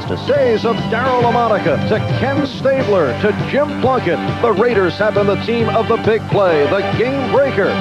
Days of Darryl LaMonica to Ken Stabler to Jim Plunkett. The Raiders have been the team of the big play, the game breaker.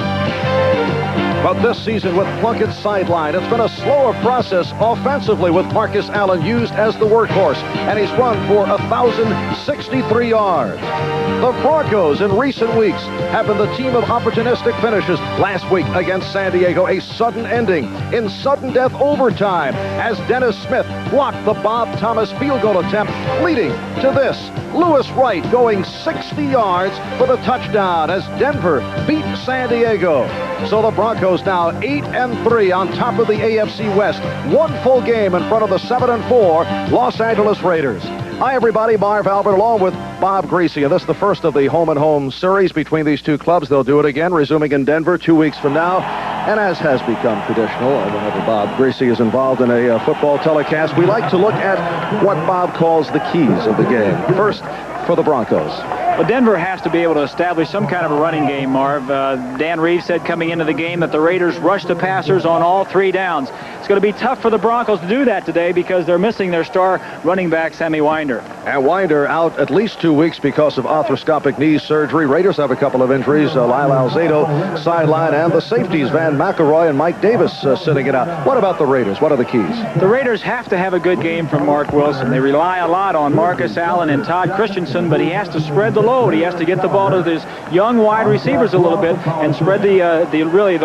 But this season with Plunkett sidelined, it's been a slower process offensively with Marcus Allen used as the workhorse, and he's run for 1,063 yards. The Broncos in recent weeks have been the team of opportunistic finishes. Last week against San Diego, a sudden ending in sudden death overtime as Dennis Smith blocked the Bob Thomas field goal attempt, leading to this. Lewis Wright going 60 yards for the touchdown as Denver beat San Diego. So the Broncos now 8-3 on top of the AFC West. One full game in front of the 7-4 Los Angeles Raiders. Hi, everybody. Marv Albert along with Bob Greasy. And this is the first of the home-and-home series between these two clubs. They'll do it again, resuming in Denver 2 weeks from now. And as has become traditional, whenever Bob Greasy is involved in a football telecast, we like to look at what Bob calls the keys of the game. First, for the Broncos. Well, Denver has to be able to establish some kind of a running game, Marv. Dan Reeves said coming into the game that the Raiders rushed the passers on all 3 downs. It's going to be tough for the Broncos to do that today because they're missing their star running back, Sammy Winder. And Winder out at least 2 weeks because of arthroscopic knee surgery. Raiders have a couple of injuries. Lyle Alzado sideline, and the safeties, Van McElroy and Mike Davis, sitting it out. What about the Raiders? What are the keys? The Raiders have to have a good game from Mark Wilson. They rely a lot on Marcus Allen and Todd Christensen, but he has to spread the load. He has to get the ball to his young wide receivers a little bit and spread the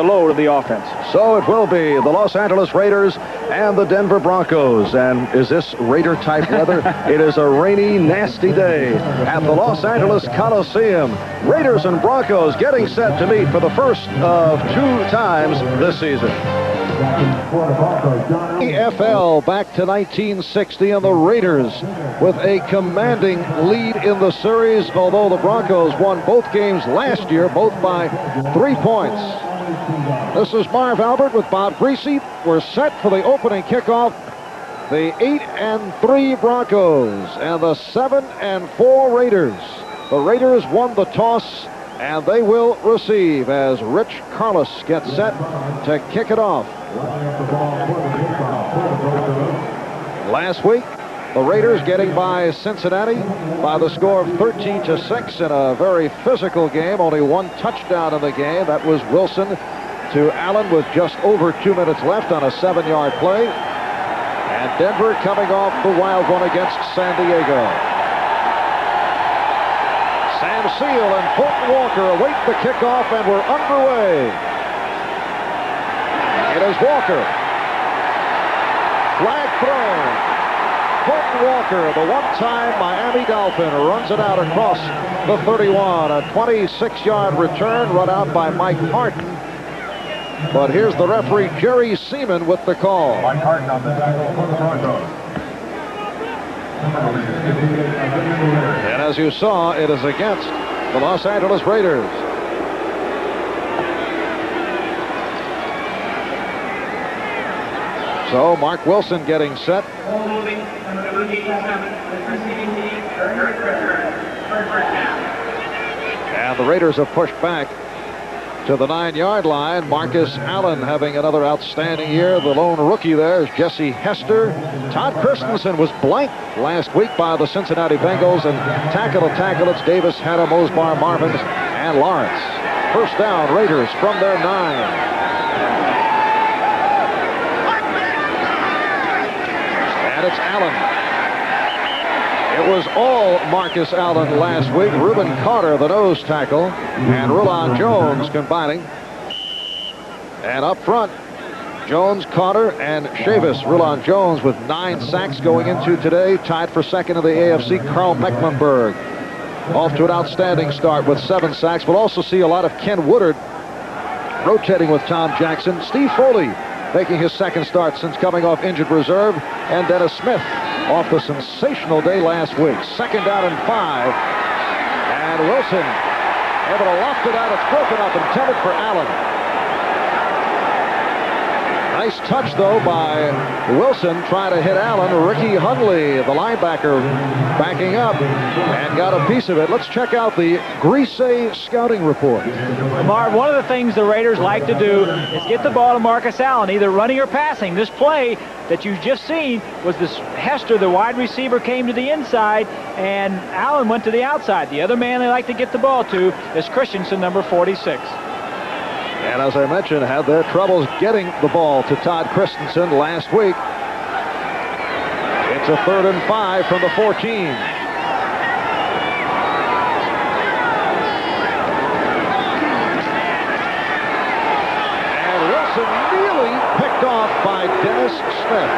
load of the offense. So it will be the Los Angeles Raiders and the Denver Broncos. And is this Raider-type weather? It is a rainy, nasty day at the Los Angeles Coliseum. Raiders and Broncos getting set to meet for the first of 2 times this season. EFL back to 1960, and the Raiders with a commanding lead in the series, although the Broncos won both games last year, both by 3 points. This is Marv Albert with Bob Greasy. We're set for the opening kickoff. The 8-3 Broncos and the 7-4 Raiders. The Raiders won the toss, and they will receive as Rich Carlos gets set to kick it off. Last week, the Raiders getting by Cincinnati by the score of 13-6 in a very physical game. Only 1 touchdown in the game. That was Wilson to Allen with just over 2 minutes left on a 7-yard play. And Denver coming off the wild one against San Diego. Sam Seal and Fulton Walker await the kickoff, and we're underway. It is Walker. Flag thrown. Fulton Walker, the one-time Miami Dolphin, runs it out across the 31. A 26-yard return run out by Mike Harton. But here's the referee, Jerry Seaman, with the call. Mike Harton on the tackle for the Broncos. And as you saw, it is against the Los Angeles Raiders. So Mark Wilson getting set. And the Raiders have pushed back to the 9-yard line. Marcus Allen having another outstanding year. The lone rookie there is Jesse Hester. Todd Christensen was blanked last week by the Cincinnati Bengals, and tackle to tackle, it's Davis, Hanna, Mosbar, Marvin, and Lawrence. First down, Raiders from their 9. And it's Allen. It was all Marcus Allen last week. Reuben Carter, the nose tackle, and Rulon Jones combining. And up front, Jones, Carter, and Chavis. Rulon Jones with 9 sacks going into today, tied for second in the AFC. Carl Mecklenburg off to an outstanding start with 7 sacks. We'll also see a lot of Ken Woodard rotating with Tom Jackson. Steve Foley making his second start since coming off injured reserve, and Dennis Smith off the sensational day last week. Second down and 5, and Wilson able to loft it out. It's broken up, intended for Allen. Nice touch, though, by Wilson trying to hit Allen. Ricky Hundley, the linebacker, backing up and got a piece of it. Let's check out the Grisey scouting report. Marv, one of the things the Raiders like to do is get the ball to Marcus Allen, either running or passing. This play that you've just seen was this Hester, the wide receiver, came to the inside, and Allen went to the outside. The other man they like to get the ball to is Christensen, number 46. And as I mentioned, had their troubles getting the ball to Todd Christensen last week. It's a 3rd and 5 from the 14. And Wilson nearly picked off by Dennis Smith.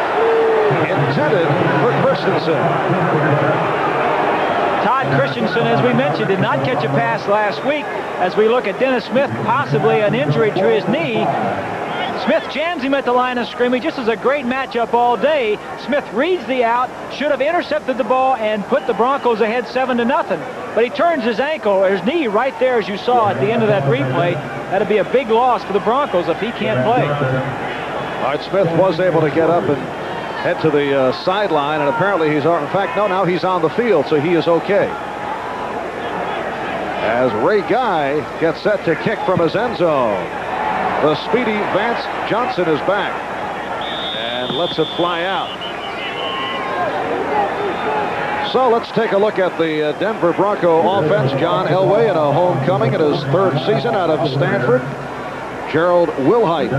Intended for Christensen. Todd Christensen, as we mentioned, did not catch a pass last week. As we look at Dennis Smith, possibly an injury to his knee. Smith jams him at the line of scrimmage. This is a great matchup all day. Smith reads the out, should have intercepted the ball and put the Broncos ahead 7-0. But he turns his ankle, or his knee, right there, as you saw at the end of that replay. That'd be a big loss for the Broncos if he can't play. All right, Smith was able to get up and head to the sideline, and apparently he's, in fact, no, now he's on the field, so he is okay. As Ray Guy gets set to kick from his end zone. The speedy Vance Johnson is back and lets it fly out. So let's take a look at the Denver Bronco offense. John Elway in a homecoming in his 3rd season out of Stanford. Gerald Wilhite,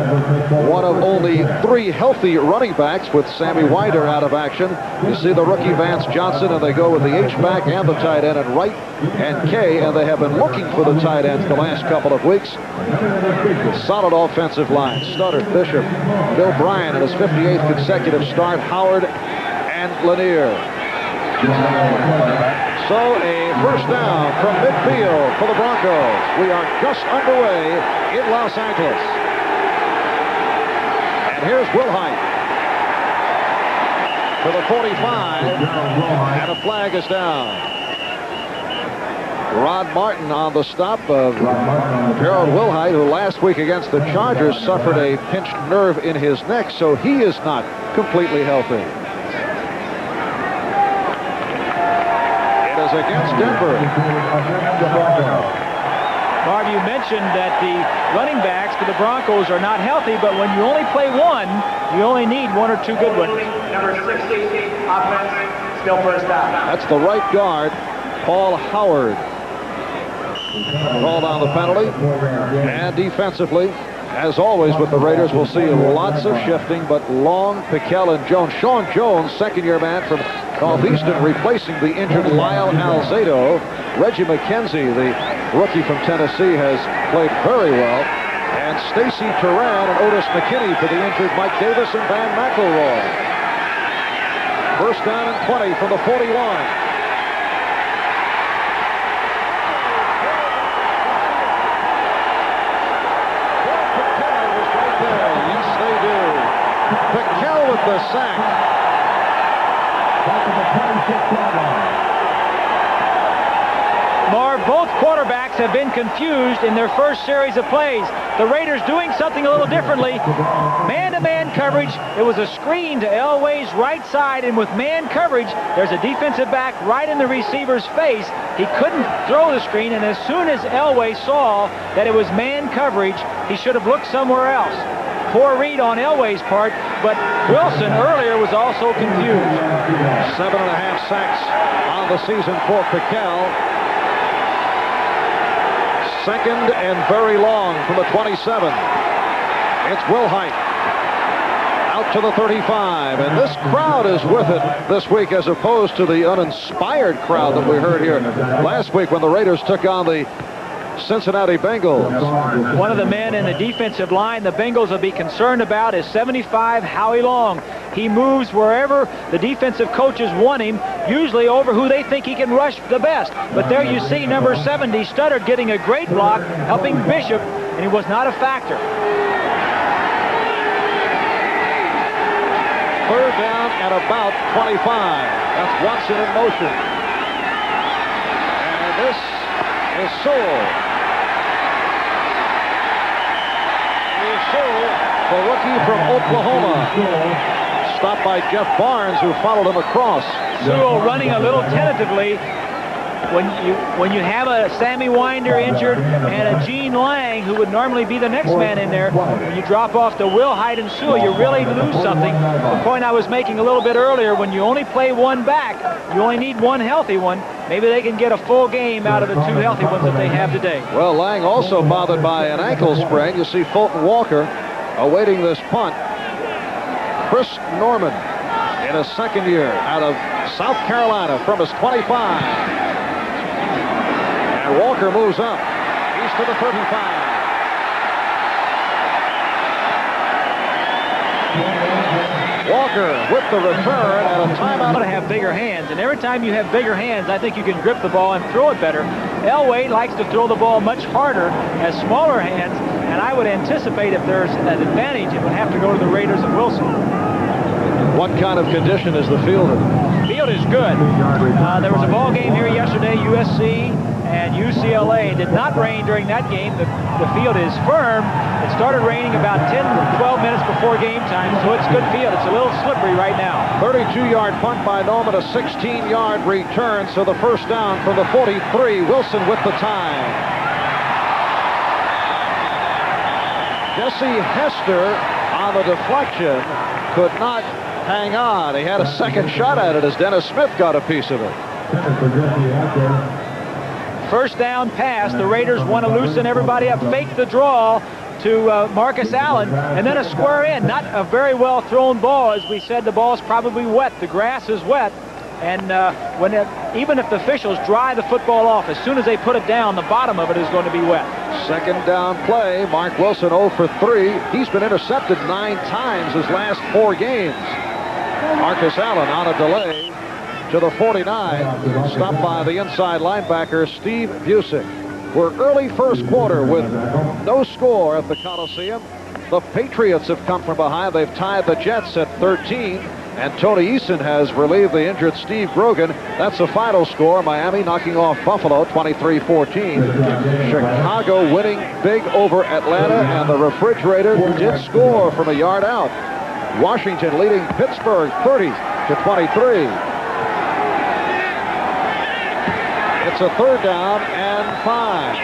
one of only 3 healthy running backs with Sammy Wider out of action. You see the rookie Vance Johnson, and they go with the H-back and the tight end and Wright and Kay, and they have been looking for the tight ends the last couple of weeks. Solid offensive line. Studdard, Bishop, Bill Bryan in his 58th consecutive start, Howard and Lanier. So a first down from midfield for the Broncos. We are just underway in Los Angeles. And here's Wilhite to the 45, and a flag is down. Rod Martin on the stop of Gerald Wilhite, who last week against the Chargers suffered a pinched nerve in his neck, so he is not completely healthy. Against Denver. Marv, you mentioned that the running backs for the Broncos are not healthy, but when you only play one, you only need 1 or 2 good ones. Number 60, offense, still first down. That's the right guard, Paul Howard. Called on the penalty. And defensively, as always with the Raiders, we'll see lots of shifting, but Long, Piquel, and Jones. Sean Jones, 2nd-year man from Northeastern, replacing the injured Lyle Alzado. Reggie McKenzie, the rookie from Tennessee, has played very well. And Stacy Turan and Otis McKinney for the injured Mike Davis and Van McElroy. First down and 20 from the 41. Piquel with the sack. Marv, both quarterbacks have been confused in their first series of plays. The Raiders doing something a little differently. Man-to-man coverage. It was a screen to Elway's right side, and with man coverage, there's a defensive back right in the receiver's face. He couldn't throw the screen, and as soon as Elway saw that it was man coverage, he should have looked somewhere else. Poor read on Elway's part, but Wilson earlier was also confused. 7.5 sacks on the season for Piquel. 2nd and very long from the 27. It's Wilhite out to the 35, and this crowd is with it this week as opposed to the uninspired crowd that we heard here last week when the Raiders took on the Cincinnati Bengals. One of the men in the defensive line the Bengals will be concerned about is 75 Howie Long. He moves wherever the defensive coaches want him, usually over who they think he can rush the best. But there you see number 70, Studdard, getting a great block, helping Bishop, and he was not a factor. 3rd down at about 25. That's Watson in motion. And this is Sewell. the rookie from Oklahoma. Stopped by Jeff Barnes, who followed him across. Sewell running a little tentatively. When you have a Sammy Winder injured and a Gene Lang, who would normally be the next man in there, when you drop off to Will Hyde and Sewell, you really lose something. The point I was making a little bit earlier, when you only play one back, you only need one healthy one. Maybe they can get a full game out of the two healthy ones that they have today. Well, Lang also bothered by an ankle sprain. You see Fulton Walker awaiting this punt. Chris Norman in his second year out of South Carolina from his 25. And Walker moves up. He's to the 35. Walker with the return and a timeout. To have bigger hands, and every time you have bigger hands, I think you can grip the ball and throw it better. Elway likes to throw the ball much harder, has smaller hands, and I would anticipate if there's an advantage, it would have to go to the Raiders and Wilson. What kind of condition is the field in? Field is good. There was a ball game here yesterday, USC and UCLA. It did not rain during that game. The field is firm. It started raining about 10 to 12 minutes before game time, so it's good field. It's a little slippery right now. 32-yard punt by Norman, a 16-yard return, so the first down from the 43. Wilson with the time. Jesse Hester on the deflection could not hang on. He had a second shot at it as Dennis Smith got a piece of it. First down pass. The Raiders want to loosen everybody up, fake the draw to Marcus Allen, and then a square in. Not a very well thrown ball. As we said, the ball's probably wet. The grass is wet. And even if the officials dry the football off, as soon as they put it down, the bottom of it is going to be wet. Second down play. Mark Wilson 0 for 3. He's been intercepted 9 times his last 4 games. Marcus Allen on a delay to the 49. Stopped by the inside linebacker, Steve Busick. We're early first quarter with no score at the Coliseum. The Patriots have come from behind. They've tied the Jets at 13. And Tony Eason has relieved the injured Steve Grogan. That's the final score. Miami knocking off Buffalo 23-14. Chicago winning big over Atlanta, and the Refrigerator did score from a yard out. Washington leading Pittsburgh 30-23. It's a third down and 5.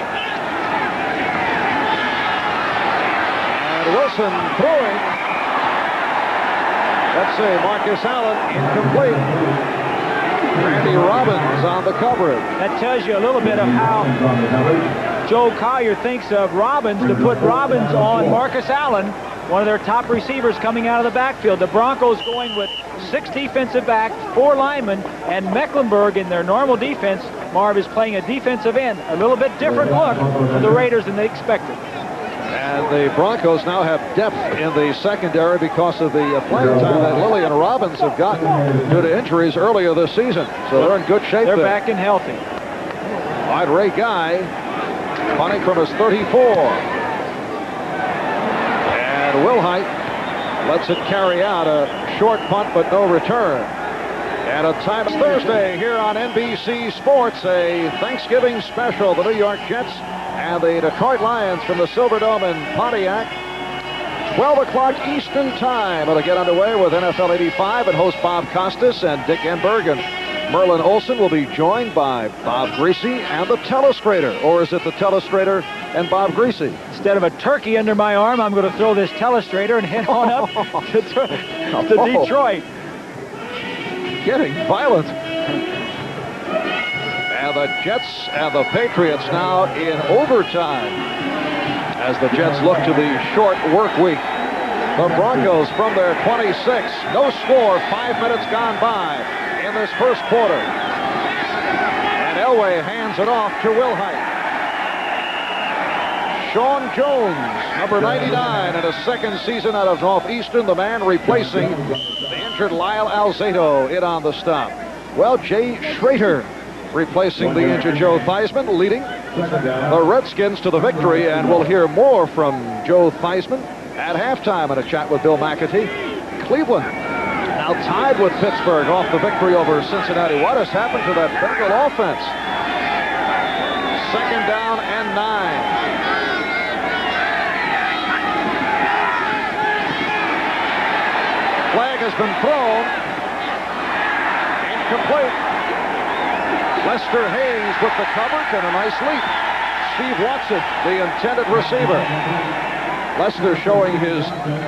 And Wilson throwing. Let's see, Marcus Allen incomplete. Randy Robbins on the coverage. That tells you a little bit of how Joe Collier thinks of Robbins, to put Robbins on Marcus Allen, one of their top receivers coming out of the backfield. The Broncos going with 6 defensive backs, 4 linemen, and Mecklenburg in their normal defense. Marv is playing a defensive end. A little bit different look for the Raiders than they expected. And the Broncos now have depth in the secondary because of the playing time that Lilly and Robbins have gotten due to injuries earlier this season. So they're in good shape. They're back and healthy. Wide Ray Guy punting from his 34. And Wilhite lets it carry out a short punt but no return. And a time Thursday here on NBC Sports, a Thanksgiving special. The New York Jets and the Detroit Lions from the Silverdome in Pontiac. 12 o'clock Eastern time. It'll get underway with NFL 85 and host Bob Costas and Dick Enberg. And Merlin Olsen will be joined by Bob Greasy and the Telestrator. Or is it the Telestrator and Bob Greasy? Instead of a turkey under my arm, I'm going to throw this Telestrator and head on up to Detroit. Getting violent. And the Jets and the Patriots now in overtime as the Jets look to the short work week. The Broncos from their 26. No score, 5 minutes gone by in this first quarter. And Elway hands it off to Wilhite. Sean Jones, number 99, in his second season out of Northeastern, the man replacing the injured Lyle Alzado in on the stop. Well, Jay Schrader replacing the injured Joe Theismann, leading the Redskins to the victory, and we'll hear more from Joe Theismann at halftime in a chat with Bill McAtee. Cleveland now tied with Pittsburgh off the victory over Cincinnati. What has happened to that Bengal offense? Second down and 9. has been thrown. Incomplete. Lester Hayes with the coverage and a nice leap. Steve Watson, the intended receiver. Lester showing his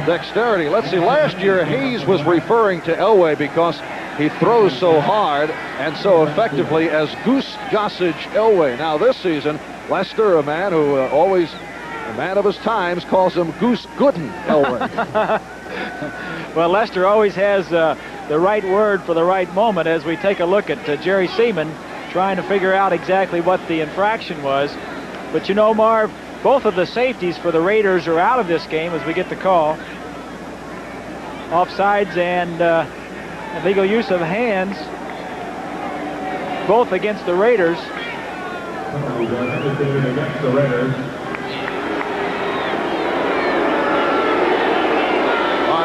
dexterity. Let's see, last year Hayes was referring to Elway because he throws so hard and so effectively as Goose Gossage Elway. Now this season, Lester, a man who always, a man of his times, calls him Goose Gooden Elway. Well, Lester always has the right word for the right moment as we take a look at Jerry Seaman trying to figure out exactly what the infraction was. But you know, Marv, both of the safeties for the Raiders are out of this game as we get the call. Offsides and illegal use of hands, both against the Raiders. Against the Raiders.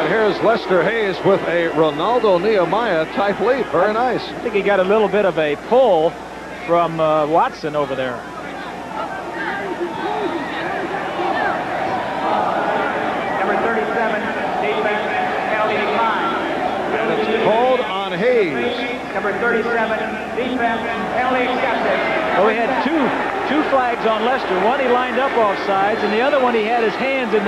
Here's Lester Hayes with a Ronaldo Nehemiah type leap. Very nice. I think he got a little bit of a pull from Watson over there. Number 37, defense, penalty decline. And it's called on Hayes. Number 37, defense, penalty accepted. Well, we had two flags on Lester. One he lined up offsides, and the other one he had his hands in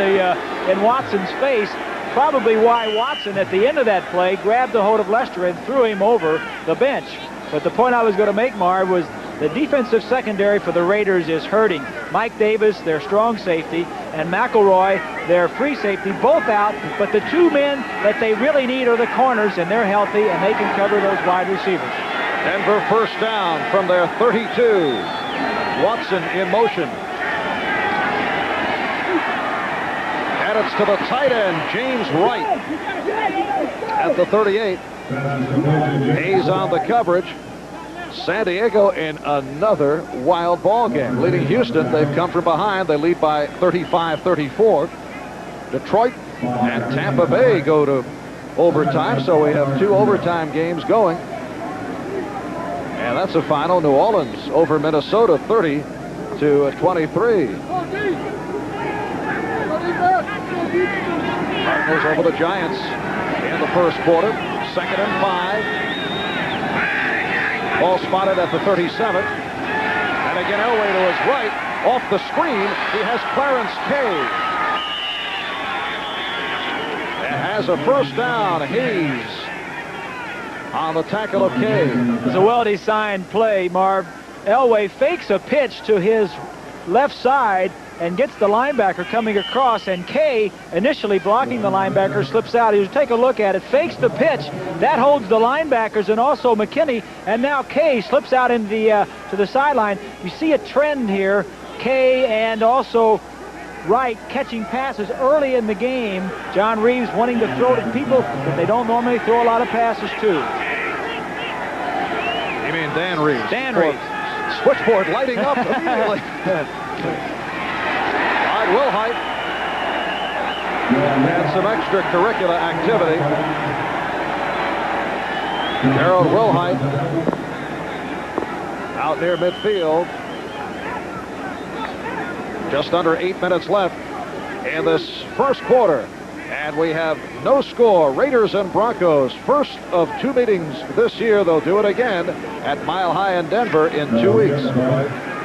Watson's face. Probably why Watson, at the end of that play, grabbed the hold of Lester and threw him over the bench. But the point I was going to make, Marv, was the defensive secondary for the Raiders is hurting. Mike Davis, their strong safety, and McElroy, their free safety, both out. But the two men that they really need are the corners, and they're healthy, and they can cover those wide receivers. Denver first down from their 32. Watson in motion. And it's to the tight end, James Wright, at the 38. Hayes on the coverage. San Diego in another wild ball game. Leading Houston, they've come from behind. They lead by 35-34. Detroit and Tampa Bay go to overtime, so we have two overtime games going. And that's a final. New Orleans over Minnesota, 30-23. Cardinals over the Giants in the first quarter. 2nd and 5. Ball spotted at the 37. And again, Elway to his right. Off the screen, he has Clarence Kay. And has a first down. Hayes on the tackle of Kay. It's a well-designed play, Marv. Elway fakes a pitch to his left side and gets the linebacker coming across, and Kay, initially blocking the linebacker, slips out. You take a look at it, fakes the pitch. That holds the linebackers and also McKinney, and now Kay slips out in the to the sideline. You see a trend here. Kay and also Wright catching passes early in the game. John Reeves wanting to throw to people that they don't normally throw a lot of passes to. You mean Dan Reeves? Dan Reeves. Switchboard lighting up immediately. Wilhite and some extracurricular activity. Harold Wilhite out near midfield. Just under 8 minutes left in this first quarter. And we have no score. Raiders and Broncos, first of two meetings this year. They'll do it again at Mile High in Denver in 2 weeks.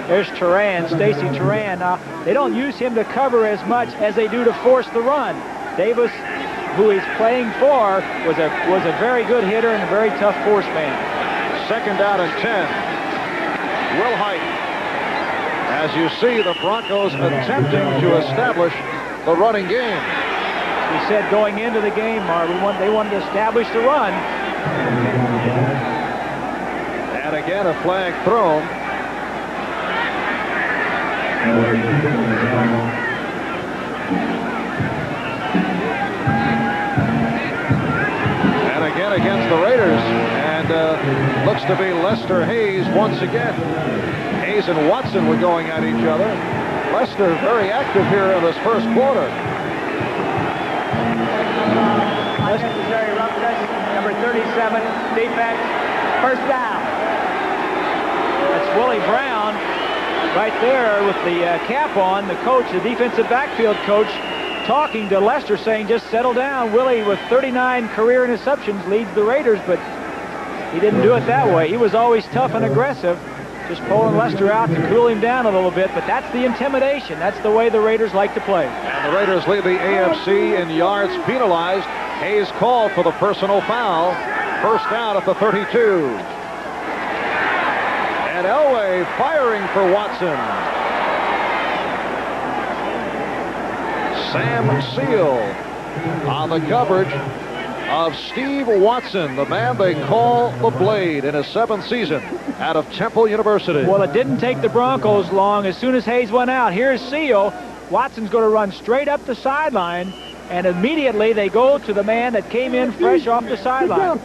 There's Turan, Stacy Turan. They don't use him to cover as much as they do to force the run. Davis, who he's playing for, was a very good hitter and a very tough force man. 2nd down and 10. Wilhite. As you see, the Broncos attempting to establish the running game. We said going into the game, Marv, they wanted to establish the run. And again, a flag thrown. And again against the Raiders, and looks to be Lester Hayes once again. Hayes and Watson were going at each other. Lester very active here in this first quarter. Unnecessary roughness, number 37, defense, first down. That's Willie Brown right there with the cap on, the coach, the defensive backfield coach, talking to Lester saying, just settle down. Willie, with 39 career interceptions, leads the Raiders, but he didn't do it that way. He was always tough and aggressive, just pulling Lester out to cool him down a little bit, but that's the intimidation. That's the way the Raiders like to play. And the Raiders lead the AFC in yards penalized. Hayes called for the personal foul. First down at the 32. And Elway firing for Watson. Sam Seal on the coverage of Steve Watson, the man they call the Blade, in his 7th season out of Temple University. Well, it didn't take the Broncos long. As soon as Hayes went out, here's Seal. Watson's going to run straight up the sideline, and immediately they go to the man that came in fresh off the sideline.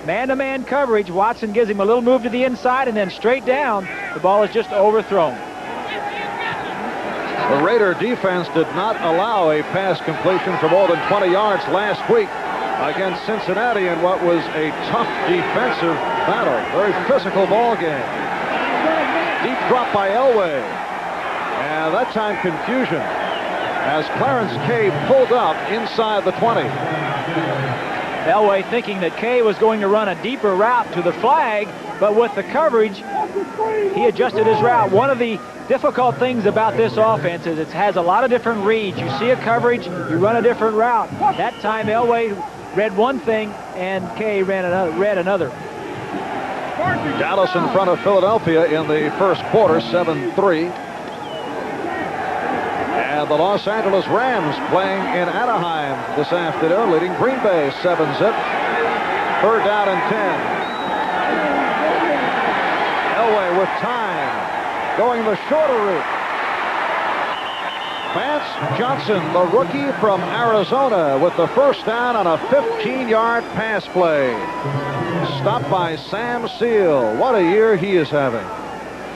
Man-to-man coverage. Watson gives him a little move to the inside, and then straight down. The ball is just overthrown. The Raider defense did not allow a pass completion for more than 20 yards last week against Cincinnati in what was a tough defensive battle. Very physical ball game. Deep drop by Elway. And that time confusion as Clarence Kay pulled up inside the 20. Elway thinking that Kay was going to run a deeper route to the flag, but with the coverage, he adjusted his route. One of the difficult things about this offense is it has a lot of different reads. You see a coverage, you run a different route. That time Elway read one thing and Kay read another. Dallas in front of Philadelphia in the first quarter, 7-3. And the Los Angeles Rams playing in Anaheim this afternoon, leading Green Bay 7-zip. Third down and 10. Elway with time, going the shorter route. Vance Johnson, the rookie from Arizona, with the first down on a 15-yard pass play. Stopped by Sam Seal. What a year he is having.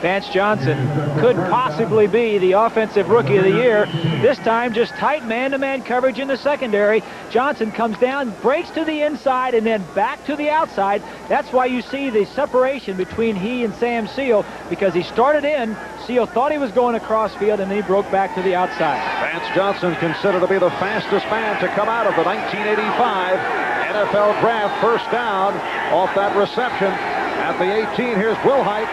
Vance Johnson could possibly be the offensive rookie of the year. This time just tight man-to-man coverage in the secondary. Johnson comes down, breaks to the inside, and then back to the outside. That's why you see the separation between he and Sam Seal, because he started in, Seal thought he was going across field, and then he broke back to the outside. Vance Johnson considered to be the fastest man to come out of the 1985 NFL Draft. First down off that reception at the 18. Here's Wilhite.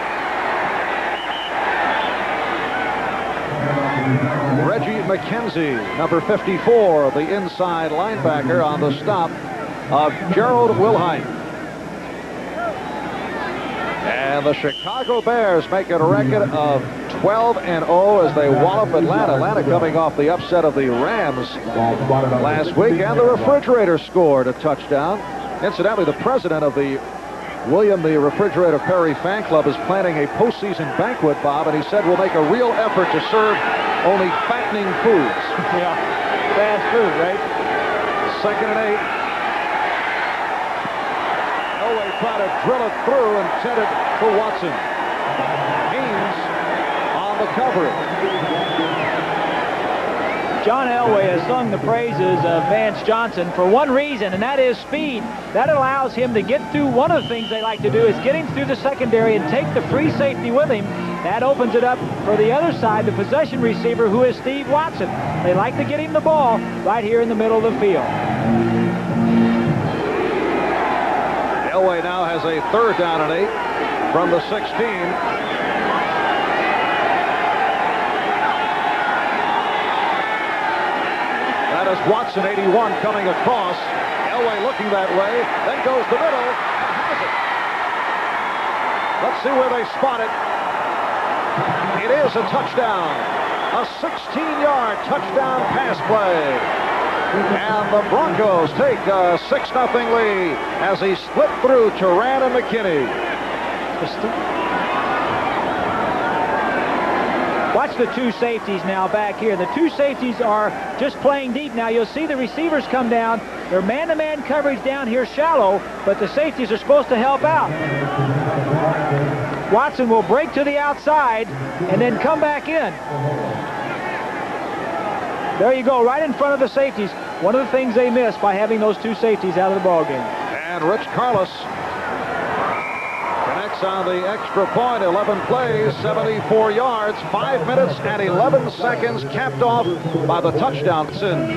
Reggie McKenzie, number 54, the inside linebacker, on the stop of Gerald Wilhite. And the Chicago Bears make it a record of 12-0 as they wallop Atlanta. Atlanta coming off the upset of the Rams last week, and the Refrigerator scored a touchdown. Incidentally, the president of the William the Refrigerator Perry fan club is planning a postseason banquet, Bob, and he said we'll make a real effort to serve only fattening foods. Yeah, fast food, right? Second and 8. Elway tried to drill it through, intended for Watson. Haynes on the coverage. John Elway has sung the praises of Vance Johnson for one reason, and that is speed. That allows him to get through. One of the things they like to do is get him through the secondary and take the free safety with him. That opens it up for the other side, the possession receiver, who is Steve Watson. They like to get him the ball right here in the middle of the field. Elway now has a third down and 8 from the 16. That is Watson, 81, coming across. Elway looking that way, then goes the middle, and has it. Let's see where they spot it. It is a touchdown. A 16-yard touchdown pass play. And the Broncos take a 6-0 lead as he split through Turan and McKinney. Watch the two safeties now back here. The two safeties are just playing deep. Now you'll see the receivers come down. They're man-to-man coverage down here shallow, but the safeties are supposed to help out. Watson will break to the outside and then come back in. There you go, right in front of the safeties. One of the things they miss by having those two safeties out of the ballgame. And Rich Carlos connects Pass on the extra point. 11 plays, 74 yards, 5 minutes and 11 seconds, capped off by the touchdown.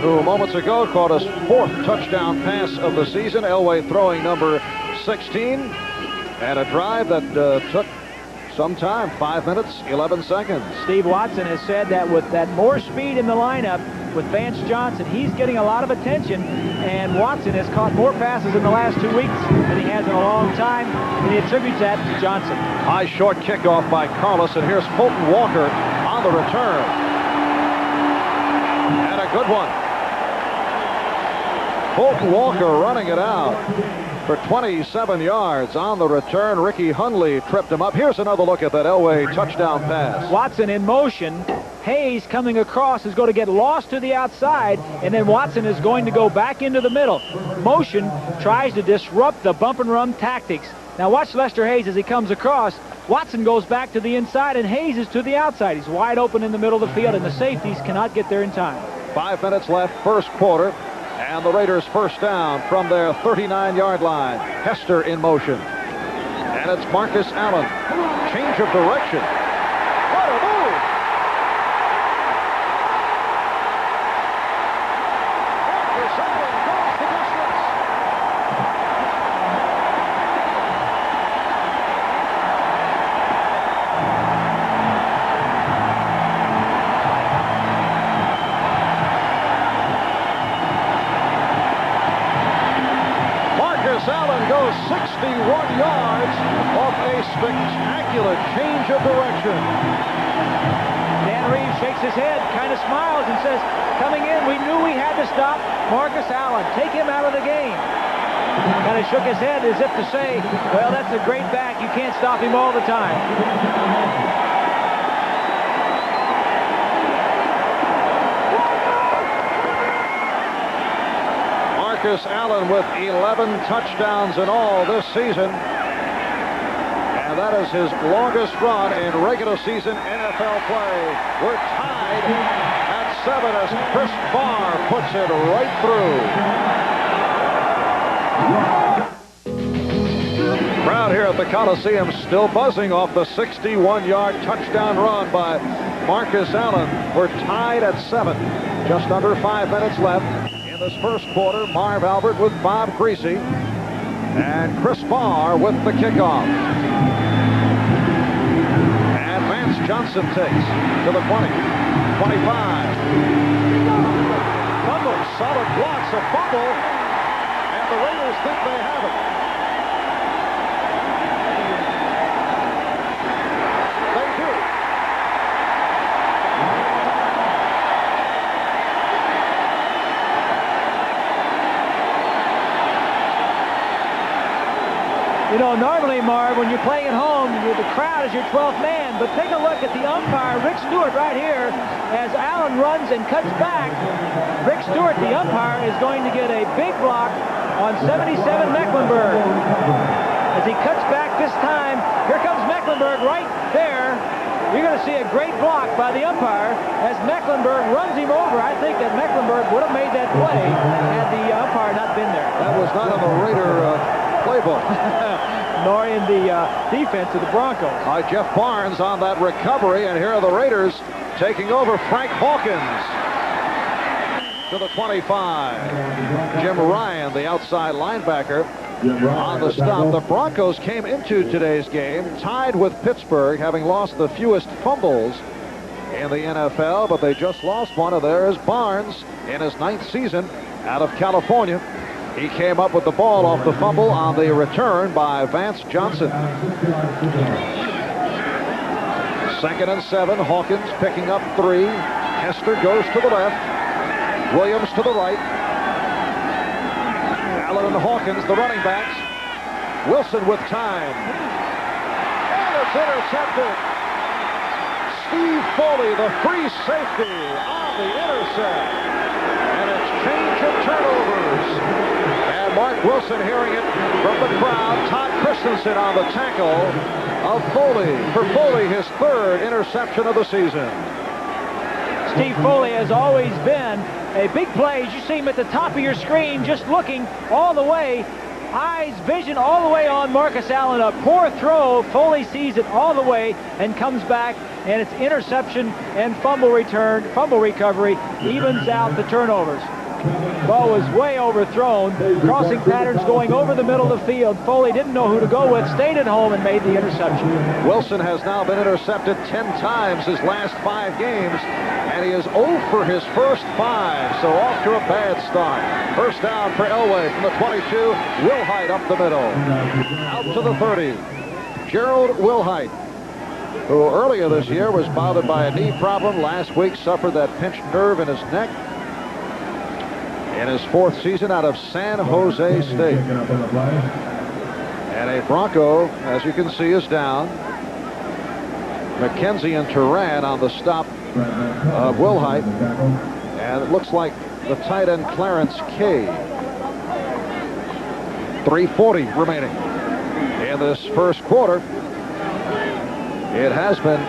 Who moments ago caught his 4th touchdown pass of the season. Elway throwing number 16. And a drive that took some time, 5 minutes, 11 seconds. Steve Watson has said that with that more speed in the lineup with Vance Johnson, he's getting a lot of attention, and Watson has caught more passes in the last 2 weeks than he has in a long time, and he attributes that to Johnson. High short kickoff by Carlos, and here's Fulton Walker on the return. And a good one. Fulton Walker running it out for 27 yards on the return. Ricky Hundley tripped him up. Here's another look at that Elway touchdown pass. Watson in motion. Hayes coming across is going to get lost to the outside, and then Watson is going to go back into the middle. Motion tries to disrupt the bump and run tactics. Now watch Lester Hayes as he comes across. Watson goes back to the inside, and Hayes is to the outside. He's wide open in the middle of the field, and the safeties cannot get there in time. 5 minutes left, first quarter. And the Raiders first down from their 39-yard line. Hester in motion. And it's Marcus Allen. Change of direction. What a move! Marcus Allen goes the distance. Allen goes 61 yards off a spectacular change of direction. Dan Reeves shakes his head, kind of smiles, and says, coming in, we knew we had to stop Marcus Allen. Take him out of the game. Kind of shook his head as if to say, well, that's a great back. You can't stop him all the time. Marcus Allen with 11 touchdowns in all this season. And that is his longest run in regular season NFL play. We're tied at 7 as Chris Barr puts it right through. Crowd here at the Coliseum still buzzing off the 61-yard touchdown run by Marcus Allen. We're tied at 7. Just under 5 minutes left. In this first quarter, Marv Albert with Bob Greasy and Chris Barr with the kickoff. And Vance Johnson takes to the 20, 25. Fumble, solid blocks, a fumble, and the Raiders think they have it. They do. You know, normally, Marv, when you're playing at home, the crowd is your 12th man. But take a look at the umpire, Rick Stewart, right here. As Allen runs and cuts back, Rick Stewart, the umpire, is going to get a big block on 77 Mecklenburg. As he cuts back this time, here comes Mecklenburg right there. You're going to see a great block by the umpire as Mecklenburg runs him over. I think that Mecklenburg would have made that play had the umpire not been there. That was not on the Raider playbook. Nor in the defense of the Broncos. Jeff Barnes on that recovery, and here are the Raiders taking over. Frank Hawkins to the 25. Jim Ryan, the outside linebacker, on the stop. The Broncos came into today's game tied with Pittsburgh, having lost the fewest fumbles in the NFL, but they just lost one of theirs. Barnes, in his 9th season out of California, he came up with the ball off the fumble on the return by Vance Johnson. 2nd and 7. Hawkins picking up 3. Hester goes to the left. Williams to the right. Allen and Hawkins, the running backs. Wilson with time. And it's intercepted. Steve Foley, the free safety, on the intercept. And it's change of turnovers. And Mark Wilson hearing it from the crowd. Todd Christensen on the tackle of Foley. For Foley, his 3rd interception of the season. Steve Foley has always been a big play. As you see him at the top of your screen, just looking all the way eyes vision all the way on Marcus Allen. A poor throw. Foley sees it all the way and comes back, and it's interception and fumble recovery evens out the turnovers. Ball was way overthrown. Crossing patterns going over the middle of the field. Foley didn't know who to go with, stayed at home and made the interception. Wilson has now been intercepted 10 times his last 5 games, and he is 0 for his first 5, so off to a bad start. First down for Elway from the 22. Wilhite up the middle. Out to the 30. Gerald Wilhite, who earlier this year was bothered by a knee problem. Last week suffered that pinched nerve in his neck. In his 4th season out of San Jose State. And a Bronco, as you can see, is down. McKenzie and Turan on the stop of Wilhite. And it looks like the tight end Clarence Kay. 3:40 remaining in this first quarter. It has been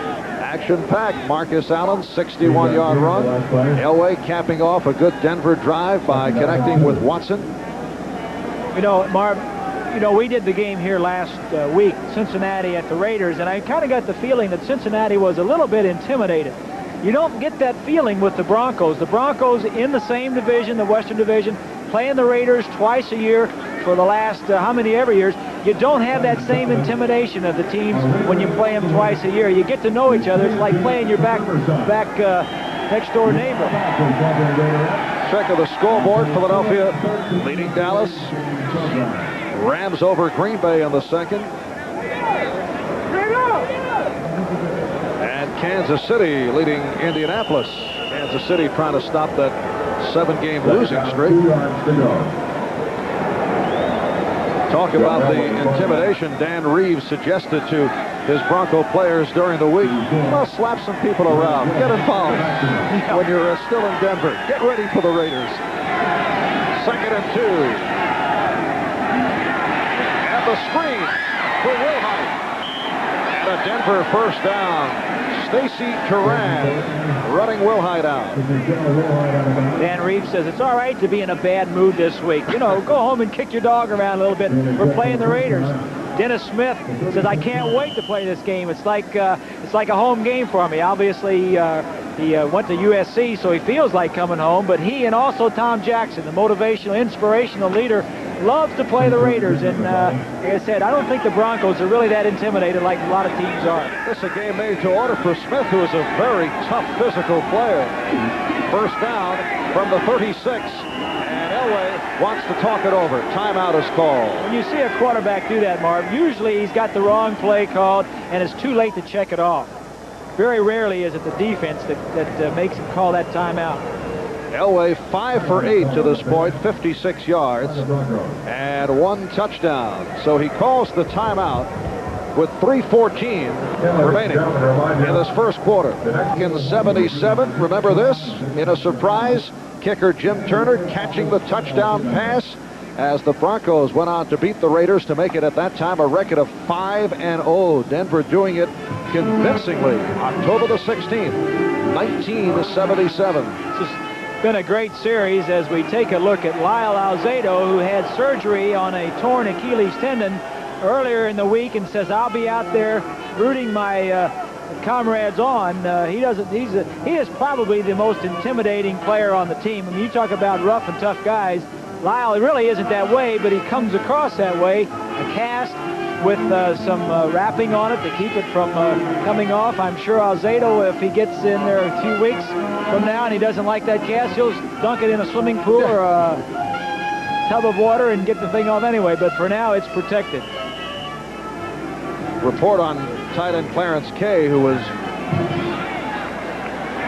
action-packed. Marcus Allen, 61-yard run. Elway capping off a good Denver drive by connecting with Watson. You know, Marv, we did the game here last week, Cincinnati at the Raiders, and I kind of got the feeling that Cincinnati was a little bit intimidated. You don't get that feeling with the Broncos. The Broncos in the same division, the Western Division, playing the Raiders twice a year for the last how many ever years. You don't have that same intimidation of the teams when you play them twice a year. You get to know each other. It's like playing your back next door neighbor. Check of the scoreboard. Philadelphia leading Dallas. Rams over Green Bay in the second. And Kansas City leading Indianapolis. Kansas City trying to stop that 7-game losing streak. Talk about the intimidation Dan Reeves suggested to his Bronco players during the week. Well, slap some people around. Get involved when you're still in Denver. Get ready for the Raiders. 2nd and 2. And the screen for Wilhite. And a Denver first down. Stacy Turan running Wilhite out. Dan Reeves says it's all right to be in a bad mood this week. You know, go home and kick your dog around a little bit. We're playing the Raiders. Dennis Smith says, I can't wait to play this game. It's like a home game for me. Obviously, he went to USC, so he feels like coming home. But he and also Tom Jackson, the motivational, inspirational leader, loves to play the Raiders. And like I said, I don't think the Broncos are really that intimidated like a lot of teams are. This is a game made to order for Smith, who is a very tough physical player. First down from the 36. And Elway wants to talk it over. Timeout is called. When you see a quarterback do that, Marv, usually he's got the wrong play called and it's too late to check it off. Very rarely is it the defense that makes him call that timeout. Elway 5 for 8 to this point, 56 yards, and 1 touchdown. So he calls the timeout with 3:14 remaining in this first quarter. In 77, remember this, in a surprise, kicker Jim Turner catching the touchdown pass as the Broncos went on to beat the Raiders to make it at that time a record of 5-0. Denver doing it convincingly. October the 16th, 1977. Been a great series as we take a look at Lyle Alzado, who had surgery on a torn Achilles tendon earlier in the week, and says I'll be out there rooting my comrades on. He is probably the most intimidating player on the team. I mean, you talk about rough and tough guys. Lyle really isn't that way, but he comes across that way. A cast with some wrapping on it to keep it from coming off. I'm sure Alzado, if he gets in there a few weeks from now and he doesn't like that cast, he'll dunk it in a swimming pool or a tub of water and get the thing off anyway. But for now, it's protected. Report on tight end Clarence Kay, who was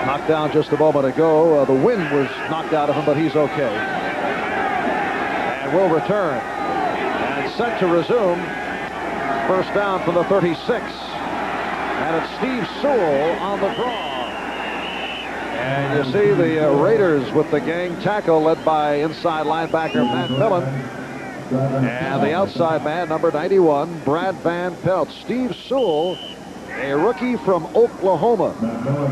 knocked down just a moment ago. The wind was knocked out of him, but he's okay. And will return. And set to resume. First down from the 36. And it's Steve Sewell on the draw. And you see the Raiders with the gang tackle led by inside linebacker Matt Millen. And the outside man, number 91, Brad Van Pelt. Steve Sewell, a rookie from Oklahoma,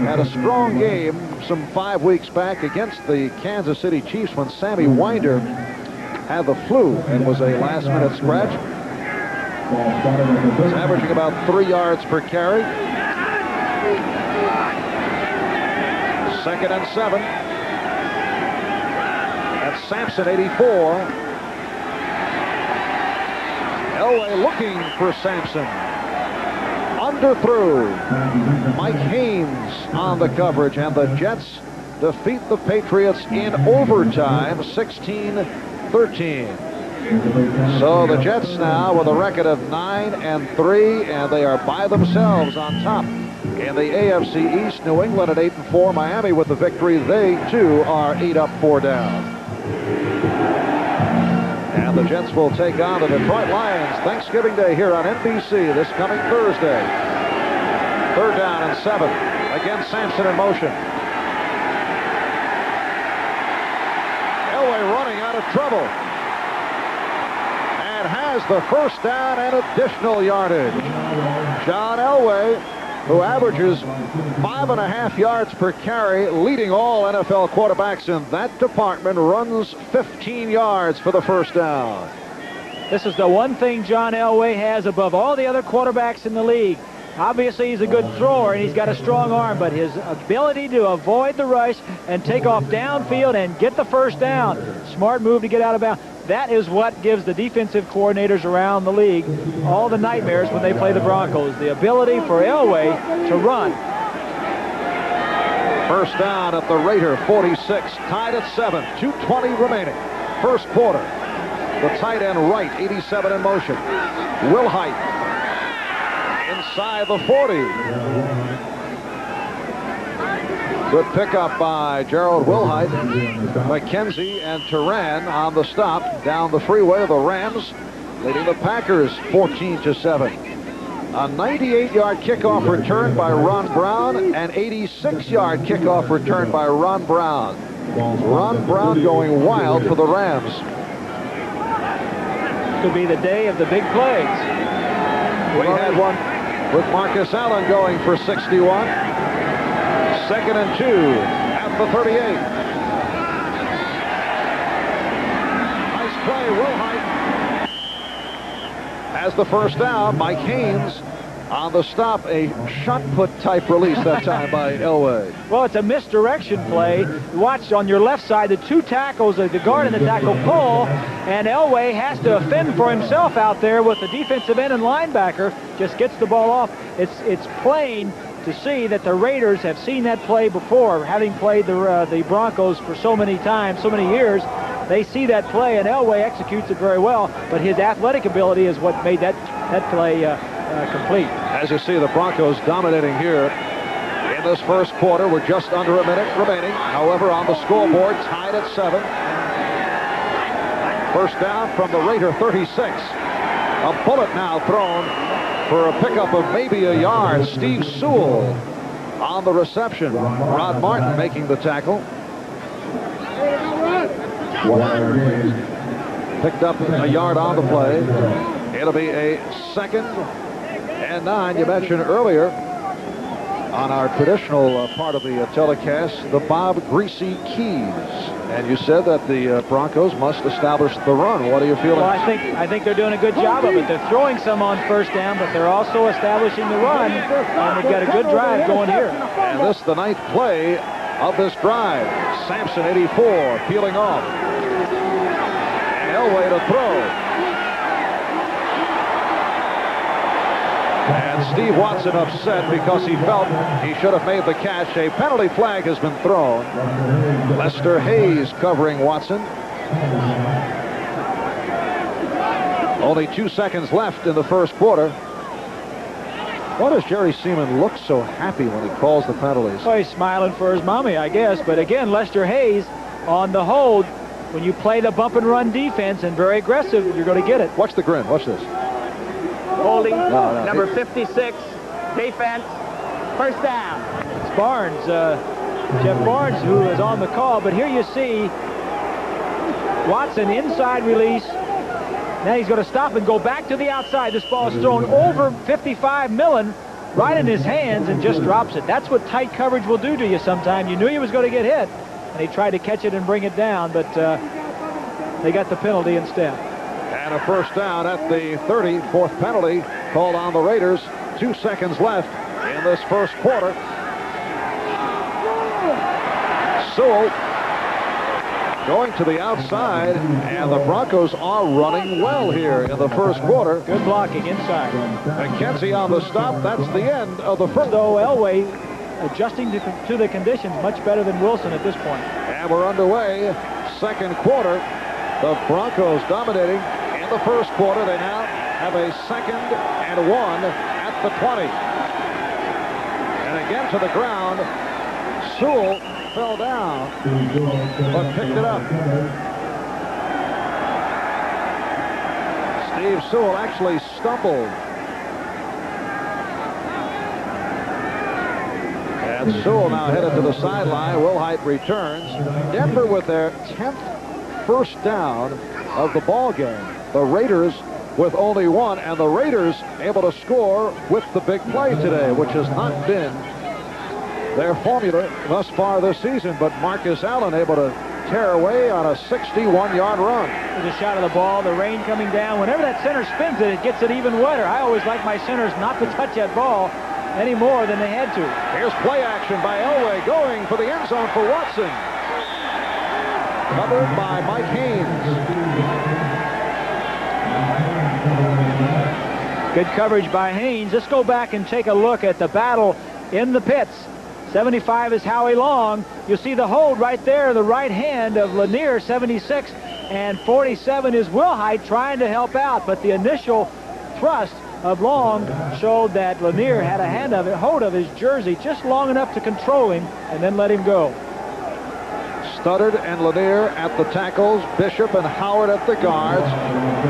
had a strong game some 5 weeks back against the Kansas City Chiefs when Sammy Winder had the flu and was a last-minute scratch. He's averaging about 3 yards per carry. 2nd and 7. That's Sampson, 84. Elway looking for Sampson. Underthrew. Mike Haynes on the coverage, and the Jets defeat the Patriots in overtime, 16-13. So the Jets now with a record of 9-3, and they are by themselves on top in the AFC East. New England at 8-4. Miami with the victory. They too are 8 up, 4 down. And the Jets will take on the Detroit Lions Thanksgiving Day here on NBC this coming Thursday. 3rd down and 7. Again, Sampson in motion. Elway running out of trouble. And has the 1st down and additional yardage. John Elway, who averages 5.5 yards per carry, leading all NFL quarterbacks in that department, runs 15 yards for the 1st down. This is the one thing John Elway has above all the other quarterbacks in the league. Obviously, he's a good thrower, and he's got a strong arm, but his ability to avoid the rush and take off downfield and get the 1st down, smart move to get out of bounds. That is what gives the defensive coordinators around the league all the nightmares when they play the Broncos. The ability for Elway to run. 1st down at the Raider 46, tied at 7, 2:20 remaining. 1st quarter. The tight end Wright, 87 in motion. Wilhite inside the 40. Good pickup by Gerald Wilhite. McKenzie and Turan on the stop down the freeway. The Rams leading the Packers 14-7. A 98-yard kickoff return by Ron Brown, an 86-yard kickoff return by Ron Brown. Ron Brown going wild for the Rams. Could be the day of the big plays. We had one with Marcus Allen going for 61. 2nd and 2 at the 38. Nice play. Wilhite has the 1st down. Mike Haynes on the stop. A shot put type release that time by Elway. Well, it's a misdirection play. Watch on your left side, the 2 tackles, the guard and the tackle pull, and Elway has to fend for himself out there with the defensive end and linebacker. Just gets the ball off. It's plain to see that the Raiders have seen that play before, having played the Broncos for so many times, so many years. They see that play, and Elway executes it very well, but his athletic ability is what made that play complete. As you see, the Broncos dominating here in this 1st quarter. We're just under a minute remaining. However, on the scoreboard, tied at 7. 1st down from the Raider 36. A bullet now thrown for a pickup of maybe a yard. Steve Sewell on the reception. Rod Martin making the tackle. Picked up a yard on the play. It'll be a 2nd and 9. You mentioned earlier on our traditional part of the telecast, the Bob Greasy Keys. And you said that the Broncos must establish the run. What are you feeling? Well, I think they're doing a good job of it. They're throwing some on 1st down, but they're also establishing the run, and they've got a good drive going here. And this the 9th play of this drive. Sampson, 84, peeling off. And Elway to throw. And Steve Watson upset because he felt he should have made the catch. A penalty flag has been thrown. Lester Hayes covering Watson. Only 2 seconds left in the 1st quarter. Why does Jerry Seaman look so happy when he calls the penalties? Well, he's smiling for his mommy, I guess. But again, Lester Hayes on the hold. When you play the bump and run defense and very aggressive, you're going to get it. Watch the grin. Watch this. Holding, number 56, defense, 1st down. It's Barnes, Jeff Barnes, who is on the call. But here you see Watson inside release. Now he's going to stop and go back to the outside. This ball is thrown over 55 Millen right in his hands and just drops it. That's what tight coverage will do to you sometimes. You knew he was going to get hit, and he tried to catch it and bring it down, but they got the penalty instead. And a first down at the 30. Fourth penalty called on the Raiders. 2 seconds left in this first quarter. Sewell going to the outside, and the Broncos are running well here in the first quarter. Good blocking inside. McKenzie on the stop. That's the end of the first. Though Elway adjusting to the conditions much better than Wilson at this point. And we're underway. Second quarter. The Broncos dominating in the first quarter. They now have a 2nd and 1 at the 20. And again to the ground. Sewell fell down, but picked it up. Steve Sewell actually stumbled. And Sewell now headed to the sideline. Wilhite returns. Denver with their 10th first down of the ball game. The Raiders with only 1, and the Raiders able to score with the big play today, which has not been their formula thus far this season. But Marcus Allen able to tear away on a 61-yard run. There's a shot of the ball, the rain coming down. Whenever that center spins it, it gets it even wetter. I always like my centers not to touch that ball any more than they had to. Here's play action by Elway going for the end zone for Watson. Covered by Mike Haynes. Good coverage by Haynes. Let's go back and take a look at the battle in the pits. 75 is Howie Long. You'll see the hold right there, the right hand of Lanier, 76, and 47 is Wilhite trying to help out, but the initial thrust of Long showed that Lanier had a hold of his jersey just long enough to control him and then let him go. Studdard and Lanier at the tackles, Bishop and Howard at the guards,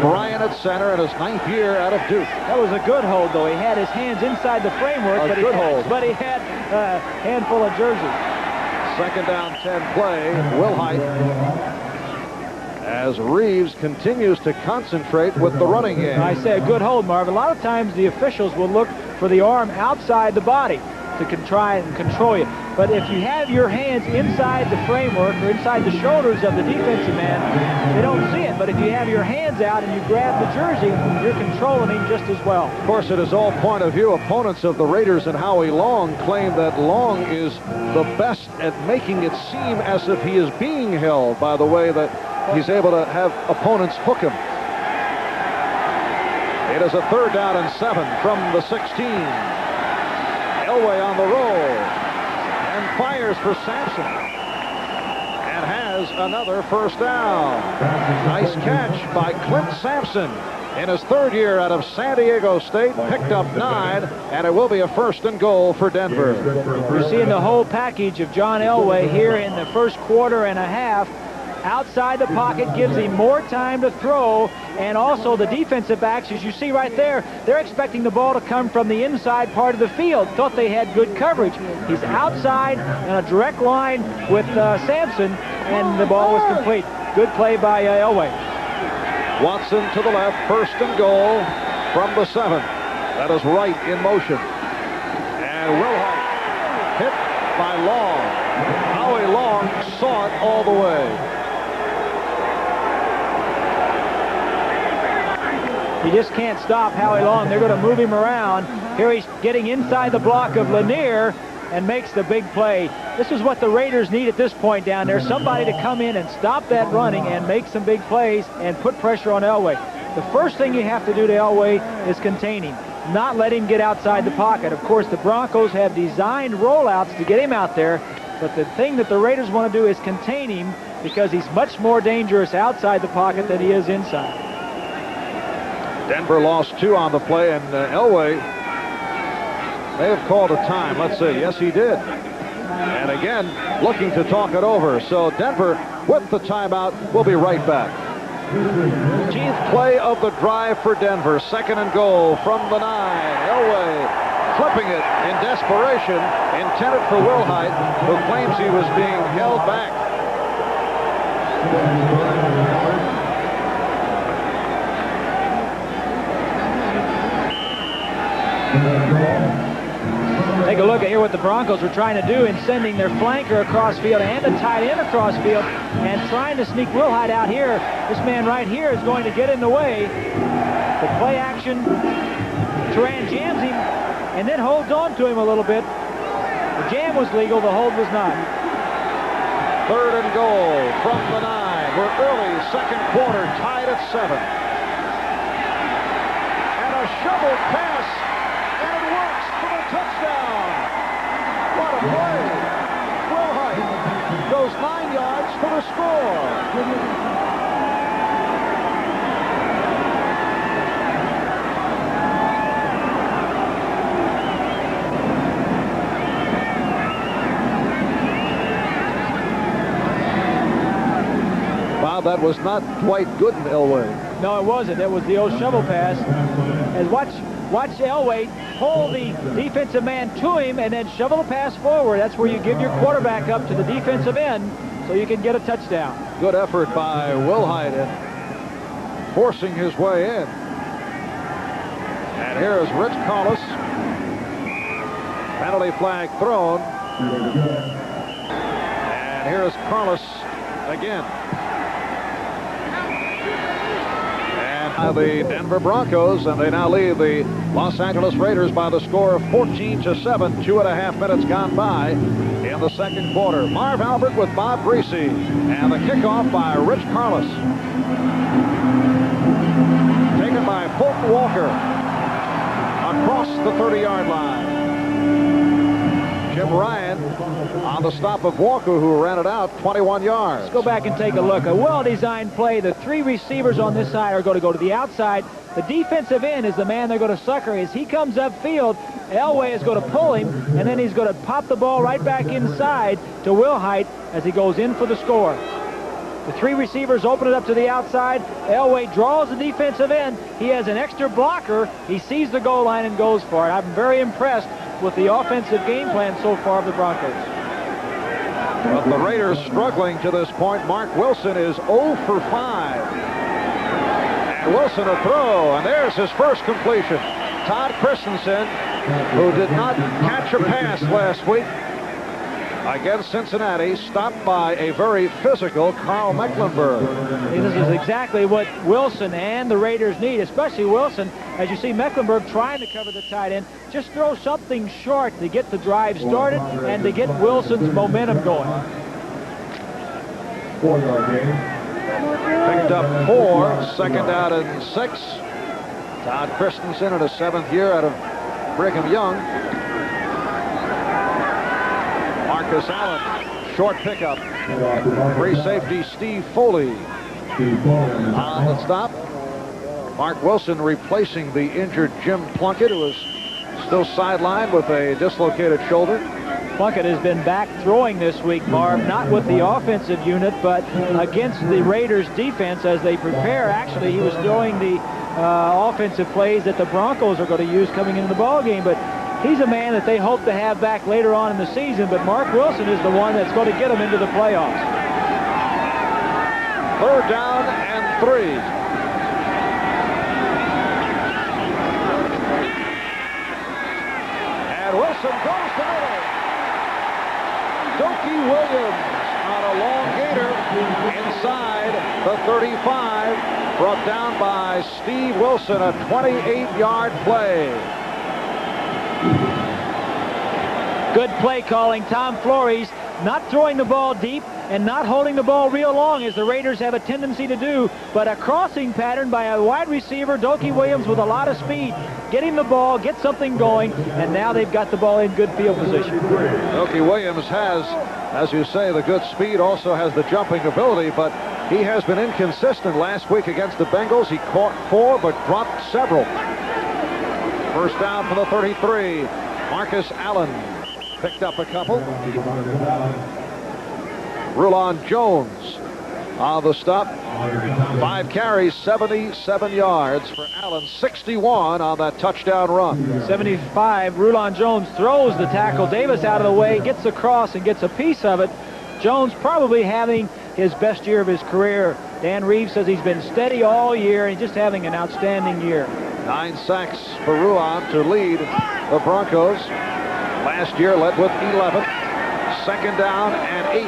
Bryan at center in his 9th year out of Duke. That was a good hold, though. He had his hands inside the framework, but he had a handful of jerseys. 2nd down, 10 play. Wilhite, as Reeves continues to concentrate with the running game. I say a good hold, Marv. A lot of times the officials will look for the arm outside the body to try and control you. But if you have your hands inside the framework or inside the shoulders of the defensive man, they don't see it. But if you have your hands out and you grab the jersey, you're controlling him just as well. Of course, it is all point of view. Opponents of the Raiders and Howie Long claim that Long is the best at making it seem as if he is being held by the way that he's able to have opponents hook him. It is a 3rd down and 7 from the 16. Elway on the roll and fires for Sampson and has another first down. Nice catch by Clint Sampson in his 3rd year out of San Diego State. Picked up 9, and it will be a 1st and goal for Denver. You're seeing the whole package of John Elway here in the first quarter and a half. Outside the pocket gives him more time to throw, and also the defensive backs, as you see right there, they're expecting the ball to come from the inside part of the field. Thought they had good coverage. He's outside in a direct line with Sampson, and the ball was complete. Good play by Elway. Watson to the left, 1st and goal from the 7. That is right in motion. And Wilhite hit by Long. Howie Long saw it all the way. You just can't stop Howie Long. They're going to move him around. Here he's getting inside the block of Lanier and makes the big play. This is what the Raiders need at this point down there. Somebody to come in and stop that running and make some big plays and put pressure on Elway. The first thing you have to do to Elway is contain him, not let him get outside the pocket. Of course, the Broncos have designed rollouts to get him out there, but the thing that the Raiders want to do is contain him because he's much more dangerous outside the pocket than he is inside. Denver lost 2 on the play, and Elway may have called a time. Let's see. Yes, he did. And again, looking to talk it over. So Denver with the timeout. We'll be right back. 15th play of the drive for Denver. 2nd and goal from the 9. Elway flipping it in desperation, intended for Wilhite, who claims he was being held back. Take a look at here what the Broncos were trying to do in sending their flanker across field and the tight end across field and trying to sneak Will Hyde out here. This man right here is going to get in the way. The play action, Turan jams him and then holds on to him a little bit. The jam was legal, the hold was not. 3rd and goal from the 9. We're early second quarter, tied at 7. And a shovel pass, and it works for a touchdown. What a play. Will Hyde goes 9 yards for the score. That was not quite good in Elway. No, it wasn't. It was the old shovel pass. And watch Elway pull the defensive man to him and then shovel the pass forward. That's where you give your quarterback up to the defensive end so you can get a touchdown. Good effort by Will Hyde in forcing his way in. And here is Rich Collis. Penalty flag thrown. And here is Collis again. The Denver Broncos, and they now lead the Los Angeles Raiders by the score of 14-7. 2.5 minutes gone by in the second quarter. Marv Albert with Bob Greasy, and the kickoff by Rich Carlos. Taken by Fulton Walker across the 30-yard line. Jim Ryan on the stop of Walker, who ran it out 21 yards. Let's go back and take a look. A well-designed play. The 3 receivers on this side are going to the outside. The defensive end is the man they're going to sucker. As he comes upfield, Elway is going to pull him, and then he's going to pop the ball right back inside to Will Hyde as he goes in for the score. The 3 receivers open it up to the outside. Elway draws the defensive end. He has an extra blocker. He sees the goal line and goes for it. I'm very impressed with the offensive game plan so far of the Broncos. But the Raiders struggling to this point. Mark Wilson is 0 for 5. And Wilson a throw, and there's his first completion. Todd Christensen, who did not catch a pass last week against Cincinnati, stopped by a very physical Carl Mecklenburg. This is exactly what Wilson and the Raiders need, especially Wilson. As you see Mecklenburg trying to cover the tight end, just throw something short to get the drive started and to get Wilson's momentum going. 4-yard gain. Picked up 4, 2nd out and 6. Todd Christensen in his 7th year out of Brigham Young. Marcus Allen, short pickup. Free safety Steve Foley on the stop. Mark Wilson replacing the injured Jim Plunkett, who is still sidelined with a dislocated shoulder. Plunkett has been back throwing this week, Marv, not with the offensive unit, but against the Raiders defense as they prepare. Actually, he was throwing the offensive plays that the Broncos are going to use coming into the ball game, but he's a man that they hope to have back later on in the season, but Mark Wilson is the one that's going to get them into the playoffs. 3rd down and 3. And Wilson goes to middle. Doki Williams on a long gator inside the 35. Brought down by Steve Wilson, a 28-yard play. Good play calling. Tom Flores not throwing the ball deep and not holding the ball real long, as the Raiders have a tendency to do, but a crossing pattern by a wide receiver, Doki Williams, with a lot of speed. Get him the ball, get something going, and now they've got the ball in good field position. Doki Williams has, as you say, the good speed, also has the jumping ability, but he has been inconsistent. Last week against the Bengals, he caught 4 but dropped several. First down for the 33. Marcus Allen picked up a couple. Rulon Jones on the stop. 5 carries, 77 yards for Allen. 61 on that touchdown run. 75. Rulon Jones throws the tackle. Davis out of the way, gets across and gets a piece of it. Jones probably having his best year of his career. Dan Reeves says he's been steady all year and just having an outstanding year. 9 sacks for Rulon to lead the Broncos. Last year led with 11. Second down and 8.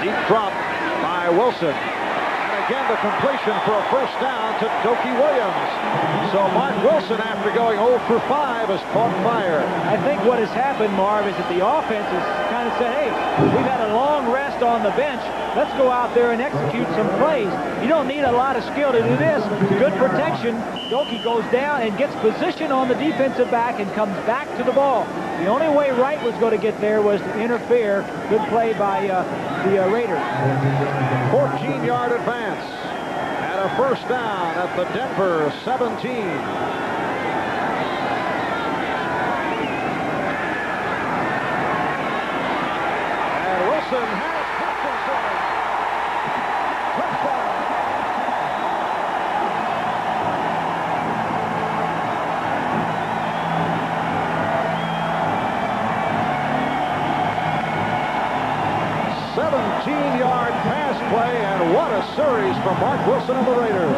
Deep drop by Wilson. And again, the completion for a first down to Doki Williams. So Mark Wilson, after going 0 for 5, has caught fire. I think what has happened, Marv, is that the offense has kind of said, hey, we've had a long rest on the bench. Let's go out there and execute some plays. You don't need a lot of skill to do this. Good protection. Doki goes down and gets position on the defensive back and comes back to the ball. The only way Wright was going to get there was to interfere. Good play by the Raiders. 14-yard advance and a first down at the Denver 17. And Wilson has Hutchinson. Touchdown. Yard pass play, and what a series from Mark Wilson and the Raiders.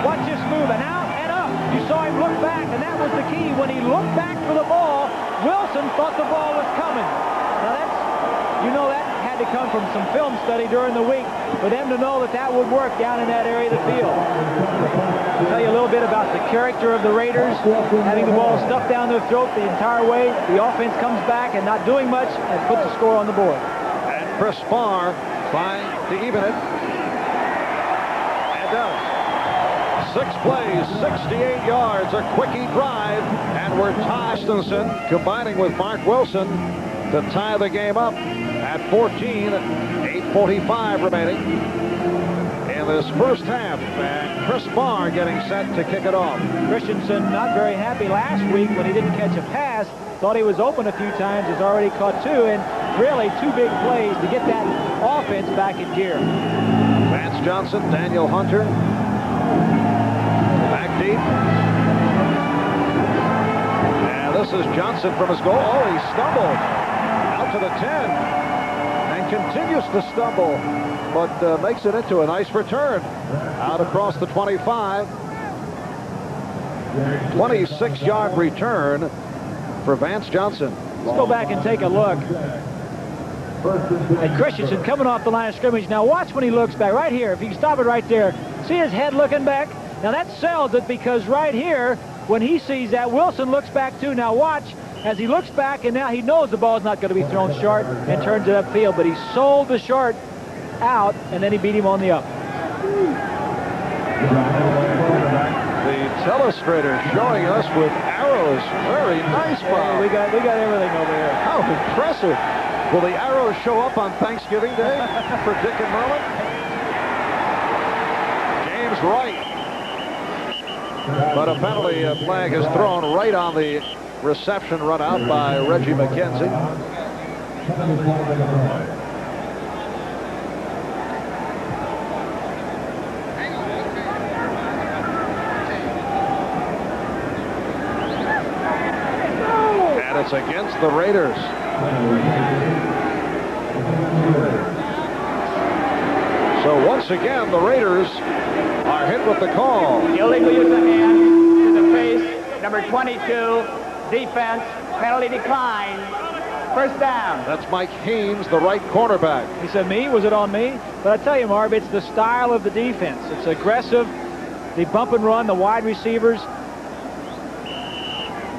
Watch this move, and out and up. You saw him look back, and that was the key. When he looked back for the ball, Wilson thought the ball was coming. Now that's, you know, that had to come from some film study during the week for them to know that that would work down in that area of the field. I'll tell you a little bit about the character of the Raiders, having the ball stuffed down their throat the entire way. The offense comes back and not doing much and puts the score on the board. And Chris Farr trying to even it, and does. 6 plays, 68 yards, a quickie drive, and we're Tostenson combining with Mark Wilson to tie the game up at 14, 8:45 remaining in this first half, and Chris Farr getting set to kick it off. Christensen not very happy last week when he didn't catch a pass. Thought he was open a few times, has already caught 2, and really 2 big plays to get that offense back in gear. Vance Johnson, Daniel Hunter, back deep. And this is Johnson from his goal. Oh, he stumbled out to the 10 and continues to stumble, but makes it into a nice return out across the 25. 26-yard return for Vance Johnson. Let's go back and take a look at Christensen coming off the line of scrimmage. Now watch when he looks back. Right here, if you can stop it right there. See his head looking back? Now that sells it, because right here, when he sees that, Wilson looks back too. Now watch as he looks back, and now he knows the ball's not going to be thrown short and turns it upfield, but he sold the short out, and then he beat him on the up. The telestrator showing us with arrows. Very nice, Bob. Yeah, we got everything over here. How impressive. Will the arrows show up on Thanksgiving Day for Dick and Merlin? James Wright. But a penalty flag is thrown right on the reception run out by Reggie McKenzie. And it's against the Raiders. So once again, the Raiders are hit with the call. Illegal use of hand to the face, number 22, defense, penalty decline, first down. That's Mike Haynes, the right cornerback. He said, me? Was it on me? But I tell you, Marv, it's the style of the defense. It's aggressive. They bump and run, the wide receivers.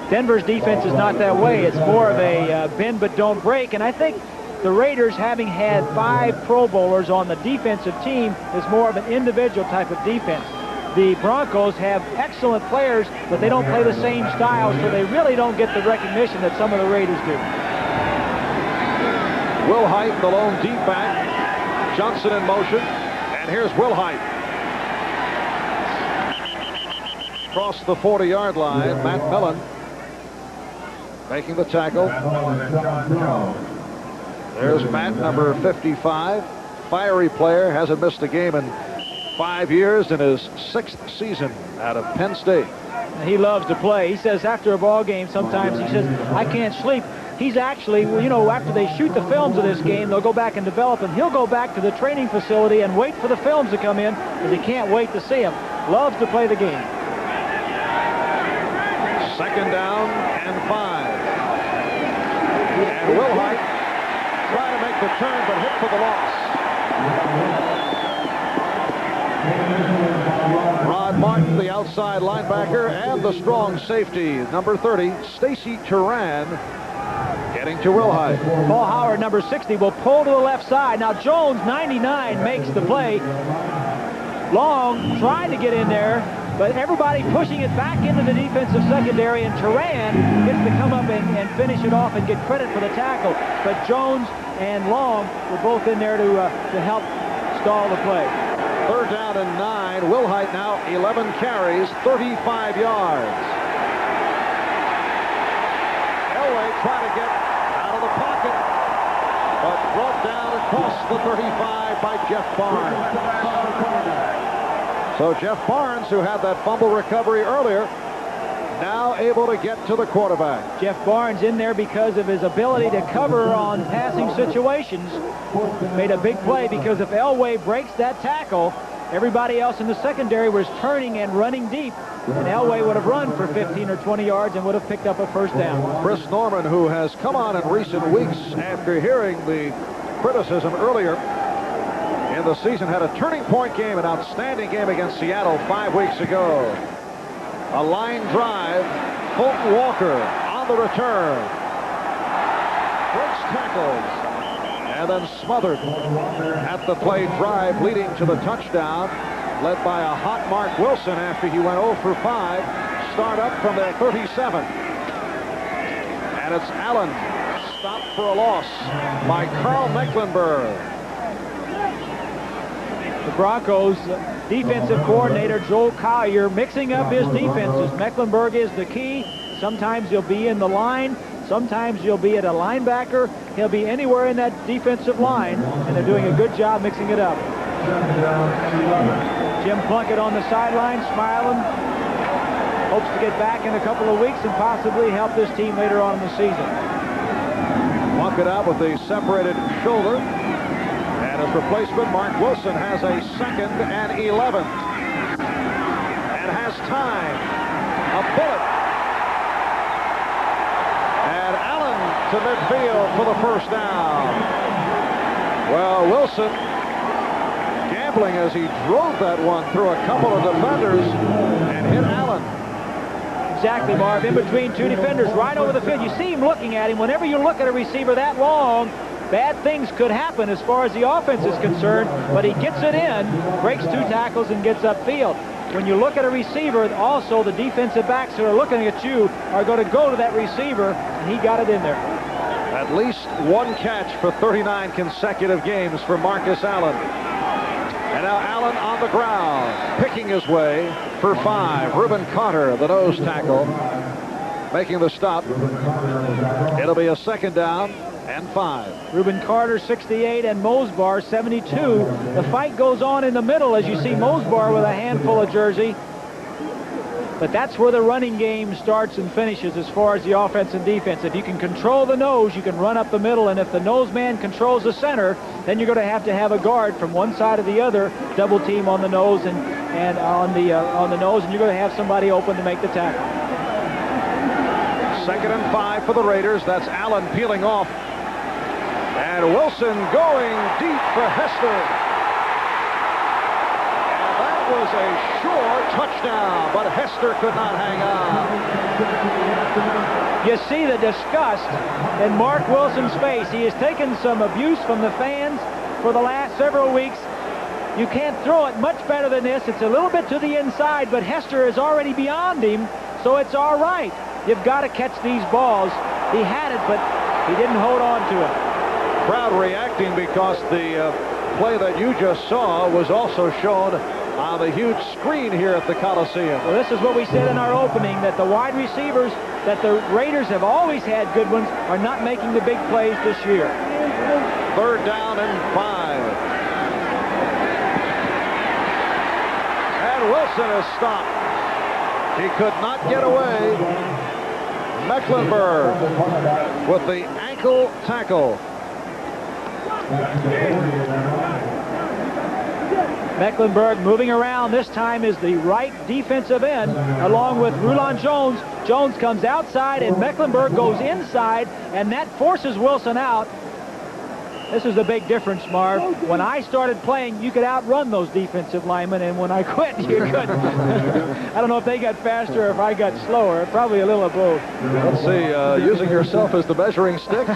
Denver's defense is not that way. It's more of a bend but don't break. And I think the Raiders, having had 5 Pro Bowlers on the defensive team, is more of an individual type of defense. The Broncos have excellent players, but they don't play the same style, so they really don't get the recognition that some of the Raiders do. Will Height, the lone deep back. Johnson in motion. And here's Will Height. Across the 40-yard line, Matt Millen making the tackle. There's Matt, number 55. Fiery player, hasn't missed a game in 5 years in his 6th season out of Penn State. He loves to play. He says after a ball game, sometimes he says, I can't sleep. He's actually, you know, after they shoot the films of this game, they'll go back and develop, and he'll go back to the training facility and wait for the films to come in, because he can't wait to see them. Loves to play the game. Second down and 5. And Wilhite trying to make the turn, but hit for the loss. Rod Martin, the outside linebacker, and the strong safety, number 30, Stacy Turan, getting to Wilhite. Paul Howard, number 60, will pull to the left side. Now Jones, 99, makes the play. Long tried to get in there, but everybody pushing it back into the defensive secondary, and Turan gets to come up and finish it off and get credit for the tackle. But Jones and Long were both in there to help stall the play. 3rd down and 9. Wilhite now 11 carries, 35 yards. Elway trying to get out of the pocket, but brought down across the 35 by Jeff Barnes. So Jeff Barnes, who had that fumble recovery earlier, now able to get to the quarterback. Jeff Barnes in there because of his ability to cover on passing situations. Made a big play because if Elway breaks that tackle, everybody else in the secondary was turning and running deep, and Elway would have run for 15 or 20 yards and would have picked up a 1st down. Chris Norman, who has come on in recent weeks after hearing the criticism earlier in the season, had a turning point game, an outstanding game against Seattle 5 weeks ago. A line drive, Fulton Walker on the return. Breaks tackles, and then smothered at the play drive leading to the touchdown, led by a hot Mark Wilson after he went 0 for 5. Start up from their 37. And it's Allen, stopped for a loss by Carl Mecklenburg. The Broncos defensive coordinator Joel Collier mixing up his defenses. Mecklenburg is the key. Sometimes he'll be in the line. Sometimes he'll be at a linebacker. He'll be anywhere in that defensive line, and they're doing a good job mixing it up. Jim Plunkett on the sideline, smiling. Hopes to get back in a couple of weeks and possibly help this team later on in the season. Plunkett out with a separated shoulder. And his replacement, Mark Wilson, has a 2nd and 11. And has time. A bullet. And Allen to midfield for the 1st down. Well, Wilson gambling as he drove that one through a couple of defenders and hit Allen. Exactly, Marv. In between 2 defenders, right over the field. You see him looking at him. Whenever you look at a receiver that long, bad things could happen as far as the offense is concerned, but he gets it in, breaks 2 tackles, and gets upfield. When you look at a receiver, also the defensive backs who are looking at you are going to go to that receiver, and he got it in there. At least 1 catch for 39 consecutive games for Marcus Allen. And now Allen on the ground, picking his way for 5. Reuben Carter, the nose tackle, making the stop. It'll be a 2nd down and 5. Reuben Carter, 68, and Mosbar, 72. The fight goes on in the middle as you see Mosbar with a handful of jersey. But that's where the running game starts and finishes as far as the offense and defense. If you can control the nose, you can run up the middle, and if the nose man controls the center, then you're going to have a guard from one side or the other, double team on the nose and on the nose, and you're going to have somebody open to make the tackle. 2nd and 5 for the Raiders. That's Allen peeling off. And Wilson going deep for Hester. And that was a sure touchdown, but Hester could not hang on. You see the disgust in Mark Wilson's face. He has taken some abuse from the fans for the last several weeks. You can't throw it much better than this. It's a little bit to the inside, but Hester is already beyond him, so it's all right. You've got to catch these balls. He had it, but he didn't hold on to it. Crowd reacting because the play that you just saw was also shown on the huge screen here at the Coliseum. Well, this is what we said in our opening, that the wide receivers that the Raiders have always had good ones are not making the big plays this year. 3rd down and 5. And Wilson is stopped. He could not get away. Mecklenburg with the ankle tackle. Mecklenburg moving around. This time is the right defensive end along with Rulon Jones. Jones comes outside and Mecklenburg goes inside, and that forces Wilson out. This is the big difference, Marv. When I started playing, you could outrun those defensive linemen, and when I quit, you couldn't. I don't know if they got faster or if I got slower. Probably a little of both. Let's see, using yourself as the measuring stick.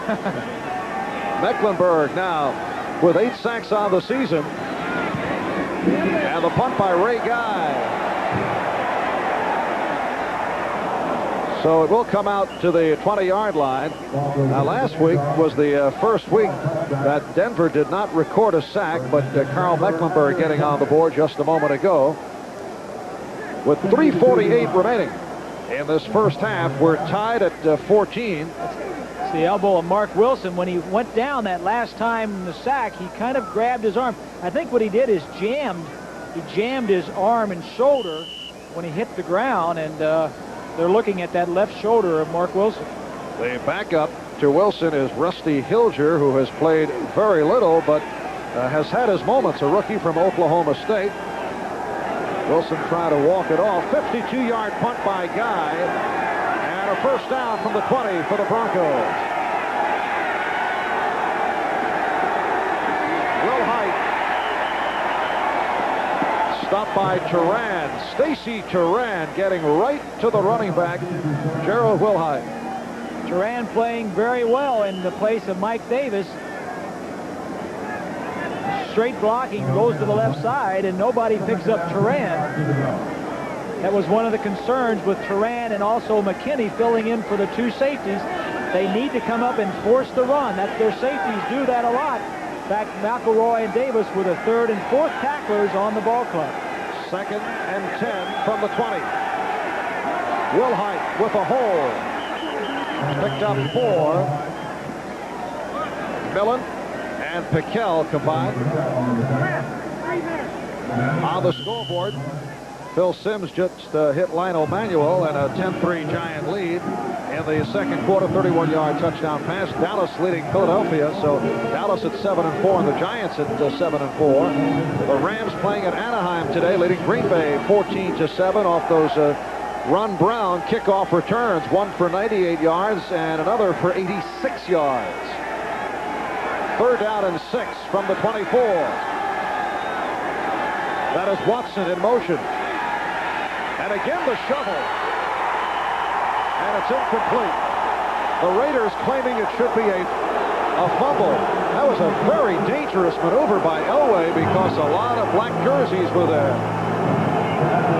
Mecklenburg now with 8 sacks on the season. And the punt by Ray Guy. So it will come out to the 20-yard line. Now, last week was the first week that Denver did not record a sack, but Carl Mecklenburg getting on the board just a moment ago. With 3:48 remaining in this first half, we're tied at 14. It's the elbow of Mark Wilson. When he went down that last time in the sack, he kind of grabbed his arm. I think what he did is he jammed his arm and shoulder when he hit the ground, and they're looking at that left shoulder of Mark Wilson. The backup to Wilson is Rusty Hilger, who has played very little, but has had his moments, a rookie from Oklahoma State. Wilson trying to walk it off. 52-yard punt by Guy, and a first down from the 20 for the Broncos. Will Height. Stopped by Turan. Stacy Turan getting right to the running back, Gerald Wilhite. Turan playing very well in the place of Mike Davis. Straight blocking, goes to the left side, and nobody picks up Turan. That was one of the concerns with Turan and also McKinney filling in for the 2 safeties. They need to come up and force the run. That's their safeties do that a lot. In fact, McElroy and Davis were the 3rd and 4th tacklers on the ball club. 2nd and 10 from the 20. Wilhite with a hole. Picked up 4. Millen and Piquel combined. On the scoreboard, Phil Simms just hit Lionel Manuel and a 10-3 Giant lead in the second quarter. 31-yard touchdown pass. Dallas leading Philadelphia, so Dallas at 7-4 and the Giants at 7-4. The Rams playing at Anaheim today, leading Green Bay 14-7 off those Ron Brown kickoff returns. One for 98 yards and another for 86 yards. 3rd down and 6 from the 24. That is Watson in motion. And again the shovel. And it's incomplete. The Raiders claiming it should be a fumble. That was a very dangerous maneuver by Elway because a lot of black jerseys were there.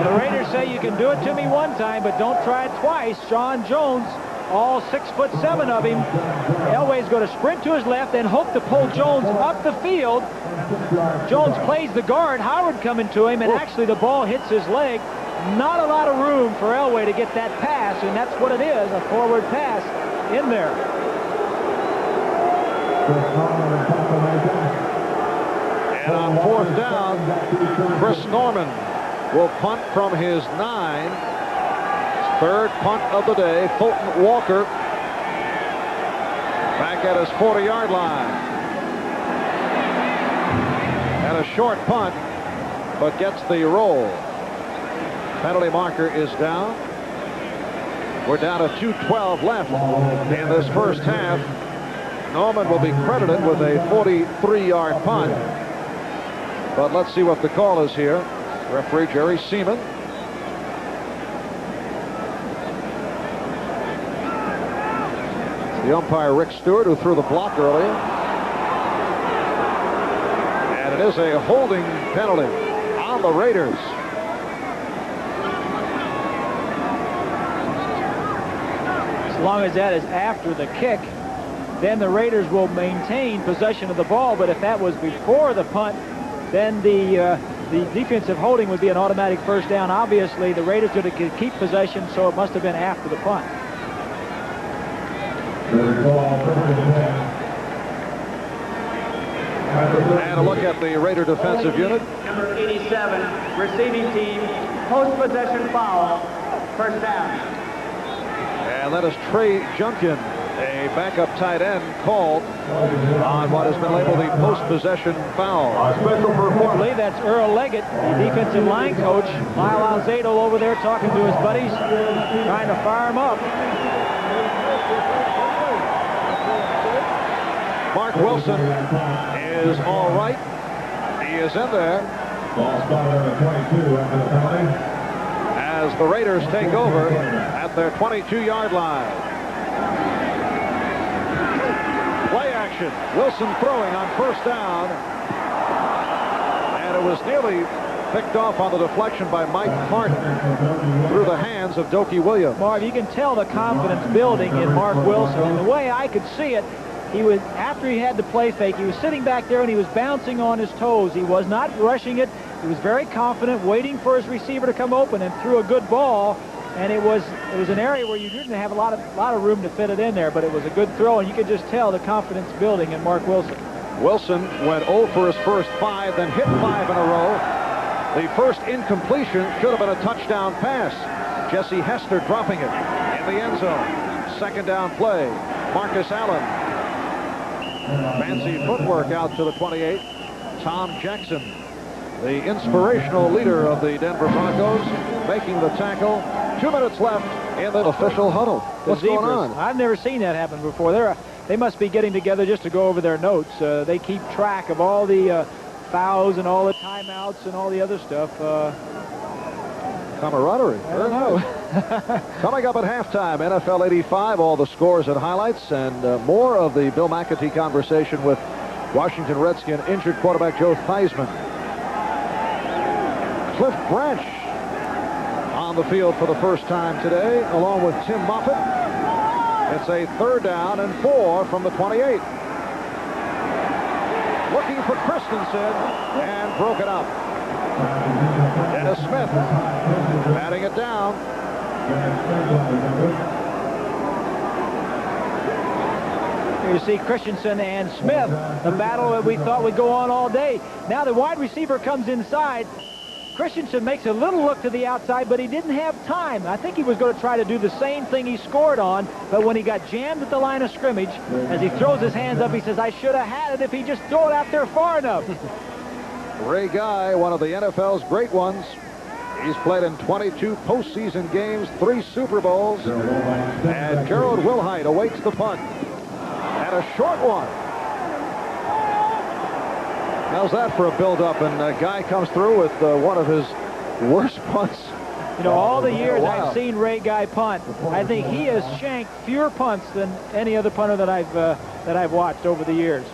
The Raiders say you can do it to me one time, but don't try it twice. Sean Jones, all 6'7" of him. Elway's going to sprint to his left and hope to pull Jones up the field. Jones plays the guard. Howard coming to him, and actually the ball hits his leg. Not a lot of room for Elway to get that pass, and that's what it is, a forward pass in there. And on 4th down, Chris Norman will punt from his 9. 3rd punt of the day. Fulton Walker back at his 40-yard line. And a short punt, but gets the roll. Penalty marker is down. We're down to 2:12 left in this first half. Norman will be credited with a 43-yard punt. But let's see what the call is here. Referee Jerry Seaman. The umpire Rick Stewart, who threw the block earlier. And it is a holding penalty on the Raiders. As long as that is after the kick, then the Raiders will maintain possession of the ball. But if that was before the punt, then the defensive holding would be an automatic first down. Obviously, the Raiders are going to keep possession, so it must have been after the punt. And a look at the Raider defensive unit. Number 87, receiving team, post-possession foul, first down. And that is Trey Junkin A backup tight end called on what has been labeled the post-possession foul. Special I performance. believe that's Earl Leggett, the defensive line coach. Lyle Alzado over there talking to his buddies, trying to fire him up. Mark Wilson is all right. He is in there Ball spotted on the 22 after the penalty. as the Raiders take over at their 22-yard line. Play action. Wilson throwing on first down. And it was nearly picked off on the deflection by Mike Martin through the hands of Dokie Williams. Marv, you can tell the confidence building in Mark Wilson. And the way I could see it, he was, after he had the play fake, he was sitting back there and he was bouncing on his toes. He was not rushing it. He was very confident, waiting for his receiver to come open, and threw a good ball. And it was an area where you didn't have a lot of room to fit it in there, but it was a good throw, and you could just tell the confidence building in Mark Wilson. Wilson went 0 for his first 5, then hit 5 in a row. The first incompletion should have been a touchdown pass. Jesse Hester dropping it in the end zone. Second down play. Marcus Allen. Fancy footwork out to the 28. Tom Jackson, the inspirational leader of the Denver Broncos, making the tackle. 2 minutes left in the official huddle. What's going on? I've never seen that happen before. They must be getting together just to go over their notes. They keep track of all the fouls and all the timeouts and all the other stuff. Camaraderie. I don't know. Coming up at halftime, NFL 85, all the scores and highlights, and more of the Bill McAtee conversation with Washington Redskin injured quarterback Joe Theismann. Cliff Branch on the field for the first time today, along with Tim Moffitt. It's a 3rd down and 4 from the 28. Looking for Christensen and broke it up. Dennis Smith batting it down. Here you see Christensen and Smith, the battle that we thought would go on all day. Now the wide receiver comes inside. Christensen makes a little look to the outside, but he didn't have time. I think he was going to try to do the same thing he scored on, but when he got jammed at the line of scrimmage, as he throws his hands up, he says, I should have had it if he just threw it out there far enough. Ray Guy, one of the NFL's great ones. He's played in 22 postseason games, 3 Super Bowls. And Gerald Wilhite awaits the punt. And a short one. How's that for a build-up? And a guy comes through with one of his worst punts. You know, all the years I've seen Ray Guy punt, I think he has shanked fewer punts than any other punter that I've watched over the years.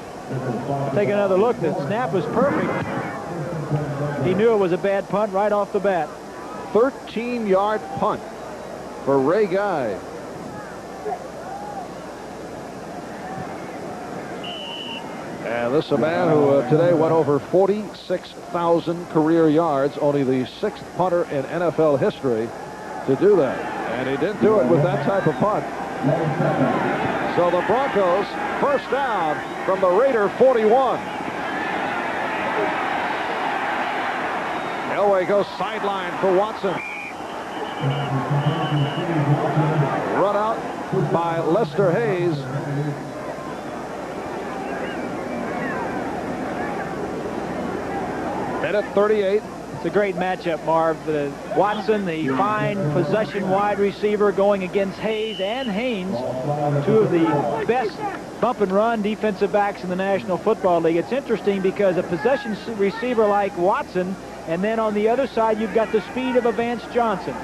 Take another look. The snap was perfect. He knew it was a bad punt right off the bat. 13-yard punt for Ray Guy. And this is a man who today went over 46,000 career yards, only the 6th punter in NFL history to do that. And he didn't do it with that type of punt. So the Broncos, first down from the Raider 41. Elway goes sideline for Watson. Run out by Lester Hayes. Minute 38. It's a great matchup, Marv. Watson, the fine possession wide receiver, going against Hayes and Haynes, 2 of the best bump and run defensive backs in the National Football League. It's interesting because a possession receiver like Watson, and then on the other side you've got the speed of a Vance Johnson.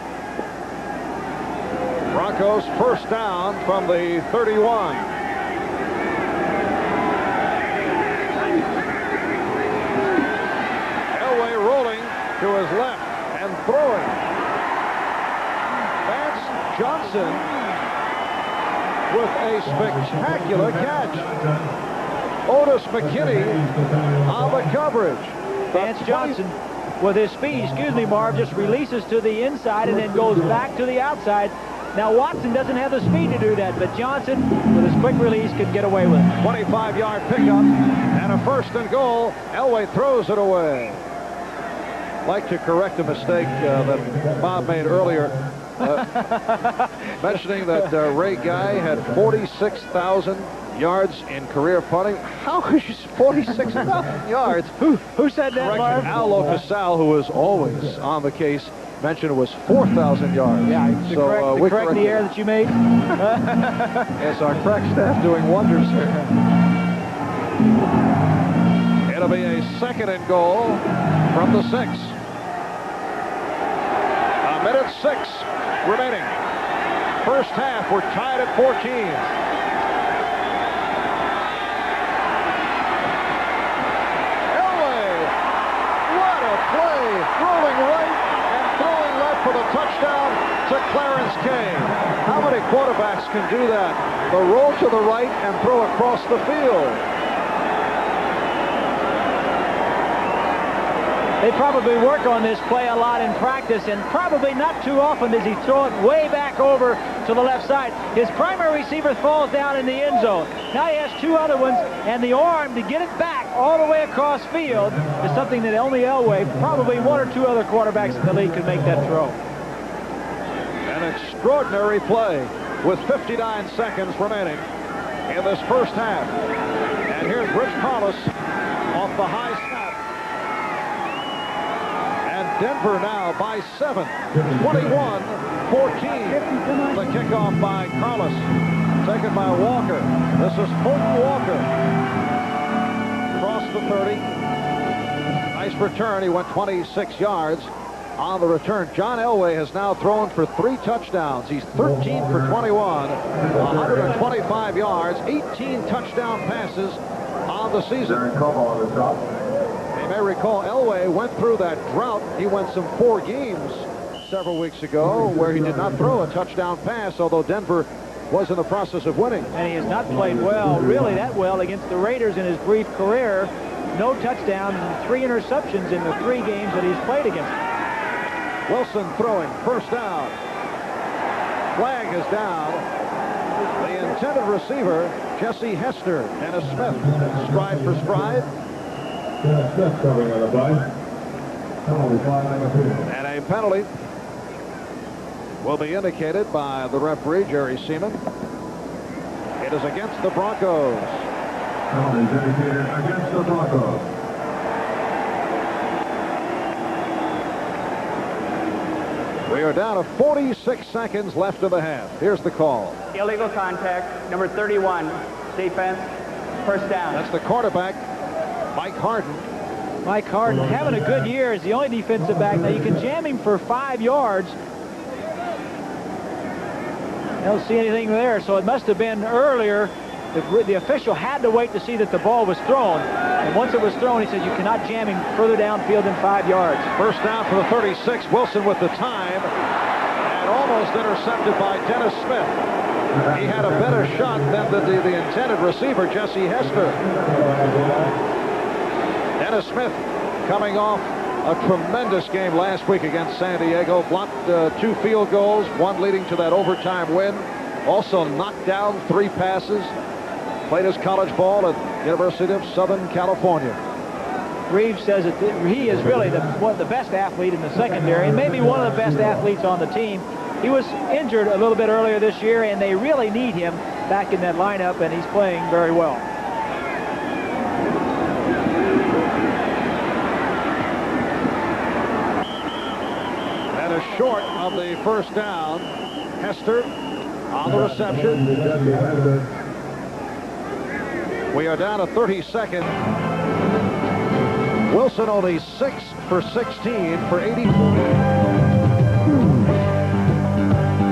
Broncos first down from the 31. To his left and throwing. Vance Johnson with a spectacular catch. Otis McKinney on the coverage. Vance Johnson with his speed, excuse me, Marv, just releases to the inside and then goes back to the outside. Now Watson doesn't have the speed to do that, but Johnson with his quick release can get away with it. 25-yard pickup and a 1st and goal. Elway throws it away. Like to correct a mistake that Bob made earlier. mentioning that Ray Guy had 46,000 yards in career punting. How is 46,000 yards? Who said that, Marv? Al Locasal, who was always on the case, mentioned it was 4,000 yards. Yeah, we correct the error that you made. Yes, our crack staff doing wonders here. It'll be a 2nd and goal from the 6. A minute 6 remaining. First half, we're tied at 14. Rolling right and throwing left for the touchdown to Clarence Kane. How many quarterbacks can do that? The roll to the right and throw across the field. They probably work on this play a lot in practice, and probably not too often does he throw it way back over to the left side. His primary receiver falls down in the end zone. Now he has 2 other ones, and the arm to get it back all the way across field is something that only Elway, probably 1 or 2 other quarterbacks in the league could make that throw. An extraordinary play with 59 seconds remaining in this first half. And here's Rich Carlos off the high snap. And Denver now by 7, 21-14. The kickoff by Carlos, taken by Walker. This is Fulton Walker. Across the 30. Nice return. He went 26 yards on the return. John Elway has now thrown for 3 touchdowns. He's 13 for 21, 125 yards, 18 touchdown passes on the season. You may recall Elway went through that drought. He went some 4 games several weeks ago where he did not throw a touchdown pass, although Denver was in the process of winning. And he has not played well, really that well, against the Raiders in his brief career. No touchdowns and 3 interceptions in the 3 games that he's played against them. Wilson throwing, first down. Flag is down. The intended receiver, Jesse Hester. Dennis Smith, stride for stride. Dennis Smith covering on the play. Penalty flag number 2. And a penalty will be indicated by the referee, Jerry Seaman. It is against the Broncos. Penalty is indicated against the Broncos. We are down to 46 seconds left in the half. Here's the call. Illegal contact, number 31, defense, first down. That's the quarterback, Mike Harden. Mike Harden having a good year as the only defensive back. Now you can jam him for 5 yards. I don't see anything there, so it must have been earlier. The official had to wait to see that the ball was thrown. And once it was thrown, he said you cannot jam him further downfield than 5 yards. First down for the 36. Wilson with the time. And almost intercepted by Dennis Smith. He had a better shot than the intended receiver, Jesse Hester. Dennis Smith coming off a tremendous game last week against San Diego. Blocked 2 field goals, 1 leading to that overtime win. Also knocked down 3 passes. Played his college ball at University of Southern California. Reeves says that he is really the best athlete in the secondary and maybe one of the best athletes on the team. He was injured a little bit earlier this year, and they really need him back in that lineup, and he's playing very well. That is short of the first down. Hester on the reception. We are down to 30 seconds. Wilson only 6 for 16 for 84.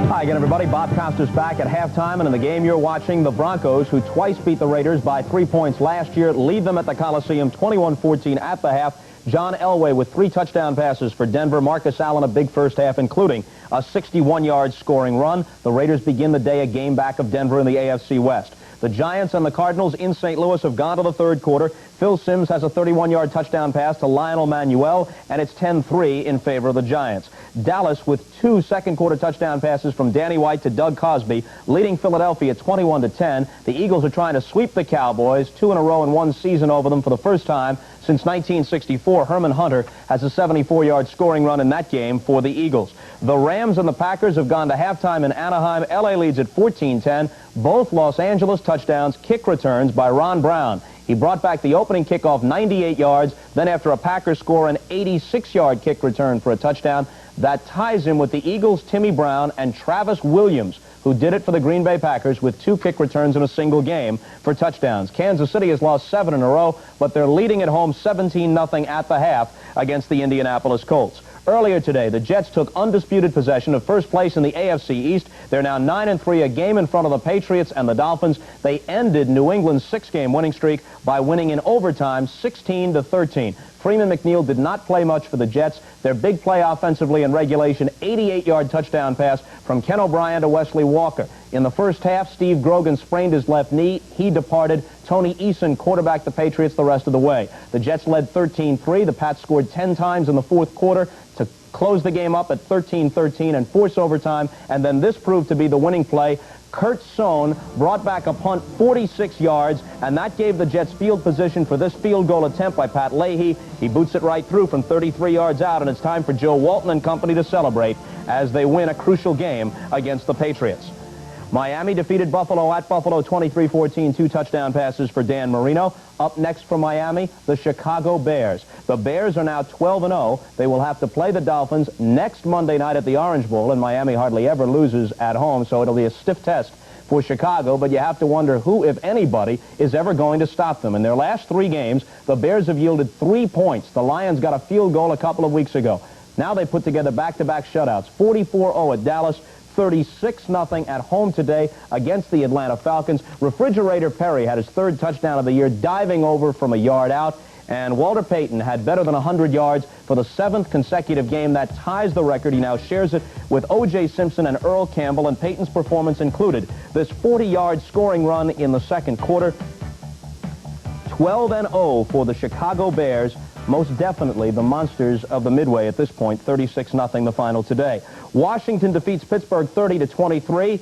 Hi again, everybody. Bob Costas back at halftime, and in the game you're watching, the Broncos, who twice beat the Raiders by 3 points last year, lead them at the Coliseum 21-14 at the half. John Elway with 3 touchdown passes for Denver. Marcus Allen a big first half, including a 61-yard scoring run. The Raiders begin the day a game back of Denver in the AFC West. The Giants and the Cardinals in St. Louis have gone to the 3rd quarter. Phil Simms has a 31-yard touchdown pass to Lionel Manuel, and it's 10-3 in favor of the Giants. Dallas with 2 second-quarter touchdown passes from Danny White to Doug Cosby, leading Philadelphia 21-10. The Eagles are trying to sweep the Cowboys, 2 in a row in 1 season over them for the first time since 1964. Herman Hunter has a 74-yard scoring run in that game for the Eagles. The Rams and the Packers have gone to halftime in Anaheim. LA leads at 14-10. Both Los Angeles touchdowns, kick returns by Ron Brown. He brought back the opening kickoff 98 yards. Then after a Packers score, an 86-yard kick return for a touchdown. That ties him with the Eagles' Timmy Brown and Travis Williams, who did it for the Green Bay Packers with 2 kick returns in a single game for touchdowns. Kansas City has lost 7 in a row, but they're leading at home 17-0 at the half against the Indianapolis Colts. Earlier today, the Jets took undisputed possession of first place in the AFC East. They're now 9-3, a game in front of the Patriots and the Dolphins. They ended New England's 6-game winning streak by winning in overtime 16-13. Freeman McNeil did not play much for the Jets. Their big play offensively in regulation, 88-yard touchdown pass from Ken O'Brien to Wesley Walker. In the first half, Steve Grogan sprained his left knee. He departed. Tony Eason quarterbacked the Patriots the rest of the way. The Jets led 13-3. The Pats scored 10 times in the fourth quarter to close the game up at 13-13 and force overtime. And then this proved to be the winning play. Kurt Sohn brought back a punt 46 yards, and that gave the Jets field position for this field goal attempt by Pat Leahy. He boots it right through from 33 yards out, and it's time for Joe Walton and company to celebrate as they win a crucial game against the Patriots. Miami defeated Buffalo at Buffalo 23-14, 2 touchdown passes for Dan Marino. Up next for Miami, the Chicago Bears. The Bears are now 12-0. They will have to play the Dolphins next Monday night at the Orange Bowl, and Miami hardly ever loses at home, so it'll be a stiff test for Chicago, but you have to wonder who, if anybody, is ever going to stop them. In their last 3 games, the Bears have yielded 3 points. The Lions got a field goal a couple of weeks ago. Now they put together back-to-back shutouts, 44-0 at Dallas, 36-0 at home today against the Atlanta Falcons. Refrigerator Perry had his 3rd touchdown of the year, diving over from a yard out. And Walter Payton had better than 100 yards for the 7th consecutive game. That ties the record. He now shares it with O.J. Simpson and Earl Campbell, and Payton's performance included this 40-yard scoring run in the second quarter. 12-0 for the Chicago Bears. Most definitely the monsters of the Midway at this point. 36-0 the final today. Washington defeats Pittsburgh 30-23.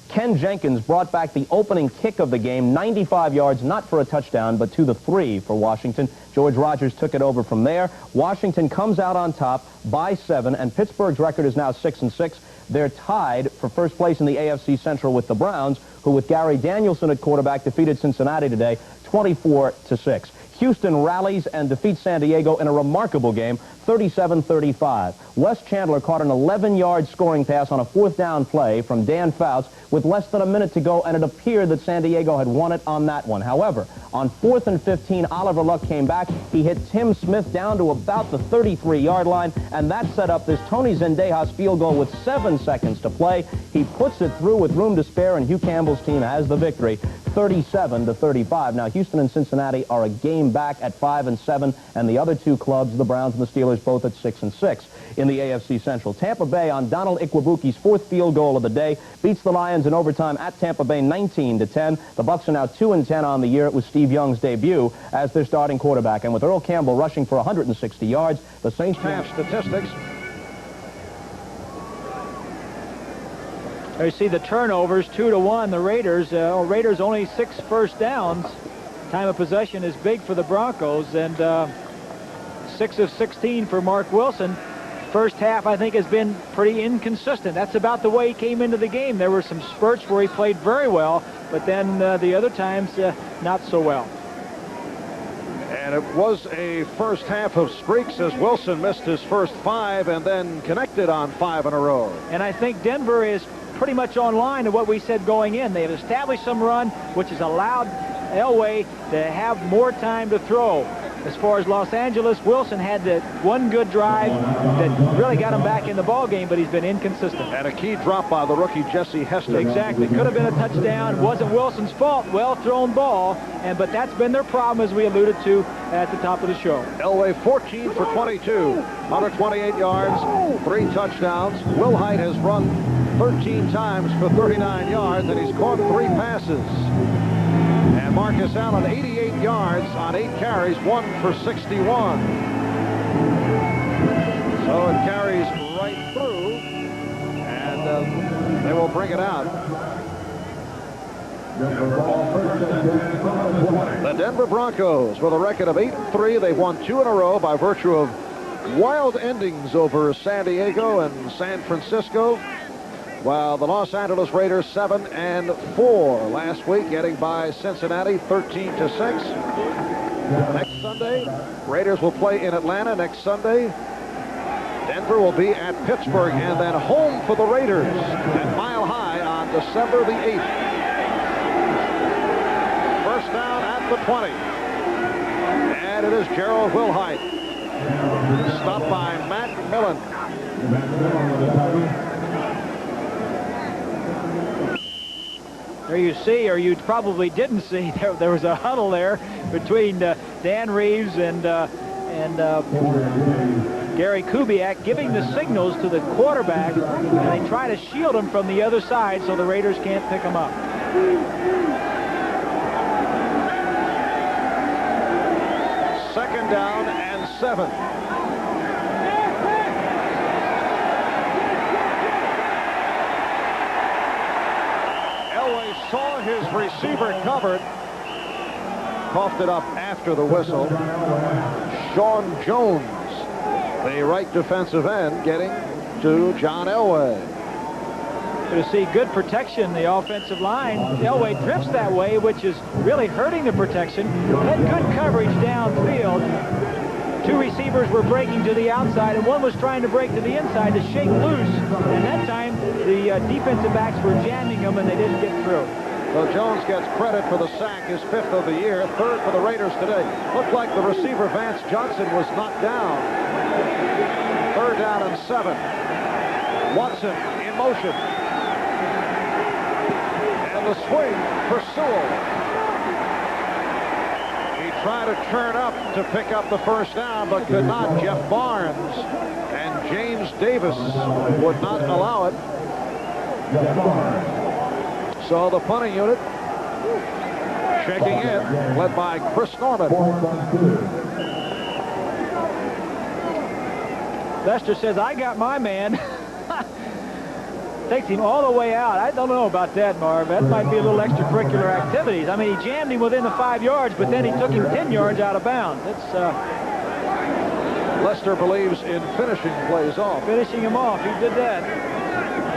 Ken Jenkins brought back the opening kick of the game, 95 yards, not for a touchdown, but to the 3 for Washington. George Rogers took it over from there. Washington comes out on top by 7, and Pittsburgh's record is now 6-6. They're tied for first place in the AFC Central with the Browns, who with Gary Danielson at quarterback defeated Cincinnati today 24-6. Houston rallies and defeats San Diego in a remarkable game, 37-35. Wes Chandler caught an 11-yard scoring pass on a 4th down play from Dan Fouts with less than a minute to go, and it appeared that San Diego had won it on that one. However, on 4th and 15, Oliver Luck came back. He hit Tim Smith down to about the 33-yard line, and that set up this Tony Zendejas field goal with 7 seconds to play. He puts it through with room to spare, and Hugh Campbell's team has the victory, 37-35. Now, Houston and Cincinnati are a game back at 5-7, and the other 2 clubs, the Browns and the Steelers, both at 6-6 in the AFC Central. Tampa Bay, on Donald Ikwabuki's 4th field goal of the day, beats the Lions in overtime at Tampa Bay 19-10. The Bucs are now 2-10 on the year. It was Steve Young's debut as their starting quarterback, and with Earl Campbell rushing for 160 yards, the Saints half statistics. There you see the turnovers, 2-1. The Raiders only 6 first downs. Time of possession is big for the Broncos, and 6 of 16 for Mark Wilson. First half, I think, has been pretty inconsistent. That's about the way he came into the game. There were some spurts where he played very well, but then the other times, not so well. And it was a first half of streaks as Wilson missed his first 5 and then connected on 5 in a row. And I think Denver is pretty much on line to what we said going in. They have established some run, which has allowed Elway to have more time to throw. As far as Los Angeles, Wilson had that one good drive that really got him back in the ball game, but he's been inconsistent. And a key drop by the rookie Jesse Hester. Exactly. Could have been a touchdown. Wasn't Wilson's fault. Well thrown ball. But that's been their problem, as we alluded to at the top of the show. Elway 14 for 22, 128 yards, 3 touchdowns. Will Height has run 13 times for 39 yards, and he's caught 3 passes. And Marcus Allen, 88 yards on 8 carries, 1 for 61. So it carries right through, and they will bring it out. The Denver Broncos with a record of 8-3. They've won 2 in a row by virtue of wild endings over San Diego and San Francisco, while the Los Angeles Raiders 7-4 last week, getting by Cincinnati 13-6. Next Sunday, Raiders will play in Atlanta next Sunday. Denver will be at Pittsburgh, and then home for the Raiders at Mile High on December the 8th. First down at the 20. And it is Gerald Wilhite. Stopped by Matt Millen. There you see, or you probably didn't see, there was a huddle there between Dan Reeves and Gary Kubiak, giving the signals to the quarterback, and they try to shield him from the other side so the Raiders can't pick him up. Second down and 7. Elway saw his receiver covered. Coughed it up after the whistle. Sean Jones, the right defensive end, getting to John Elway. To see good protection, the offensive line. Elway drifts that way, which is really hurting the protection. Had good coverage downfield. Two receivers were breaking to the outside, and one was trying to break to the inside to shake loose. And that time, the defensive backs were jamming them, and they didn't get through. So Jones gets credit for the sack, his 5th of the year, 3rd for the Raiders today. Looked like the receiver Vance Johnson was knocked down. 3rd down and 7. Watson in motion. And the swing for Sewell. He tried to turn up to pick up the first down, but could not. Jeff Barnes and James Davis would not allow it. So the punting unit checking in, led by Chris Norman. Lester says, I got my man. Takes him all the way out. I don't know about that, Marv. That might be a little extracurricular activities. I mean, he jammed him within the 5 yards, but then he took him 10 yards out of bounds. It's Lester believes in finishing plays off. Finishing him off. He did that.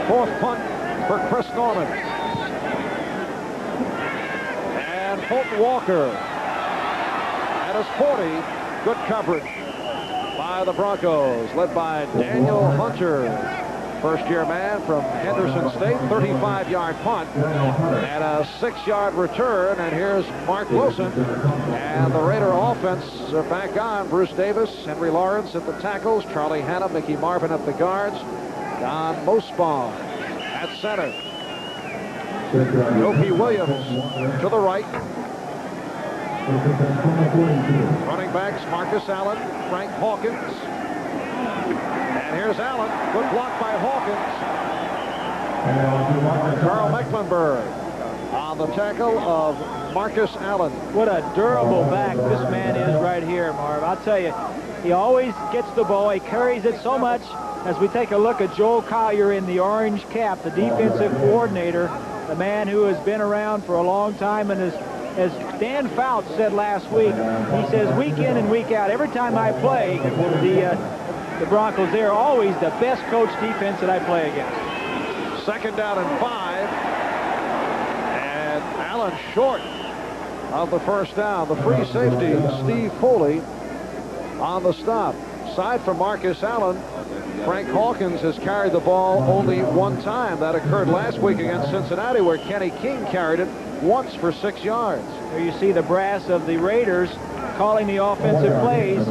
4th punt for Chris Norman. And Fulton Walker at his 40. Good coverage by the Broncos, led by Daniel Hunter. First-year man from Henderson State, 35-yard punt and a 6-yard return. And here's Mark Wilson. And the Raider offense are back on. Bruce Davis, Henry Lawrence at the tackles, Charlie Hanna, Mickey Marvin at the guards, Don Mosbaum at center. Yoki Williams to the right. Running backs, Marcus Allen, Frank Hawkins. And here's Allen. Good block by Hawkins. Carl Mecklenburg on the tackle of Marcus Allen. What a durable back this man is right here, Marv. I'll tell you, he always gets the ball. He carries it so much. As we take a look at Joel Collier in the orange cap, the defensive coordinator, the man who has been around for a long time, and as Dan Fouts said last week, he says week in and week out, every time I play the Broncos, they're always the best coached defense that I play against. 2nd down and 5. And Allen short of the first down. The free safety, Steve Foley, on the stop. Aside from Marcus Allen, Frank Hawkins has carried the ball only one time. That occurred last week against Cincinnati, where Kenny King carried it once for 6 yards. There you see the brass of the Raiders calling the offensive plays.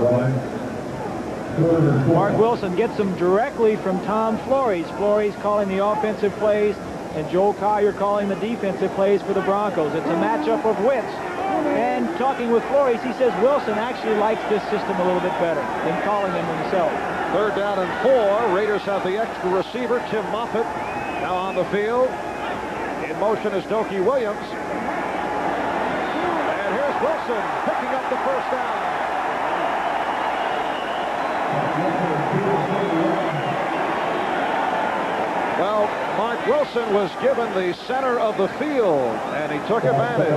Mark Wilson gets them directly from Tom Flores. Flores calling the offensive plays, and Joel Collier calling the defensive plays for the Broncos. It's a matchup of wits. And talking with Flores, he says Wilson actually likes this system a little bit better than calling them himself. 3rd down and 4. Raiders have the extra receiver, Tim Moffitt, now on the field. In motion is Doki Williams. And here's Wilson picking up the first down. Well, Mark Wilson was given the center of the field, and he took advantage.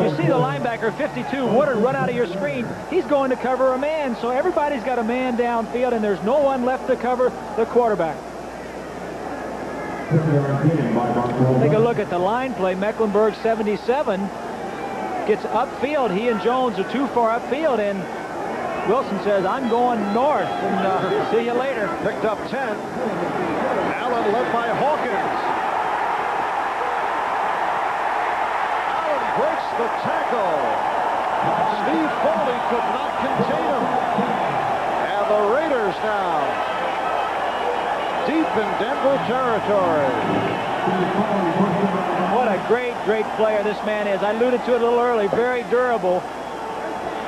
You see the linebacker, 52, Woodard, run out of your screen. He's going to cover a man, so everybody's got a man downfield, and there's no one left to cover the quarterback. Take a look at the line play. Mecklenburg, 77, gets upfield. He and Jones are too far upfield, and Wilson says, I'm going north, and see you later. Picked up 10. Allen led by Hawkins. Allen breaks the tackle. Steve Foley could not contain him. And the Raiders now deep in Denver territory. What a great, great player this man is. I alluded to it a little early. Very durable.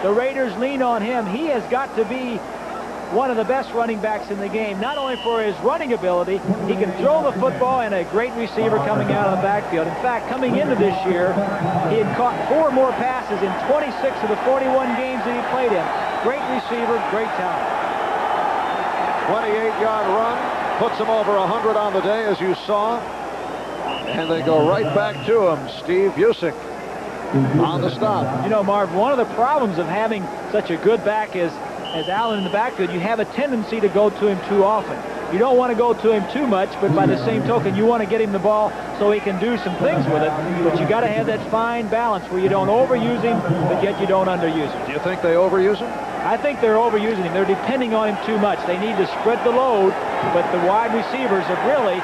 The Raiders lean on him. He has got to be one of the best running backs in the game, not only for his running ability, he can throw the football, and a great receiver coming out of the backfield. In fact, coming into this year, he had caught 4 more passes in 26 of the 41 games that he played in. Great receiver, great talent. 28-yard run, puts him over 100 on the day, as you saw. And they go right back to him. Steve Busick on the stop. You know, Marv, one of the problems of having such a good back is, as Allen in the backfield, you have a tendency to go to him too often. You don't want to go to him too much, but by the same token, you want to get him the ball so he can do some things with it. But you got to have that fine balance where you don't overuse him, but yet you don't underuse him. Do you think they overuse him? I think they're overusing him. They're depending on him too much. They need to spread the load, but the wide receivers have really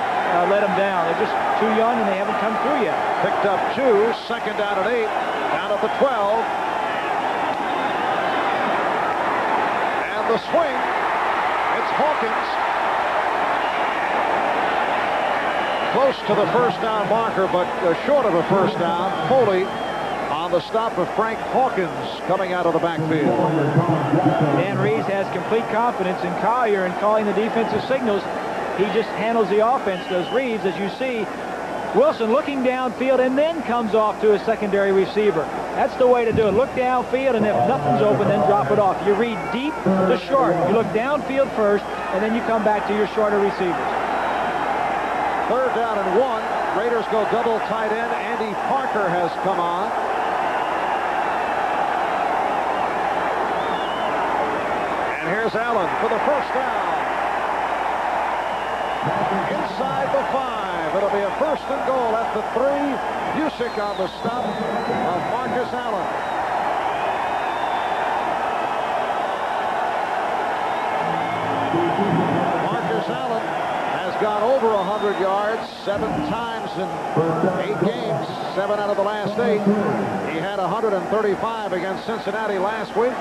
let him down. They're just too young, and they haven't come through yet. Picked up 2, second down at 8, down at the 12. And the swing, it's Hawkins. Close to the first down marker, but short of a first down. Foley on the stop of Frank Hawkins coming out of the backfield. Dan Reeves has complete confidence in Collier in calling the defensive signals. He just handles the offense, does Reeves, as you see. Wilson looking downfield and then comes off to a secondary receiver. That's the way to do it. Look downfield, and if nothing's open, then drop it off. You read deep to short. You look downfield first, and then you come back to your shorter receivers. Third down and 1. Raiders go double tight end. Andy Parker has come on. And here's Allen for the first down. Inside the 5. It'll be a first and goal at the 3. Busick on the stop of Marcus Allen. Marcus Allen has gone over 100 yards 7 times in 8 games, 7 out of the last 8. He had 135 against Cincinnati last week.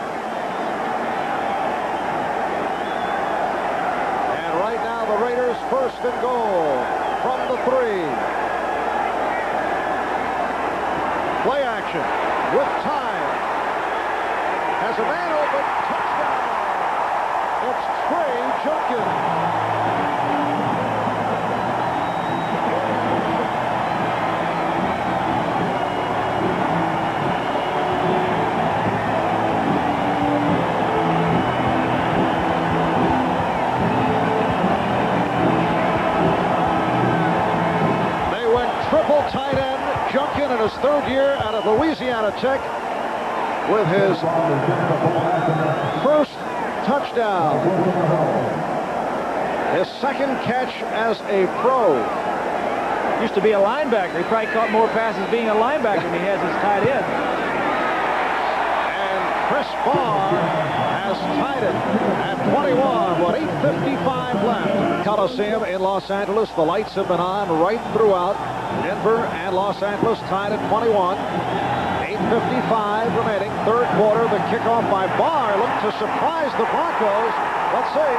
The Raiders first and goal from the 3. Play action with time. Has a man open. Touchdown. It's Trey Junkin. Tight end Junkin in his 3rd year out of Louisiana Tech with his first touchdown. His 2nd catch as a pro. Used to be a linebacker. He probably caught more passes being a linebacker than he has as tight end. And Chris Barr has tied it at 21 with 8:55 left. Coliseum in Los Angeles. The lights have been on right throughout. Denver and Los Angeles tied at 21. 8:55 remaining. 3rd quarter. The kickoff by Barr looked to surprise the Broncos. Let's see.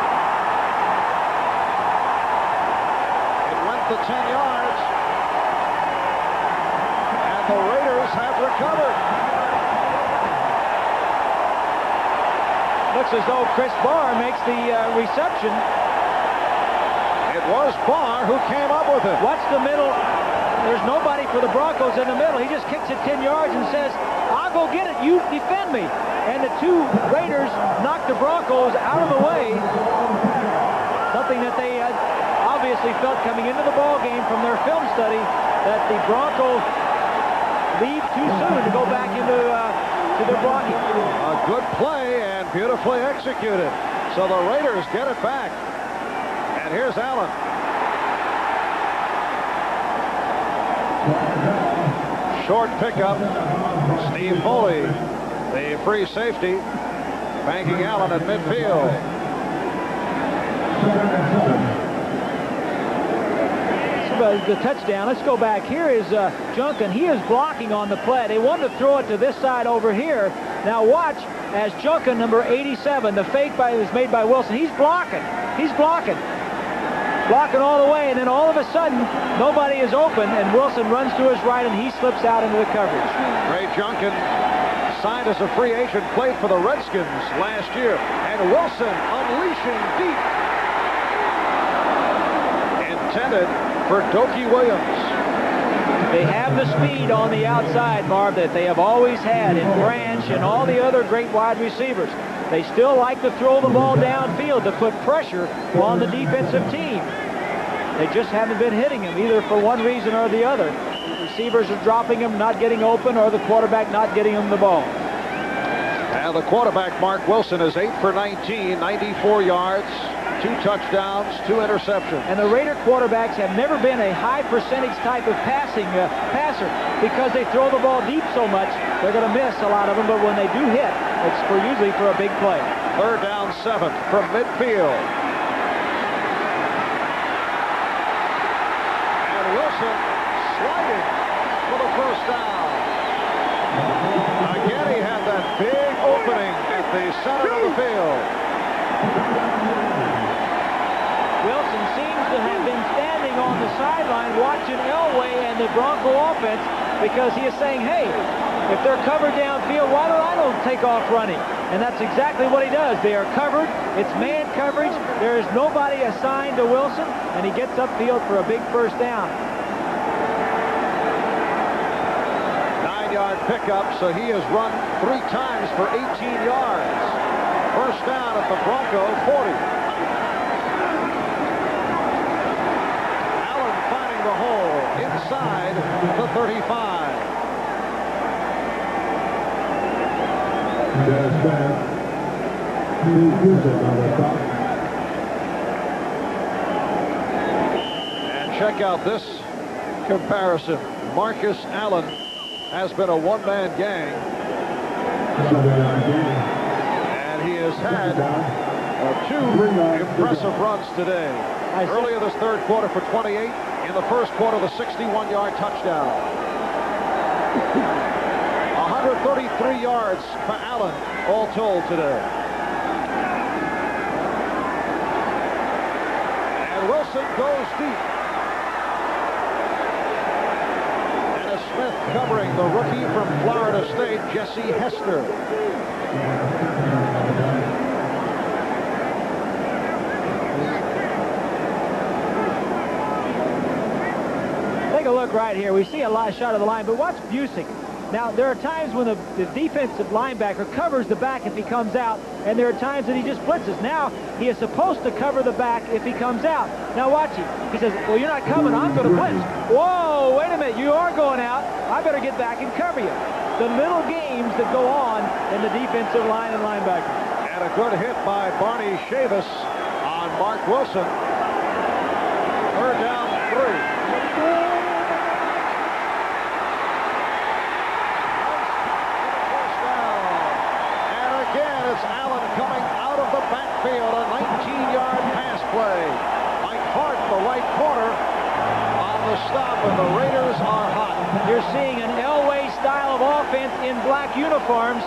It went the 10 yards. And the Raiders have recovered. Looks as though Chris Barr makes the reception. It was Barr who came up with it. Watch the middle. There's nobody for the Broncos in the middle. He just kicks it 10 yards and says, I'll go get it. You defend me. And the 2 Raiders knock the Broncos out of the way. Something that they, I'll obviously felt coming into the ball game from their film study that the Broncos leave too soon to go back into to their blocking. A good play and beautifully executed. So the Raiders get it back. And here's Allen. Short pickup. Steve Foley, the free safety, banking Allen at midfield. The touchdown. Let's go back. Here is Junkin. He is blocking on the play. They wanted to throw it to this side over here. Now watch as Junkin, number 87, the fake is made by Wilson. He's blocking. He's blocking. Blocking all the way, and then all of a sudden, nobody is open, and Wilson runs to his right, and he slips out into the coverage. Ray Junkin signed as a free agent, played for the Redskins last year, and Wilson unleashing deep. Intended for Dokie Williams. They have the speed on the outside, Marv, that they have always had in Branch and all the other great wide receivers. They still like to throw the ball downfield to put pressure on the defensive team. They just haven't been hitting him either for one reason or the other. The receivers are dropping him, not getting open, or the quarterback not getting him the ball. And the quarterback, Mark Wilson, is 8 for 19, 94 yards, 2 touchdowns, 2 interceptions. And the Raider quarterbacks have never been a high percentage type of passer because they throw the ball deep so much. They're going to miss a lot of them, but when they do hit, it's usually for a big play. 3rd down, 7 from midfield. And Wilson sliding for the first down. Again, he had that big opening at the center of the field. Wilson seems to have been standing on the sideline watching Elway and the Bronco offense because he is saying, hey, if they're covered downfield, why don't I take off running? And that's exactly what he does. They are covered. It's man coverage. There is nobody assigned to Wilson, and he gets upfield for a big first down. 9-yard pickup, so he has run 3 times for 18 yards. First down at the Bronco 40. Allen finding the hole inside the 35. And check out this comparison. Marcus Allen has been a one-man gang. And he has had 2 impressive runs today. Earlier this third quarter for 28. In the first quarter, the 61-yard touchdown. 133 yards for Allen, all told today. And Wilson goes deep. Dennis Smith covering the rookie from Florida State, Jesse Hester. Take a look right here. We see a live shot of the line, but watch Busick. Now, there are times when the defensive linebacker covers the back if he comes out, and there are times that he just blitzes. Now, he is supposed to cover the back if he comes out. Now, watch him. He says, well, you're not coming. I'm going to blitz. Whoa, wait a minute. You are going out. I better get back and cover you. The little games that go on in the defensive line and linebacker. And a good hit by Barney Chavis on Mark Wilson. 3rd down, 3. It's Allen coming out of the backfield, a 19-yard pass play. Mike Hart, the right corner, on the stop, and the Raiders are hot. You're seeing an Elway style of offense in black uniforms.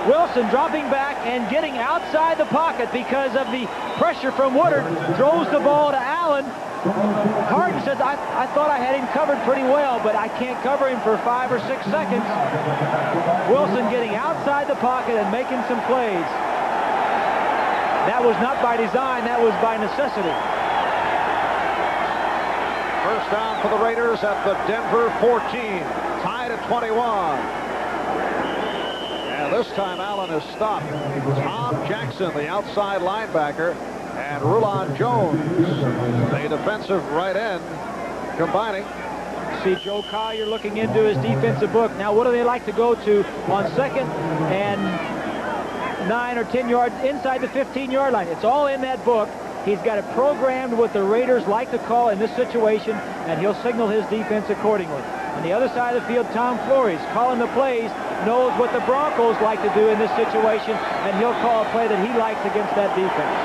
Wilson dropping back and getting outside the pocket because of the pressure from Woodard. Throws the ball to Allen. Harden says, I thought I had him covered pretty well, but I can't cover him for 5 or 6 seconds. Wilson getting outside the pocket and making some plays. That was not by design, that was by necessity. First down for the Raiders at the Denver 14, tied at 21. And this time Allen is stopped. Tom Jackson, the outside linebacker, and and Rulon Jones, the defensive right end, combining. See Joe Collier looking into his defensive book. Now, what do they like to go to on second and 9 or 10 yards inside the 15-yard line? It's all in that book. He's got it programmed what the Raiders like to call in this situation, and he'll signal his defense accordingly. On the other side of the field, Tom Flores, calling the plays, knows what the Broncos like to do in this situation, and he'll call a play that he likes against that defense.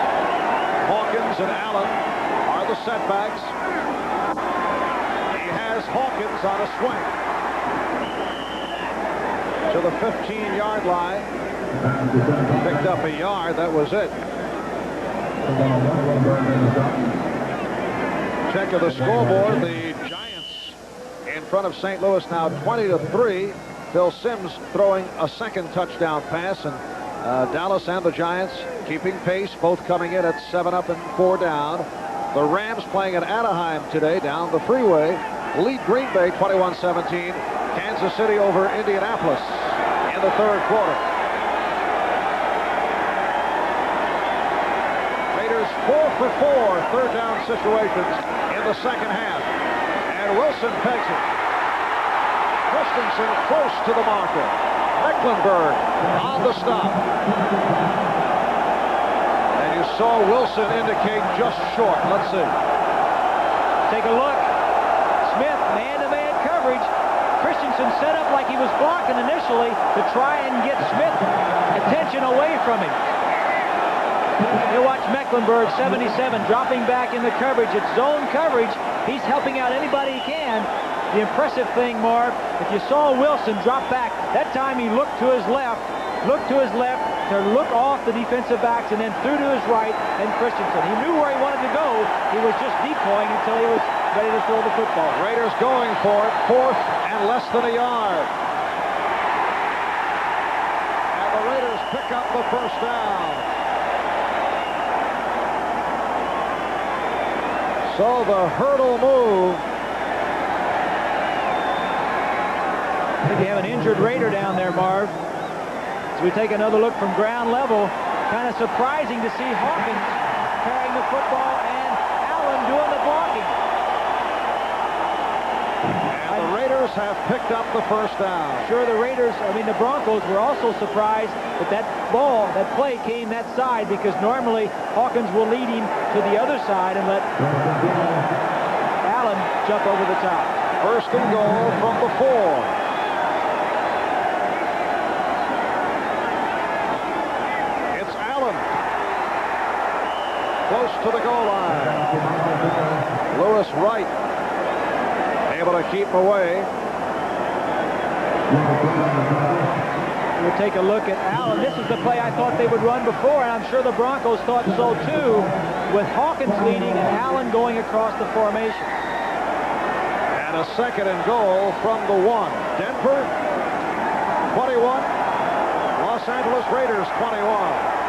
Hawkins and Allen are the setbacks. He has Hawkins on a swing to the 15-yard line. Picked up a yard. That was it. Check of the scoreboard. The Giants in front of St. Louis now 20-3. Phil Simms throwing a second touchdown pass, and Dallas and the Giants keeping pace, both coming in at 7 up and 4 down. The Rams playing at Anaheim today down the freeway. Lead Green Bay 21-17. Kansas City over Indianapolis in the third quarter. Raiders 4 for 4 third down situations in the second half. And Wilson pegs it. Christensen close to the marker. Mecklenburg on the stop. And you saw Wilson indicate just short. Let's see. Take a look. Smith, man-to-man coverage. Christensen set up like he was blocking initially to try and get Smith attention away from him. You watch Mecklenburg, 77, dropping back in the coverage. It's zone coverage. He's helping out anybody he can. The impressive thing, Marv, if you saw Wilson drop back, that time he looked to his left to look off the defensive backs and then threw to his right, and Christensen. He knew where he wanted to go. He was just decoying until he was ready to throw the football. Raiders going for it, 4th and less than a yard. And the Raiders pick up the first down. So the hurdle move. I think you have an injured Raider down there, Marv. So we take another look from ground level. Kind of surprising to see Hawkins carrying the football and Allen doing the blocking. And the Raiders have picked up the first down. Sure, the Broncos were also surprised that that play came that side, because normally Hawkins will lead him to the other side and let Allen jump over the top. First and goal from the 4. Close to the goal line. Lewis Wright able to keep away. We'll take a look at Allen. This is the play I thought they would run before, and I'm sure the Broncos thought so too, with Hawkins leading and Allen going across the formation. And a second and goal from the 1. Denver 21. Los Angeles Raiders 21.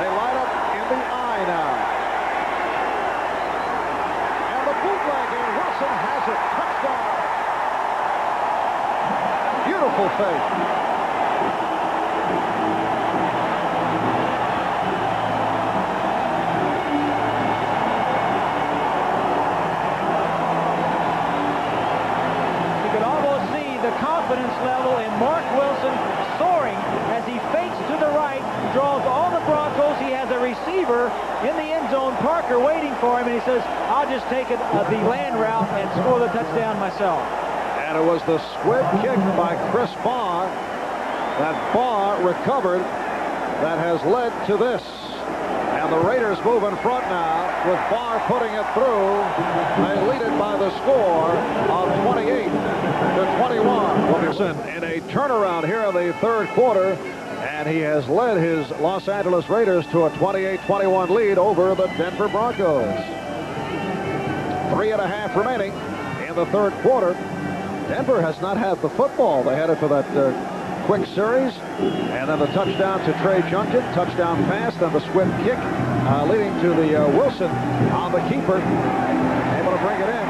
They line up in the eye now. And the bootleg, and Wilson has it. Touchdown. Beautiful fake. You could almost see the confidence level in Mark Wilson soaring as he fakes to the right, draws all the Broncos. He has a receiver in the end zone, Parker, waiting for him, and he says, I'll just take it the land route and score the touchdown myself. And it was the squib kick by Chris Barr that Barr recovered that has led to this. And the Raiders move in front now with Barr putting it through. They lead it by the score of 28-21. Wilson in a turnaround here in the third quarter, and he has led his Los Angeles Raiders to a 28-21 lead over the Denver Broncos. 3.5 remaining in the third quarter. Denver has not had the football. They had it for that quick series, and then the touchdown to Trey Junkin, touchdown pass, then the squib kick leading to the Wilson on the keeper, able to bring it in.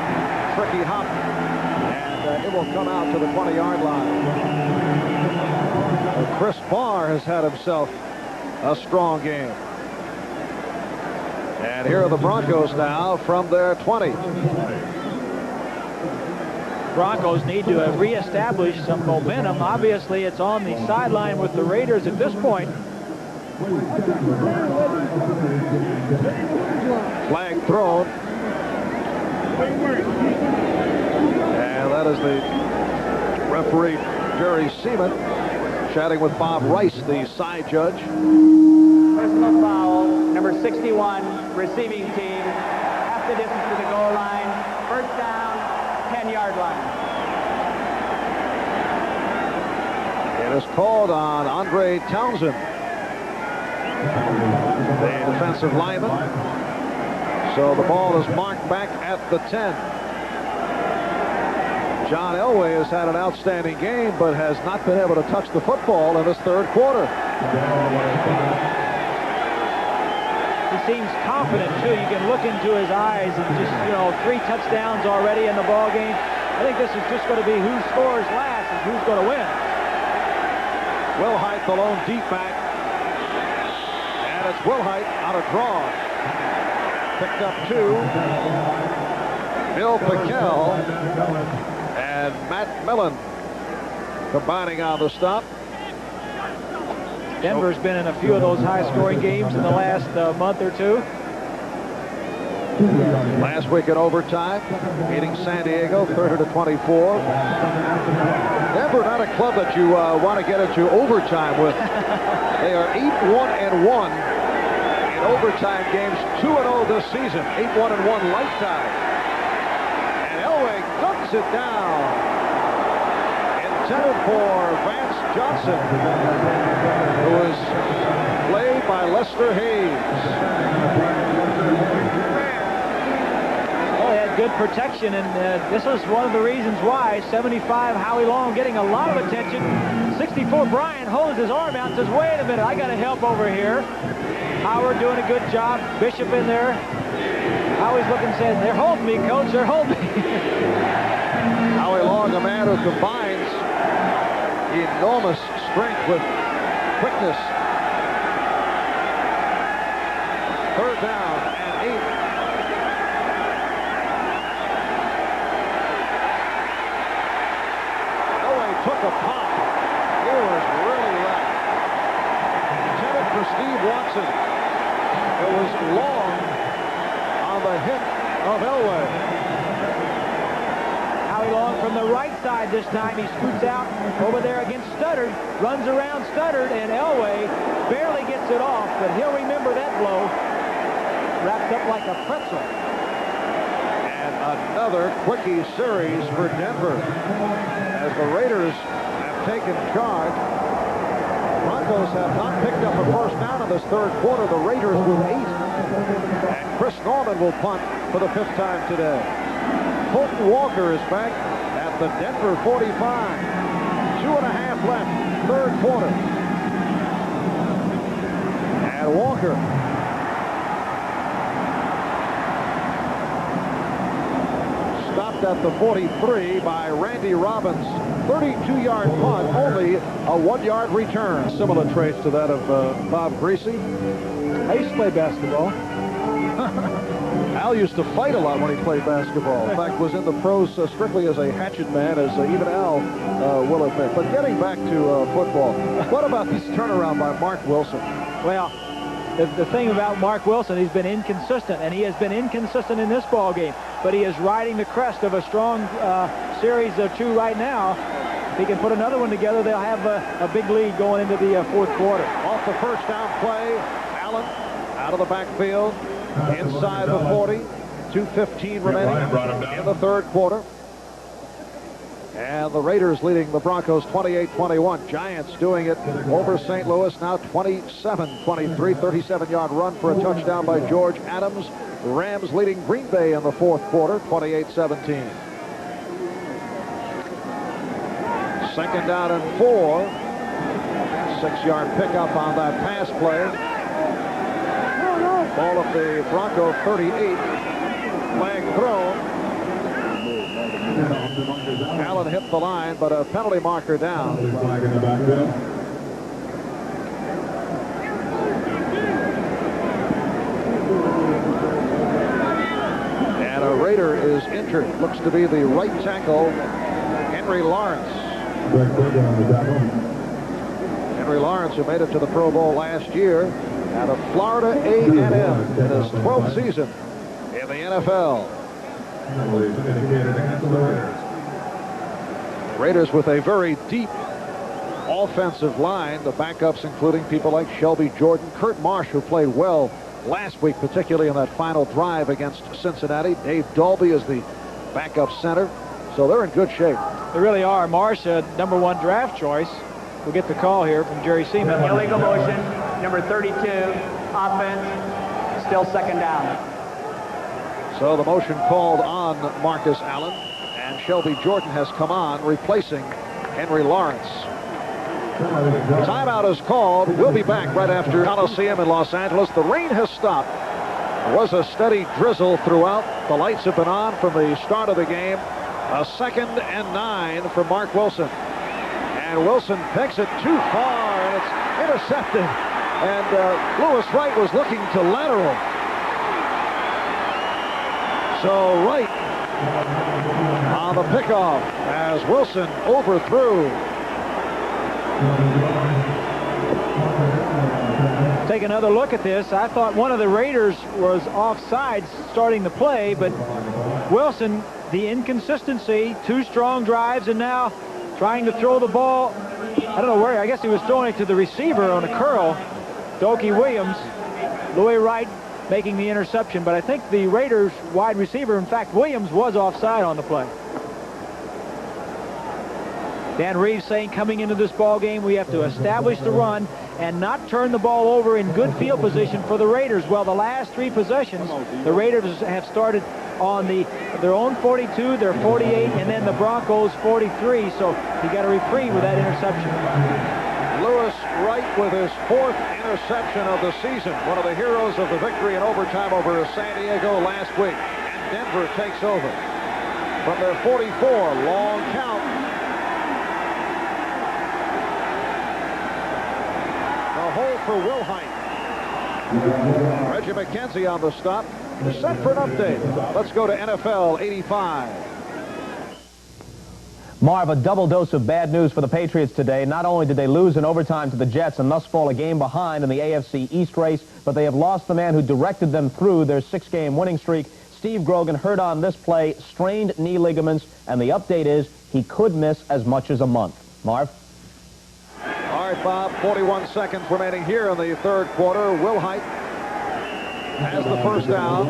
Tricky hop, and it will come out to the 20-yard line. Chris Barr has had himself a strong game. And here are the Broncos now from their 20. Broncos need to reestablish some momentum. Obviously, it's on the sideline with the Raiders at this point. Flag thrown. And that is the referee, Jerry Seaman, chatting with Bob Rice, the side judge. Personal foul, number 61, receiving team, half the distance to the goal line, first down, 10-yard line. It is called on Andre Townsend, the defensive lineman. So the ball is marked back at the 10. John Elway has had an outstanding game, but has not been able to touch the football in this third quarter. He seems confident, too. You can look into his eyes and just, 3 touchdowns already in the ball game. I think this is just going to be who scores last and who's going to win. Wilhite, the lone deep back. And it's Wilhite on a draw. Picked up 2. Bill Piquel and Matt Millen combining on the stop. Denver's been in a few of those high-scoring games in the last month or two. Last week in overtime, beating San Diego 30-24. Denver, not a club that you want to get into overtime with. They are 8-1-1 in overtime games, 2-0 this season, 8-1-1 lifetime. And Elway ducks it down. Intended for Vance Johnson, who was played by Lester Hayes. Well, they had good protection, and this was one of the reasons why 75 Howie Long getting a lot of attention. 64 Bryant holds his arm out and says, wait a minute, I got to help over here. Howard doing a good job. Bishop in there. Howie's looking and saying, they're holding me, coach, they're holding me. Howie Long, a man who combines enormous strength with quickness. Third down and 8. Elway took a pop. He was really right. Intended for Steve Watson. It was Long on the hit of Elway. Long from the right side this time. He scoots out over there against Studdard, runs around Studdard, and Elway barely gets it off, but he'll remember that blow. Wrapped up like a pretzel. And another quickie series for Denver. As the Raiders have taken charge, Broncos have not picked up a first down in this third quarter. The Raiders with 8. And Chris Norman will punt for the 5th time today. Fulton Walker is back at the Denver 45. 2.5 left, third quarter. And Walker stopped at the 43 by Randy Robbins. 32-yard punt, only a 1-yard return. Similar traits to that of Bob Greasy. I used to play basketball. Al used to fight a lot when he played basketball. In fact, was in the pros strictly as a hatchet man, as even Al will admit. But getting back to football, what about this turnaround by Mark Wilson? Well, the thing about Mark Wilson, he's been inconsistent, and he has been inconsistent in this ball game. But he is riding the crest of a strong series of 2 right now. If he can put another one together, they'll have a big lead going into the fourth quarter. Off the first down play, Allen out of the backfield. Inside the 40, 2:15 remaining in the third quarter. And the Raiders leading the Broncos 28-21. Giants doing it over St. Louis now 27-23. 37-yard run for a touchdown by George Adams. Rams leading Green Bay in the fourth quarter 28-17. Second down and 4. 6-yard pickup on that pass play. Ball at the Bronco 38. Flag thrown. Allen hit the line, but a penalty marker down. And a Raider is injured. Looks to be the right tackle, Henry Lawrence. Henry Lawrence, who made it to the Pro Bowl last year out of Florida A&M in his 12th season in the NFL. Raiders with a very deep offensive line. The backups including people like Shelby Jordan, Kurt Marsh, who played well last week, particularly in that final drive against Cincinnati. Dave Dalby is the backup center. So they're in good shape. They really are. Marsh, #1 draft choice. We'll get the call here from Jerry Seaman. Illegal motion, number 32, offense, still second down. So the motion called on Marcus Allen, and Shelby Jordan has come on, replacing Henry Lawrence. Timeout is called. We'll be back right after Coliseum in Los Angeles. The rain has stopped. There was a steady drizzle throughout. The lights have been on from the start of the game. A 2nd and 9 for Mark Wilson. And Wilson picks it too far, and it's intercepted. And Lewis Wright was looking to lateral. So Wright on the pickoff as Wilson overthrew. Take another look at this. I thought one of the Raiders was offside starting the play, but Wilson, the inconsistency, 2 strong drives, and now trying to throw the ball. I don't know where. I guess he was throwing it to the receiver on a curl. Dokie Williams. Louis Wright making the interception, but I think the Raiders wide receiver, in fact, Williams, was offside on the play. Dan Reeves saying coming into this ball game, we have to establish the run and not turn the ball over in good field position for the Raiders. Well, the last 3 possessions, the Raiders have started on their own 42, their 48, and then the Broncos 43. So he got a reprieve with that interception. Lewis Wright with his 4th interception of the season. One of the heroes of the victory in overtime over San Diego last week. And Denver takes over from their 44. Long count. A hole for Will Height. Reggie McKenzie on the stop. Set for an update. Let's go to NFL 85. Marv, a double dose of bad news for the Patriots today. Not only did they lose in overtime to the Jets and thus fall a game behind in the AFC East race, but they have lost the man who directed them through their 6-game winning streak. Steve Grogan hurt on this play, strained knee ligaments, and the update is he could miss as much as a month. Marv? All right, Bob, 41 seconds remaining here in the 3rd quarter. Will Height has the first down.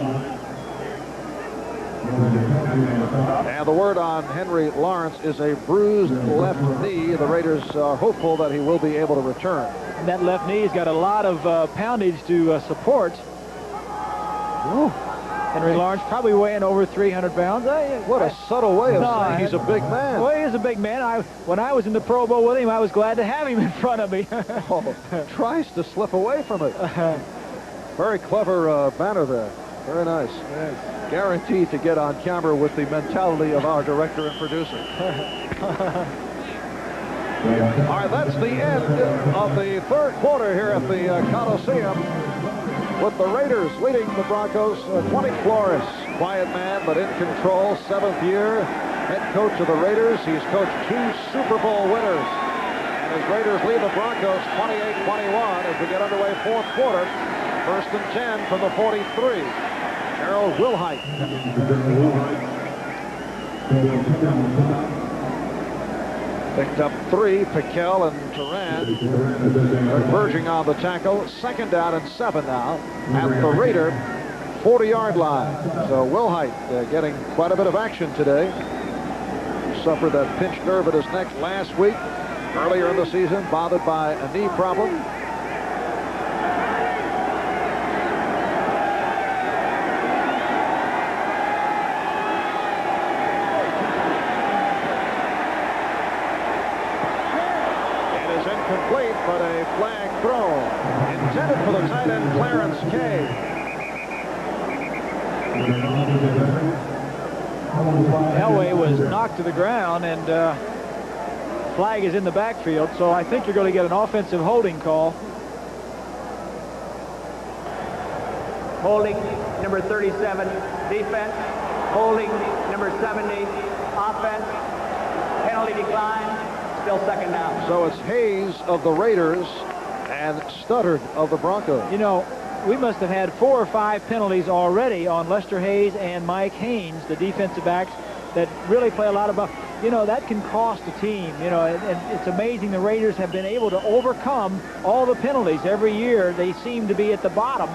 And the word on Henry Lawrence is a bruised left knee. The Raiders are hopeful that he will be able to return. And that left knee's got a lot of poundage to support. Ooh. Henry Lawrence probably weighing over 300 pounds. What a subtle way of saying he's a big man. Well, he is a big man. When I was in the Pro Bowl with him, I was glad to have him in front of me. Tries to slip away from it. Very clever banner there. Very nice. Yes. Guaranteed to get on camera with the mentality of our director and producer. All right, that's the end of the 3rd quarter here at the Coliseum, with the Raiders leading the Broncos. 20 Flores, quiet man but in control, 7th year head coach of the Raiders. He's coached 2 Super Bowl winners. And as Raiders lead the Broncos 28-21 as we get underway 4th quarter. 1st and 10 from the 43. Harold Wilhite. Picked up 3. Piquel and Turan converging on the tackle. 2nd down and 7 now at the Raider 40-yard line. So Wilhite getting quite a bit of action today. He suffered that pinched nerve at his neck last week. Earlier in the season, bothered by a knee problem. Incomplete, but a flag thrown. Intended for the tight end, Clarence Kay. Elway was knocked to the ground, and flag is in the backfield, so I think you're going to get an offensive holding call. Holding, number 37, defense. Holding number 70. Offense. Penalty decline. Still second down. So it's Hayes of the Raiders and Studdard of the Broncos. You know, we must have had 4 or 5 penalties already on Lester Hayes and Mike Haynes, the defensive backs that really play a lot of ball. You know, that can cost a team. You know, and it's amazing the Raiders have been able to overcome all the penalties. Every year they seem to be at the bottom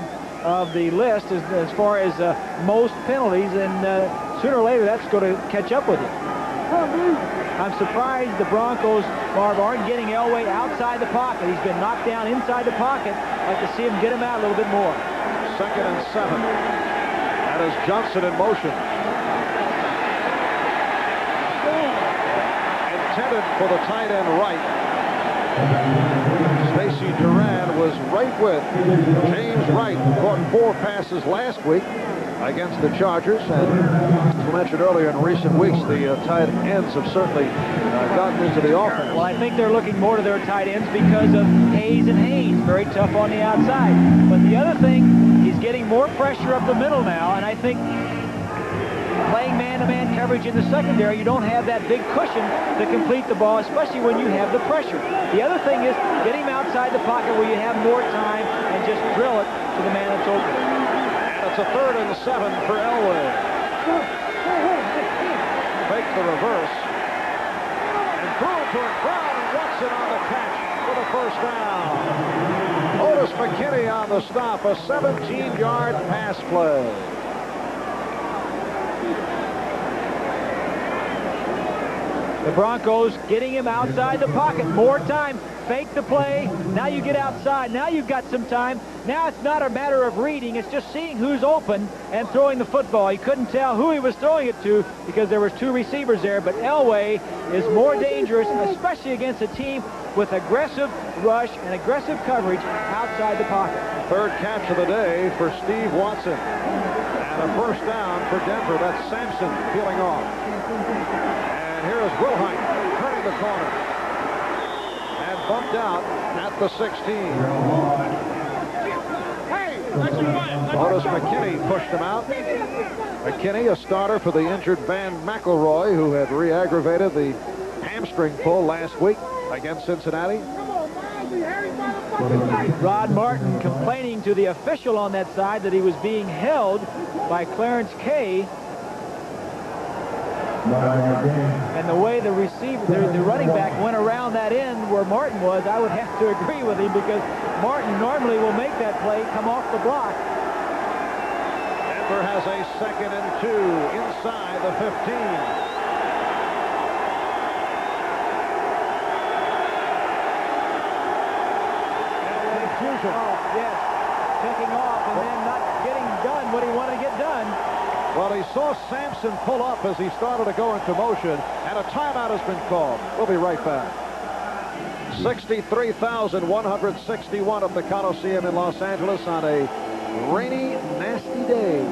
of the list as far as most penalties, and sooner or later that's going to catch up with you. I'm surprised the Broncos, Marv, aren't getting Elway outside the pocket. He's been knocked down inside the pocket. I'd like to see him get him out a little bit more. 2nd and 7. That is Johnson in motion. Intended for the tight end right. Stacy Duran was right with James Wright. Caught 4 passes last week against the Chargers, and as we mentioned earlier, in recent weeks the tight ends have certainly gotten into the offense. Well, I think they're looking more to their tight ends because of Hayes and Haynes, very tough on the outside. But the other thing, he's getting more pressure up the middle now, and I think playing man-to-man coverage in the secondary, you don't have that big cushion to complete the ball, especially when you have the pressure. The other thing is get him outside the pocket where you have more time and just drill it to the man that's open. It's a 3rd and 7 for Elway. Fake the reverse. And throw for Brown, and Watson on the catch for the first down. Otis McKinney on the stop, a 17-yard pass play. The Broncos getting him outside the pocket. More time. Fake the play. Now you get outside. Now you've got some time. Now it's not a matter of reading. It's just seeing who's open and throwing the football. He couldn't tell who he was throwing it to because there was 2 receivers there. But Elway is more dangerous, especially against a team with aggressive rush and aggressive coverage outside the pocket. 3rd catch of the day for Steve Watson. And a first down for Denver. That's Sampson peeling off. Here is Wilhite turning the corner and bumped out at the 16. Otis McKinney pushed him out. McKinney, a starter for the injured Van McElroy, who had re-aggravated the hamstring pull last week against Cincinnati. Rod Martin complaining to the official on that side that he was being held by Clarence Kay. And the way the running back went around that end where Martin was, I would have to agree with him because Martin normally will make that play come off the block. Denver has a 2nd and 2 inside the 15. Confusion. Oh, yes. Taking off and then not getting done what he wanted to get done. Well, he saw Sampson pull up as he started to go into motion, and a timeout has been called. We'll be right back. 63,161 at the Coliseum in Los Angeles on a rainy, nasty day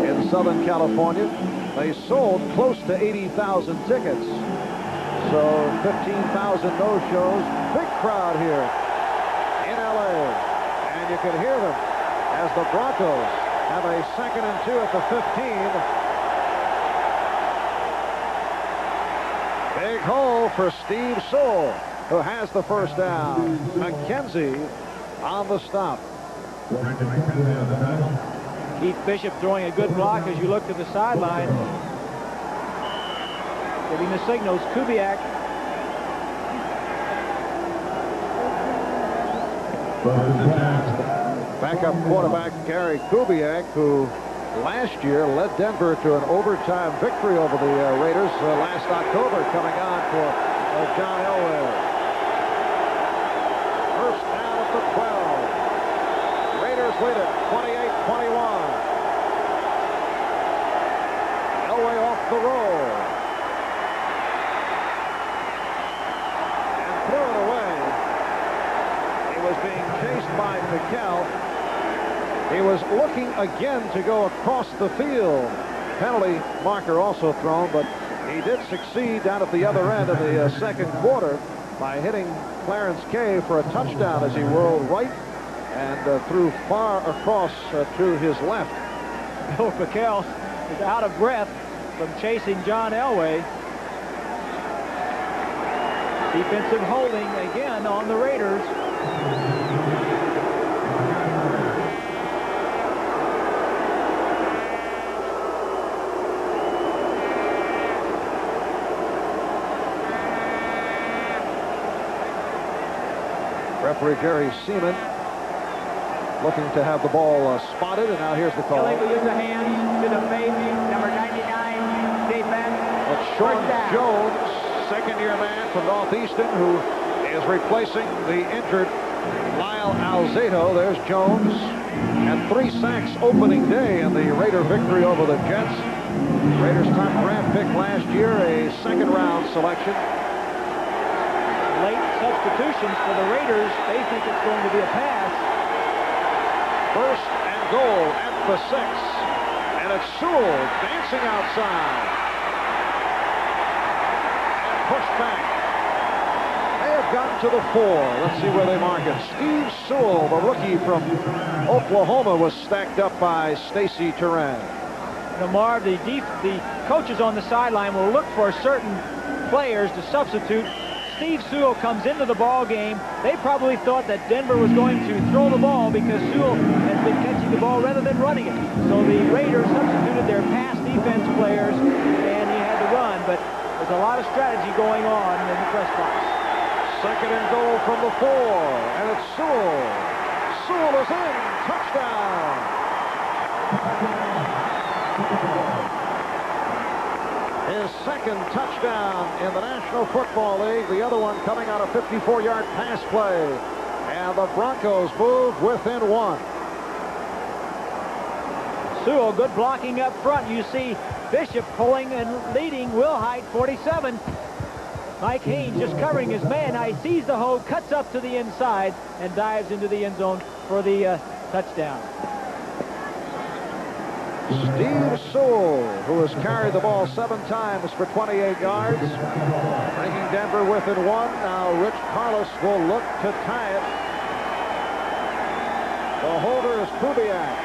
in Southern California. They sold close to 80,000 tickets. So 15,000 no-shows. Big crowd here in L.A. And you can hear them as the Broncos have a 2nd and 2 at the 15. Big hole for Steve Sewell, who has the first down. McKenzie on the stop. Keith Bishop throwing a good block as you look to the sideline. Giving the signals. Kubiak. Backup quarterback Gary Kubiak, who last year led Denver to an overtime victory over the Raiders last October, coming on for John Elway. First down at the 12. Raiders lead it 28-21. Elway off the roll. And threw it away. He was being chased by Piquel. He was looking again to go across the field. Penalty marker also thrown, but he did succeed down at the other end of the second quarter by hitting Clarence Kay for a touchdown as he whirled right and threw far across to his left. Bill Piquel is out of breath from chasing John Elway. Defensive holding again on the Raiders. Referee Jerry Seaman looking to have the ball spotted, and now here's the call. Illegal use of hands to the face, number 99, defense. It's Sean Jones, second-year man from Northeastern, who is replacing the injured Lyle Alzado. There's Jones, and 3 sacks opening day in the Raider victory over the Jets. Raiders' top draft pick last year, a second-round selection. Late substitutions for the Raiders. They think it's going to be a pass. First and goal at the 6. And it's Sewell dancing outside. And pushed back. They have gotten to the 4. Let's see where they mark it. Steve Sewell, the rookie from Oklahoma, was stacked up by Stacy Turan. Marv, the coaches on the sideline will look for certain players to substitute. Steve Sewell comes into the ball game. They probably thought that Denver was going to throw the ball because Sewell has been catching the ball rather than running it. So the Raiders substituted their pass defense players, and he had to run. But there's a lot of strategy going on in the press box. Second and goal from the 4, and it's Sewell. Sewell is in. Touchdown. His second touchdown in the National Football League. The other one coming on a 54-yard pass play. And the Broncos move within 1. Sewell, good blocking up front. You see Bishop pulling and leading Wilhite, 47. Mike Haynes just covering his man. Now he sees the hole, cuts up to the inside, and dives into the end zone for the touchdown. Steve Sewell, who has carried the ball 7 times for 28 yards, bringing Denver within 1. Now Rich Carlos will look to tie it. The holder is Kubiak.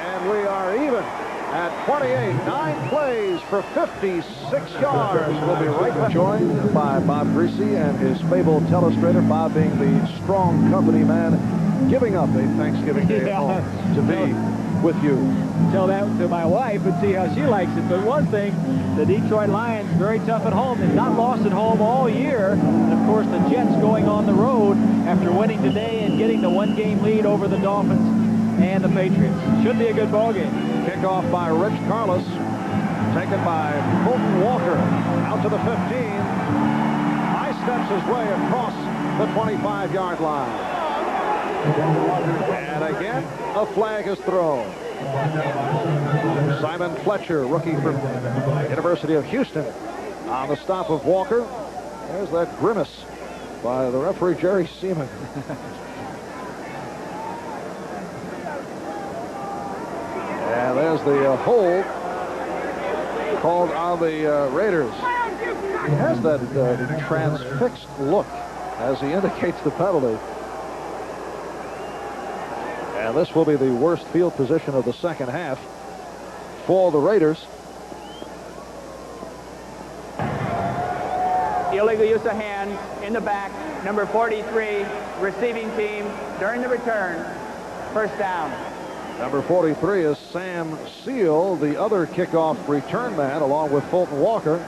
And we are even at 28. 9 plays for 56 yards. We'll be right back. Joined by Bob Greasy and his fabled telestrator, Bob being the strong company man, giving up a Thanksgiving Day at home to be with you. Tell that to my wife and see how she likes it. But one thing, the Detroit Lions, very tough at home. They've not lost at home all year. And, of course, the Jets going on the road after winning today and getting the 1-game lead over the Dolphins and the Patriots. Should be a good ball game. Kickoff by Rich Carlos, taken by Fulton Walker, out to the 15. High steps his way across the 25-yard line. And again, a flag is thrown. Simon Fletcher, rookie from University of Houston, on the stop of Walker. There's that grimace by the referee, Jerry Seaman. And there's the hold called on the Raiders. He has that transfixed look as he indicates the penalty. And this will be the worst field position of the second half for the Raiders. Illegal use of hands in the back, number 43, receiving team during the return. First down. Number 43 is Sam Seal, the other kickoff return man, along with Fulton Walker.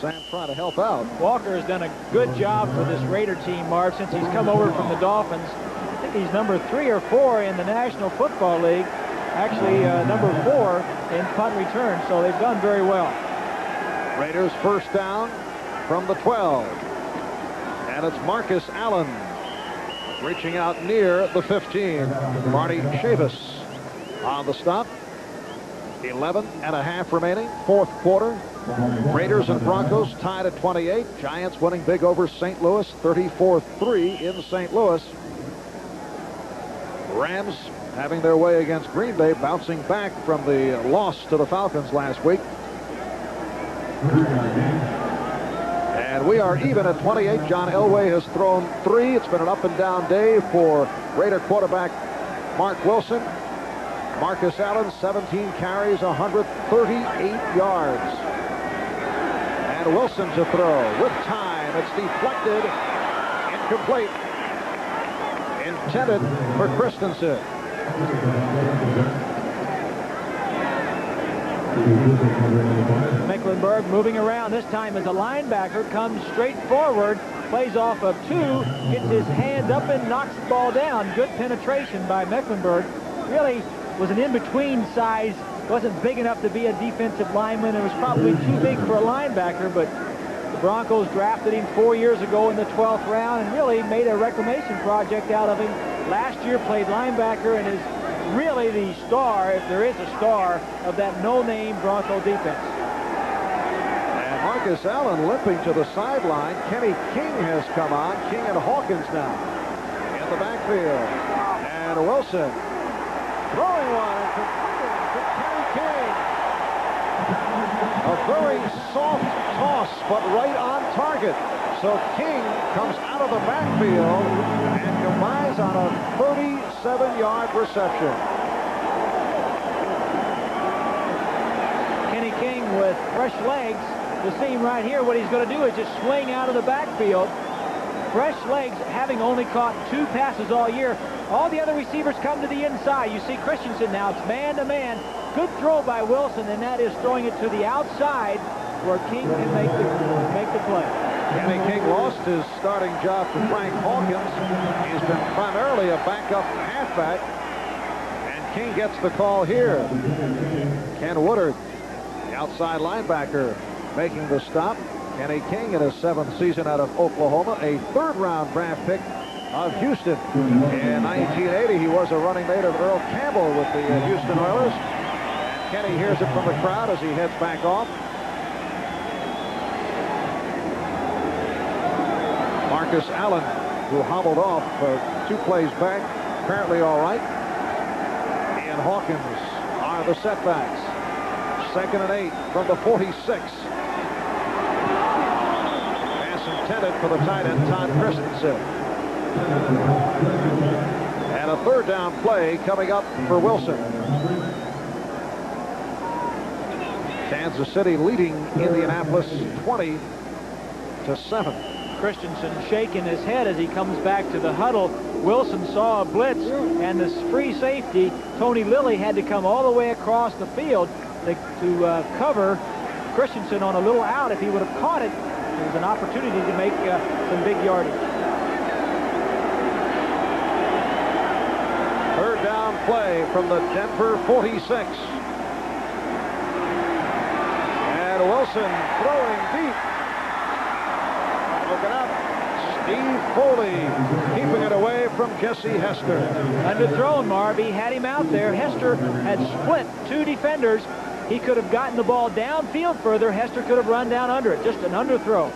Sam trying to help out. Walker has done a good job for this Raider team, Marv, since he's come over from the Dolphins. I think he's number 3 or 4 in the National Football League. Actually, number 4 in punt return, so they've done very well. Raiders first down from the 12. And it's Marcus Allen reaching out near the 15. Marty Chavis on the stop. 11.5 remaining, fourth quarter. Raiders and Broncos tied at 28. Giants winning big over St. Louis, 34-3 in St. Louis. Rams having their way against Green Bay, bouncing back from the loss to the Falcons last week. And we are even at 28. John Elway has thrown 3. It's been an up and down day for Raider quarterback Mark Wilson. Marcus Allen, 17 carries, 138 yards. And Wilson to throw with time. It's deflected. Incomplete. Intended for Christensen. Mecklenburg moving around. This time as a linebacker, comes straight forward, plays off of two, gets his hands up and knocks the ball down. Good penetration by Mecklenburg. Really was an in-between size. Wasn't big enough to be a defensive lineman. It was probably too big for a linebacker, but the Broncos drafted him 4 years ago in the 12th round and really made a reclamation project out of him. Last year played linebacker and is really the star, if there is a star, of that no-name Bronco defense. And Marcus Allen limping to the sideline. Kenny King has come on. King and Hawkins now in the backfield. And Wilson throwing one and completing to Kenny King. A very soft toss, but right on target. So King comes out of the backfield and combines on a 37-yard reception. Kenny King with fresh legs. You'll see him right here. What he's going to do is just swing out of the backfield. Fresh legs, having only caught 2 passes all year. All the other receivers come to the inside. You see Christensen now. It's man-to-man. Good throw by Wilson, and that is throwing it to the outside where King can make the play. Kenny King lost his starting job to Frank Hawkins. He's been primarily a backup halfback. And King gets the call here. Ken Woodard, the outside linebacker, making the stop. Kenny King in his 7th season out of Oklahoma, a 3rd-round draft pick of Houston. In 1980, he was a running mate of Earl Campbell with the Houston Oilers. And Kenny hears it from the crowd as he heads back off. Marcus Allen, who hobbled off 2 plays back, apparently all right. And Hawkins are the setbacks. 2nd and 8 from the 46. Pass intended for the tight end, Todd Christensen. And a 3rd down play coming up for Wilson. Kansas City leading Indianapolis 20-7. Christensen shaking his head as he comes back to the huddle. Wilson saw a blitz, and this free safety, Tony Lilly, had to come all the way across the field to cover Christensen on a little out. If he would have caught it, there was an opportunity to make some big yardage. 3rd down play from the Denver 46. And Wilson throwing deep. Looking up, Steve Foley keeping it away from Jesse Hester. Underthrown, Marv. He had him out there. Hester had split 2 defenders. He could have gotten the ball downfield further. Hester could have run down under it. Just an underthrow.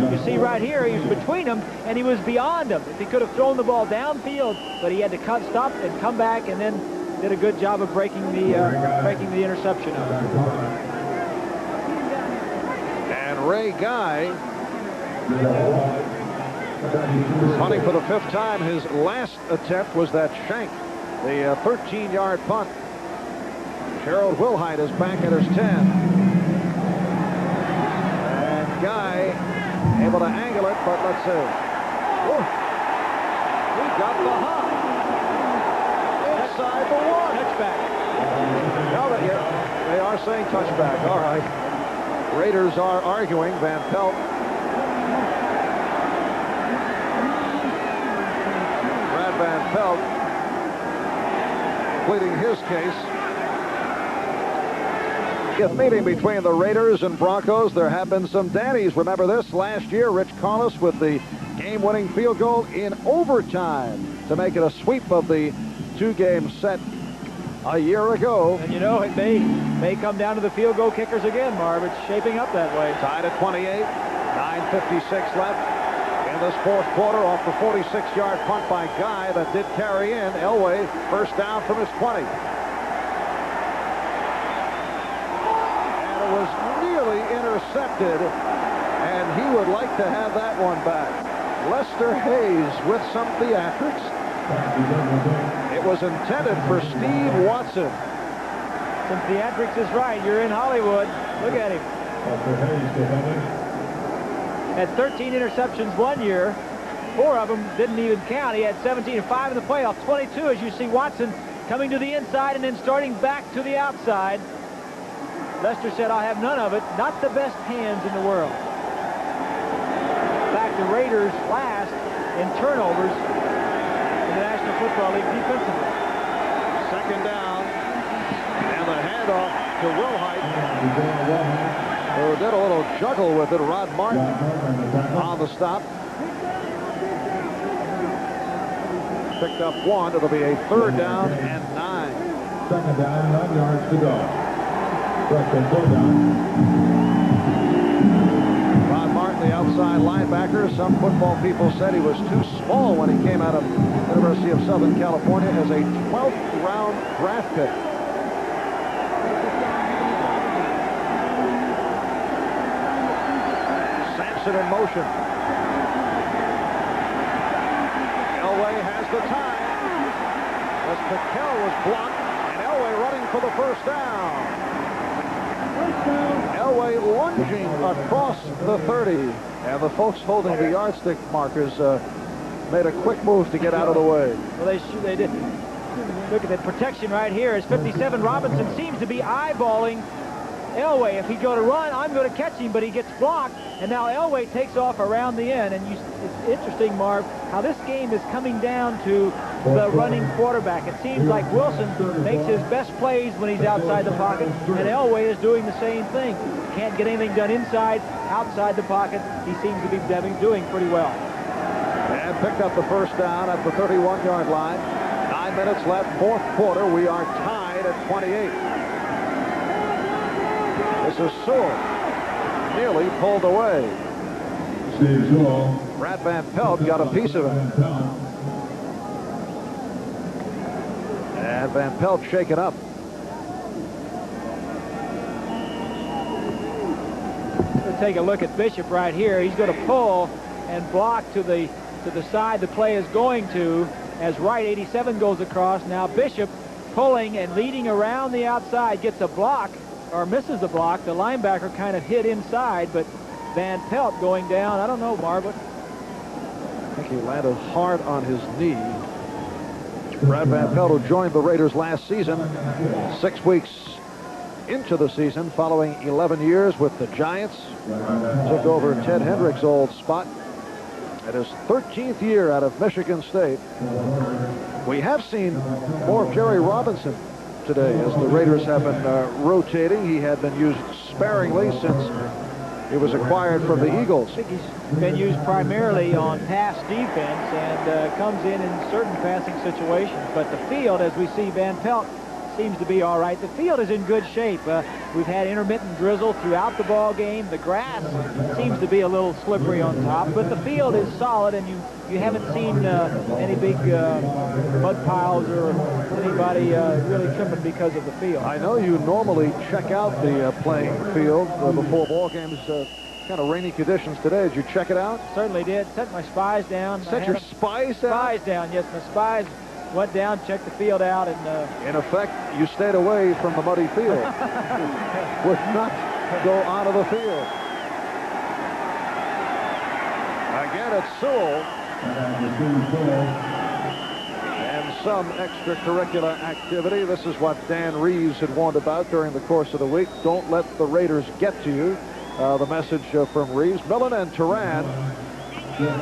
You see right here, he was between them, and he was beyond them. If he could have thrown the ball downfield, but he had to stop and come back, and then did a good job of breaking the interception up. And Ray Guy punting for the 5th time. His last attempt was that shank, the 13-yard punt. Gerald Wilhite is back at his 10. And Guy able to angle it, but let's see. Ooh. He got the hop. Inside the 1. Touchback. No, they are saying touchback. All right. Raiders are arguing. Van Pelt. Van Pelt pleading his case. A meeting between the Raiders and Broncos. There have been some daddies. Remember this? Last year, Rich Carlos with the game-winning field goal in overtime to make it a sweep of the 2-game set a year ago. And you know, it may come down to the field goal kickers again, Marv. It's shaping up that way. Tied at 28. 9:56 left. In this 4th quarter, off the 46-yard punt by Guy that did carry in. Elway, 1st down from his 20. And it was nearly intercepted, and he would like to have that one back. Lester Hayes with some theatrics. It was intended for Steve Watson. Some theatrics is right. You're in Hollywood. Look at him. Had 13 interceptions one year. 4 of them didn't even count. He had 17 and 5 in the playoffs. 22 as you see Watson coming to the inside and then starting back to the outside. Lester said, I'll have none of it. Not the best hands in the world. In fact, the Raiders last in turnovers in the National Football League defensively. Second down. And the handoff to Wilhite. Who did a little juggle with it. Rod Martin on the stop. Picked up 1. It'll be a 3rd down and 9. Second down, 9 yards to go. Second down. Rod Martin, the outside linebacker. Some football people said he was too small when he came out of University of Southern California as a 12th round draft pick. Sampson in motion. Elway has the time. As Piquel was blocked, and Elway running for the first down. Elway lunging across the 30, and the folks holding the yardstick markers made a quick move to get out of the way. Well, they did. Look at the protection right here. As 57, Robinson seems to be eyeballing Elway. If he go to run, I'm going to catch him, but he gets blocked, and now Elway takes off around the end. And it's interesting, Marv, how this game is coming down to the running quarterback. It seems like Wilson makes his best plays when he's outside the pocket, and Elway is doing the same thing. Can't get anything done inside, outside the pocket. He seems to be doing pretty well. And picked up the first down at the 31-yard line. 9 minutes left, 4th quarter. We are tied at 28. This is Sewell. Nearly pulled away. Steve Sewell. Brad Van Pelt got a piece of it. And Van Pelt shaken up. Let's take a look at Bishop right here. He's going to pull and block to the side the play is going to as right 87 goes across. Now Bishop pulling and leading around the outside, gets a block or misses the block. The linebacker kind of hit inside, but Van Pelt going down. I don't know, Marvin. I think he landed hard on his knee. Brad Van Pelt, who joined the Raiders last season, 6 weeks into the season, following 11 years with the Giants, took over Ted Hendricks' old spot at his 13th year out of Michigan State. We have seen more of Jerry Robinson today as the Raiders have been rotating. He had been used sparingly since he was acquired from the Eagles. I think he's been used primarily on pass defense and comes in certain passing situations. But the field, as we see, Van Pelt seems to be all right. The field is in good shape. We've had intermittent drizzle throughout the ball game. The grass seems to be a little slippery on top, but the field is solid, and you haven't seen any big mud piles or anybody really tripping because of the field. I know you normally check out the playing field before ball games. Kind of rainy conditions today. Did you check it out? Certainly did. Set my spies down. Set your spies down? Spies down, yes. My spies went down, checked the field out, and in effect, you stayed away from the muddy field. Would not go onto the field. Again, it's Sewell. And some extracurricular activity. This is what Dan Reeves had warned about during the course of the week. Don't let the Raiders get to you. The message from Reeves. Millen and Turan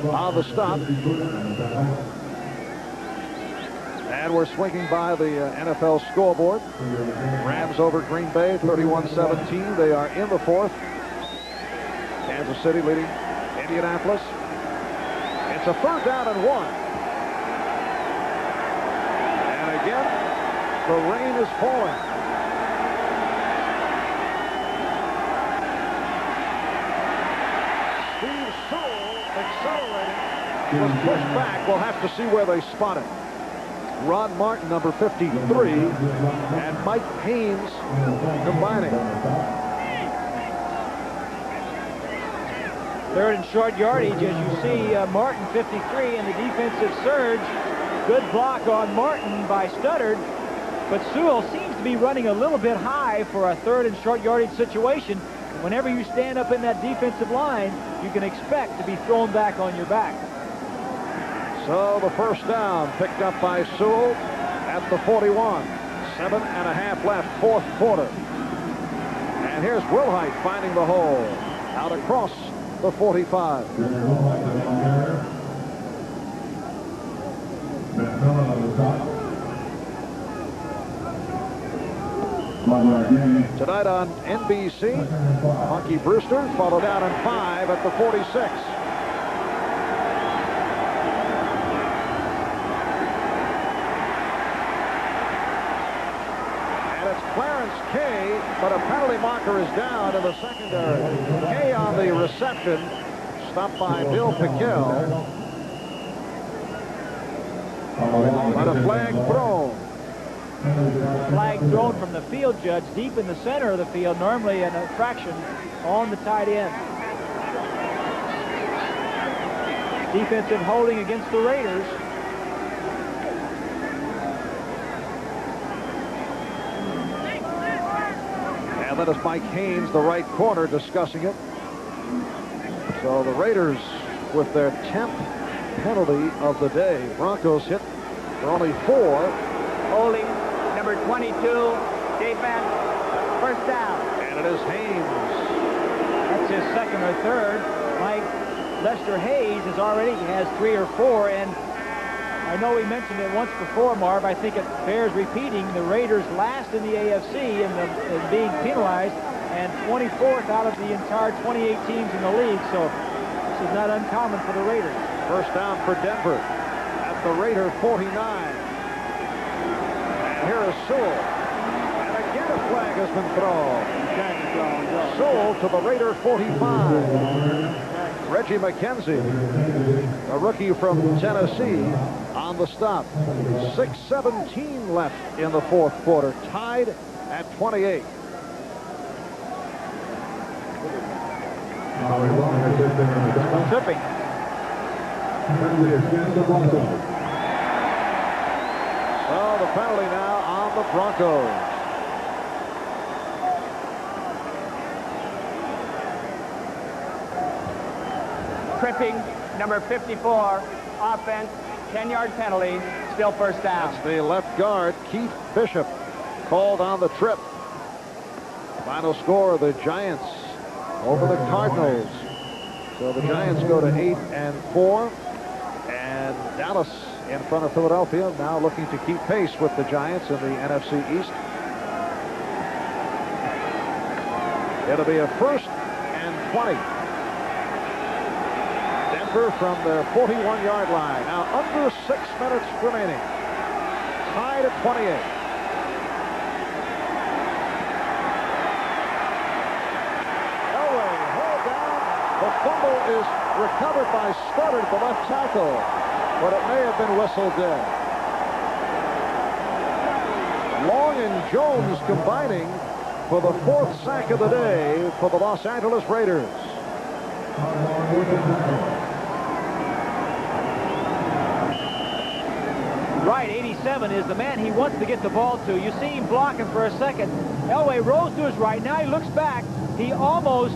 on the stop. And we're swinging by the NFL scoreboard. Rams over Green Bay, 31-17. They are in the 4th. Kansas City leading Indianapolis. It's a 3rd down and 1. And again, the rain is falling. Steve Sewell accelerating. Was pushed back. We'll have to see where they spot it. Rod Martin, number 53, and Mike Haynes combining. 3rd and short yardage, as you see Martin 53 and the defensive surge Good block on Martin by Studdard, but Sewell seems to be running a little bit high for a third and short yardage situation. Whenever you stand up in that defensive line, you can expect to be thrown back on your back. So the first down picked up by Sewell at the 41. 7.5 left, fourth quarter. And here's Wilhite finding the hole out across the 45. Tonight on NBC, Punky Brewster followed down in 5 at the 46. And it's Clarence Kay, but a penalty marker is down in the secondary. Kay on the reception, stopped by Bill Piquel. But a flag thrown. Flag thrown from the field judge deep in the center of the field, normally an infraction on the tight end. Defensive holding against the Raiders. And that is Mike Haynes, the right corner, discussing it. So the Raiders with their 10th penalty of the day. Broncos hit for only 4. Holding, number 22, defense, first down. And it is Haynes. That's his second or third. Mike Lester Hayes has 3 or 4, and I know we mentioned it once before, Marv. I think it bears repeating. The Raiders last in the AFC in being penalized, and 24th out of the entire 28 teams in the league. So this is not uncommon for the Raiders. First down for Denver at the Raider 49. And here is Sewell. And again a flag has been thrown. Sewell to the Raider 45. Reggie McKenzie, a rookie from Tennessee, on the stop. 6:17 left in the fourth quarter, tied at 28. Tripping. So the penalty now on the Broncos. Tripping, number 54, offense, 10-yard penalty, still first down. That's the left guard, Keith Bishop, called on the trip. Final score, the Giants over the Cardinals. So the Giants go to 8-4, and Dallas in front of Philadelphia, now looking to keep pace with the Giants in the NFC East. It'll be a 1st and 20. Denver from their 41-yard line. Now under 6 minutes remaining. Tied at 28. Elway hauled down. The fumble is recovered by Studdard, the left tackle, but it may have been whistled dead. Long and Jones combining for the 4th sack of the day for the Los Angeles Raiders. Right, 87 is the man he wants to get the ball to. You see him blocking for a second. Elway rose to his right. Now he looks back. He almost,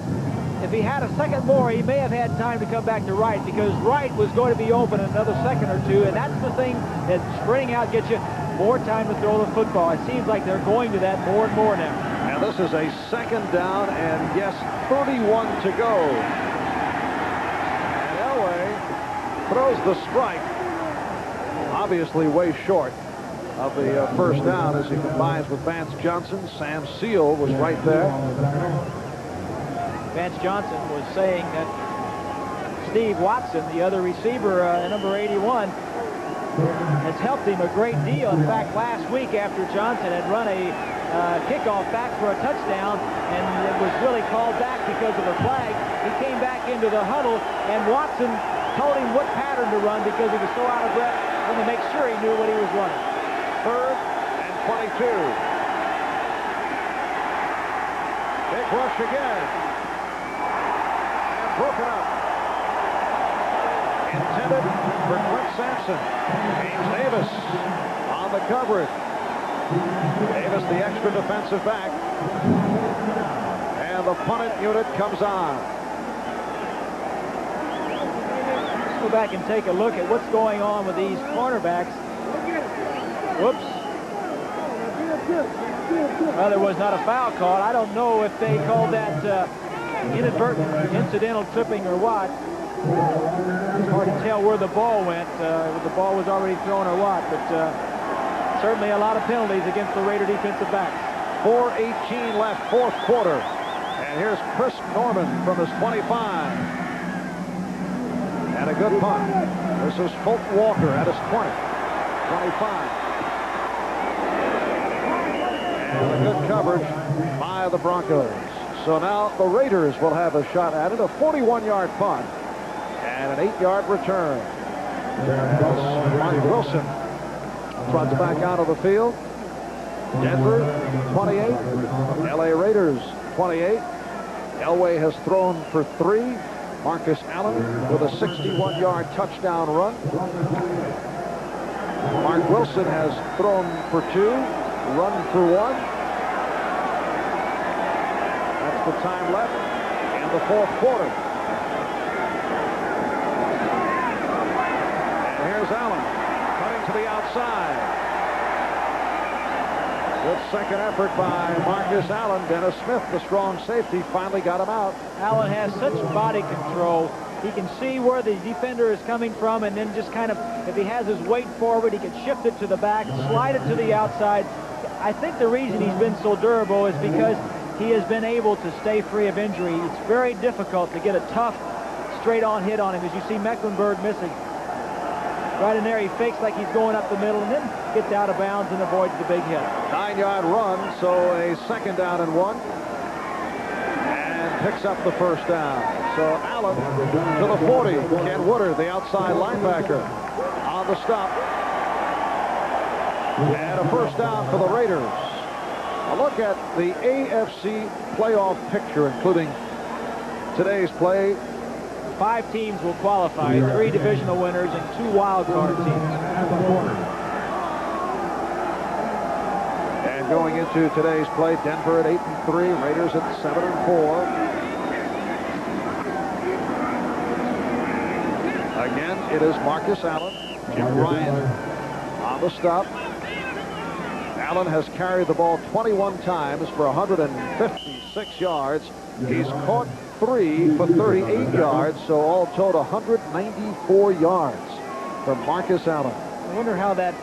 if he had a second more, he may have had time to come back to right, because right was going to be open in another second or two, and that's the thing that spreading out gets you more time to throw the football. It seems like they're going to that more and more now. Now this is a 2nd down, and yes, 31 to go. And Elway throws the strike, obviously way short of the first down as he combines with Vance Johnson. Sam Seal was right there. Vance Johnson was saying that Steve Watson, the other receiver, number 81, has helped him a great deal. In fact, last week after Johnson had run a kickoff back for a touchdown, and it was really called back because of a flag, he came back into the huddle, and Watson told him what pattern to run because he was so out of breath, and to make sure he knew what he was running. 3rd and 22. Big rush again. And broken up. intended for Clint Sampson. James Davis on the coverage. Davis, the extra defensive back. And the punted unit comes on. Let's go back and take a look at what's going on with these cornerbacks. Whoops. Well, there was not a foul call. I don't know if they called that inadvertent incidental tripping or what. It's hard to tell where the ball went. The ball was already thrown or what, but certainly a lot of penalties against the Raider defensive backs. 4:18 left, fourth quarter. And here's Chris Norman from his 25. And a good punt. This is Fulton Walker at his 20. 25. And a good coverage by the Broncos. So now the Raiders will have a shot at it. A 41-yard punt and an 8-yard return. Mark Wilson trots back out of the field. Denver, 28. L.A. Raiders, 28. Elway has thrown for 3. Marcus Allen with a 61-yard touchdown run. Mark Wilson has thrown for 2, run for 1. That's the time left in the fourth quarter. And here's Allen cutting to the outside. Good second effort by Marcus Allen. Dennis Smith, the strong safety, finally got him out. Allen has such body control. He can see where the defender is coming from, and then just kind of, if he has his weight forward, he can shift it to the back, slide it to the outside. I think the reason he's been so durable is because he has been able to stay free of injury. It's very difficult to get a tough, straight-on hit on him, as you see Mecklenburg missing. Right in there, he fakes like he's going up the middle and then gets out of bounds and avoids the big hit. 9-yard run, so a second down and 1. And picks up the first down. So Allen to the 40. Ken Woodard, the outside linebacker, on the stop. And a first down for the Raiders. A look at the AFC playoff picture, including today's play. 5 teams will qualify, 3 divisional winners and 2 wild card teams. And going into today's play, Denver at 8-3, Raiders at 7-4. Again, it is Marcus Allen, Jim Ryan on the stop. Allen has carried the ball 21 times for 156 yards. He's caught 3 for 38 yards, so all told 194 yards from Marcus Allen. I wonder how that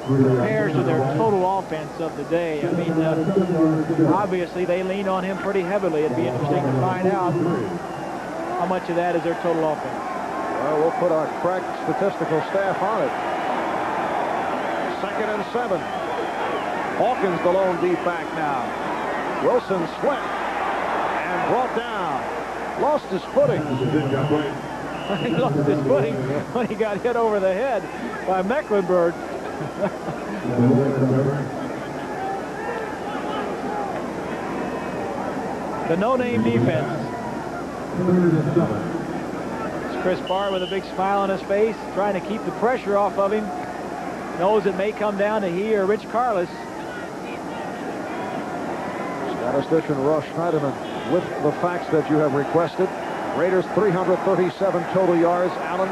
compares to their total offense of the day. I mean, obviously they lean on him pretty heavily. It'd be interesting to find out how much of that is their total offense. Well, we'll put our crack statistical staff on it. 2nd and 7. Hawkins, the lone deep back now. Wilson slipped and brought down. Lost his footing. He lost his footing when he got hit over the head by Mecklenburg. The no-name defense. It's Chris Barr with a big smile on his face, trying to keep the pressure off of him. Knows it may come down to he or Rich Karlis. Statistician Ross Schneiderman with the facts that you have requested. Raiders 337 total yards. Allen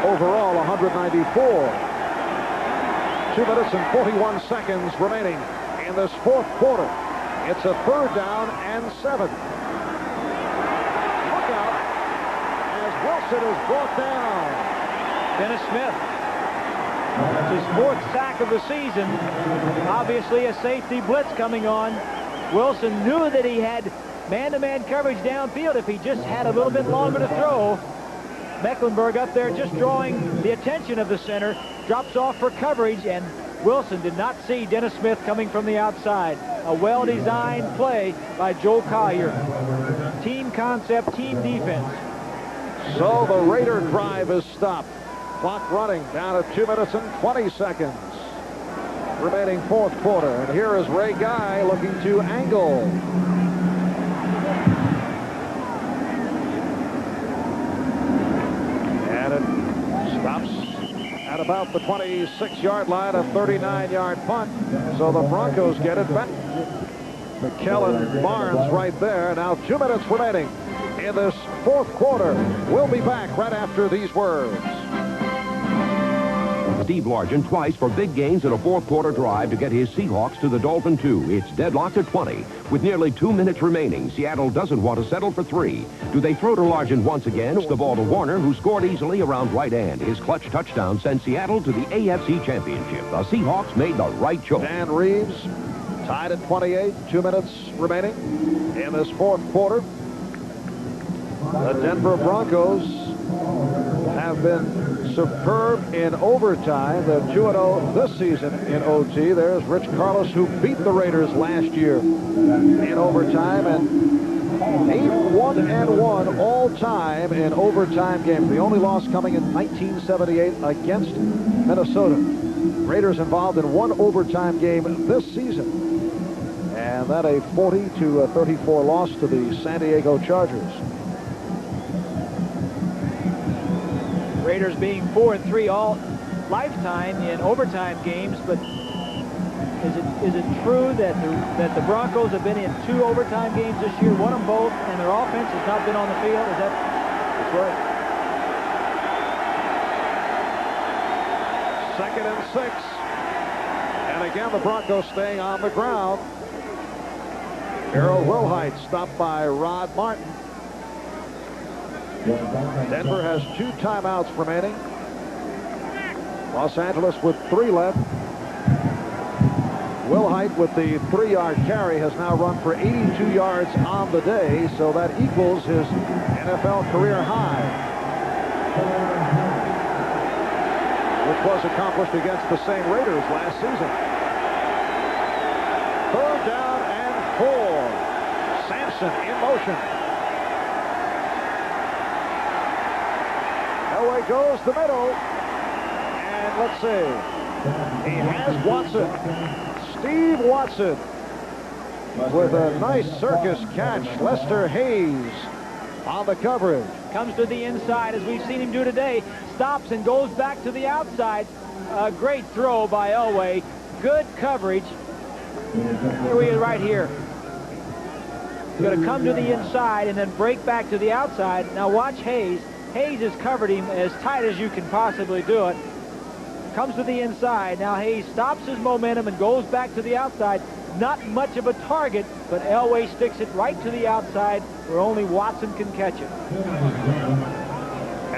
overall 194. 2 minutes and 41 seconds remaining in this fourth quarter. It's a 3rd down and 7. Look out as Wilson is brought down. Dennis Smith. It's his 4th sack of the season. Obviously a safety blitz coming on. Wilson knew that he had man-to-man coverage downfield if he just had a little bit longer to throw. Mecklenburg up there just drawing the attention of the center. Drops off for coverage, and Wilson did not see Dennis Smith coming from the outside. A well-designed play by Joel Collier. Team concept, team defense. So the Raider drive is stopped. Clock running down to 2 minutes and 20 seconds. Remaining fourth quarter. And here is Ray Guy looking to angle. And it about the 26-yard line, a 39-yard punt. So the Broncos get it back. McKellen Barnes right there. Now 2 minutes remaining in this fourth quarter. We'll be back right after these words. Steve Largent twice for big gains in a fourth quarter drive to get his Seahawks to the Dolphin 2. It's deadlocked at 20. With nearly 2 minutes remaining, Seattle doesn't want to settle for 3. Do they throw to Largent once again? It's the ball to Warner, who scored easily around right end. His clutch touchdown sent Seattle to the AFC Championship. The Seahawks made the right choice. Dan Reeves tied at 28. 2 minutes remaining in this fourth quarter. The Denver Broncos have been superb in overtime. They're 2-0 this season in OT. There's Rich Carlos, who beat the Raiders last year in overtime, and 8-1-1 all time in overtime games. The only loss coming in 1978 against Minnesota. Raiders involved in one overtime game this season, and that a 40-34 loss to the San Diego Chargers. Raiders being 4-3 all lifetime in overtime games, but is it true that the Broncos have been in 2 overtime games this year, won them both, and their offense has not been on the field? Is that? That's right. 2nd and 6, and again the Broncos staying on the ground. Harold Wilhite stopped by Rod Martin. Denver has 2 timeouts remaining. Los Angeles with 3 left. Wilhite with the 3-yard carry has now run for 82 yards on the day, so that equals his NFL career high, which was accomplished against the same Raiders last season. 3rd down and 4. Sampson in motion. Elway goes the middle, and let's see, he has Watson. Steve Watson with a nice circus catch. Lester Hayes on the coverage. Comes to the inside, as we've seen him do today. Stops and goes back to the outside. A great throw by Elway. Good coverage. Here we are right here. He's going to come to the inside and then break back to the outside. Now watch Hayes. Hayes has covered him as tight as you can possibly do it. Comes to the inside. Now Hayes stops his momentum and goes back to the outside. Not much of a target, but Elway sticks it right to the outside where only Watson can catch it.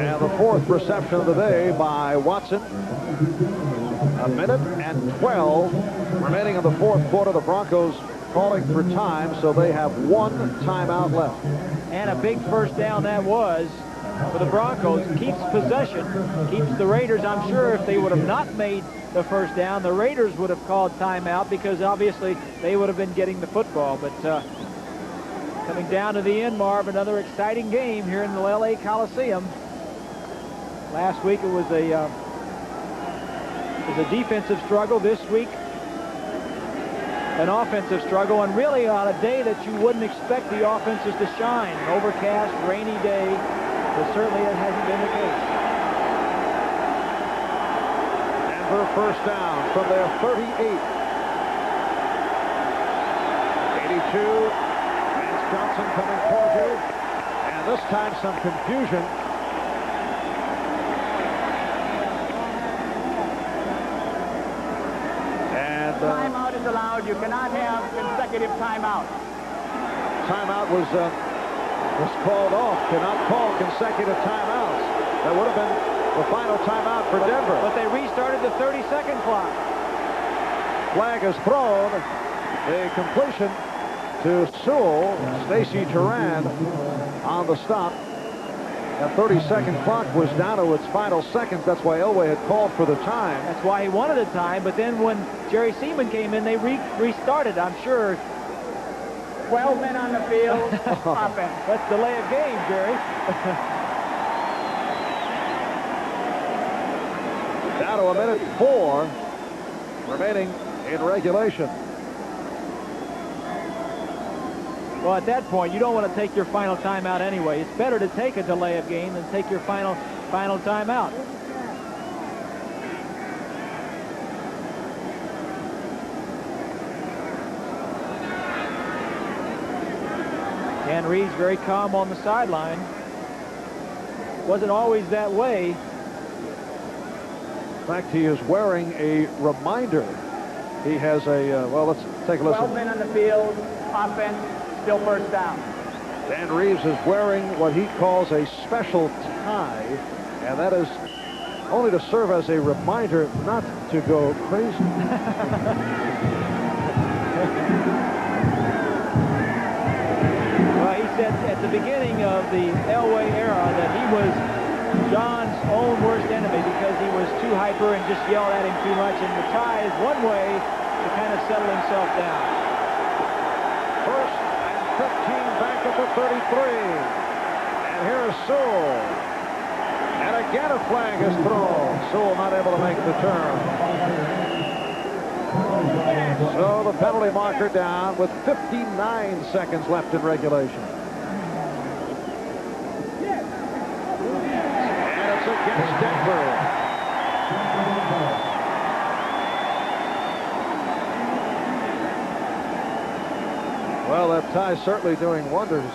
And the 4th reception of the day by Watson. 1 minute and 12 remaining in the fourth quarter. The Broncos calling for time, so they have 1 timeout left. And a big first down that was for the Broncos. Keeps possession, keeps the Raiders. I'm sure if they would have not made the first down, the Raiders would have called timeout because obviously they would have been getting the football. But coming down to the end, Marv, another exciting game here in the LA Coliseum. Last week it was a defensive struggle. This week an offensive struggle, and really on a day that you wouldn't expect the offenses to shine. Overcast, rainy day. But certainly it hasn't been the case. Denver first down from their 38. 82. Vance Johnson coming toward you. And this time some confusion. And timeout is allowed. You cannot have consecutive timeouts. Timeout was called off. Cannot call consecutive timeouts. That would have been the final timeout for Denver. But they restarted the 30-second clock. Flag is thrown. The completion to Sewell. Stacy Turan on the stop. That 30-second clock was down to its final seconds. That's why Elway had called for the time. That's why he wanted a time. But then when Jerry Seaman came in, they restarted, I'm sure. 12 men on the field. Offense. Let's delay a game, Jerry. Down to 1 minute 4 remaining in regulation. Well, at that point, you don't want to take your final timeout anyway. It's better to take a delay of game than take your final timeout. Dan Reeves very calm on the sideline. Wasn't always that way. In fact, he is wearing a reminder. He has a, well, let's take a listen. 12 men on the field, offense, still first down. Dan Reeves is wearing what he calls a special tie, and that is only to serve as a reminder not to go crazy. Well, he said at the beginning of the Elway era that he was John's own worst enemy because he was too hyper and just yelled at him too much, and the tie is one way to kind of settle himself down. First and 15 back at the 33. And here is Sewell. And again a flag is thrown. Sewell not able to make the turn. So the penalty marker down with 59 seconds left in regulation. And it's against Denver. Well, that tie's certainly doing wonders.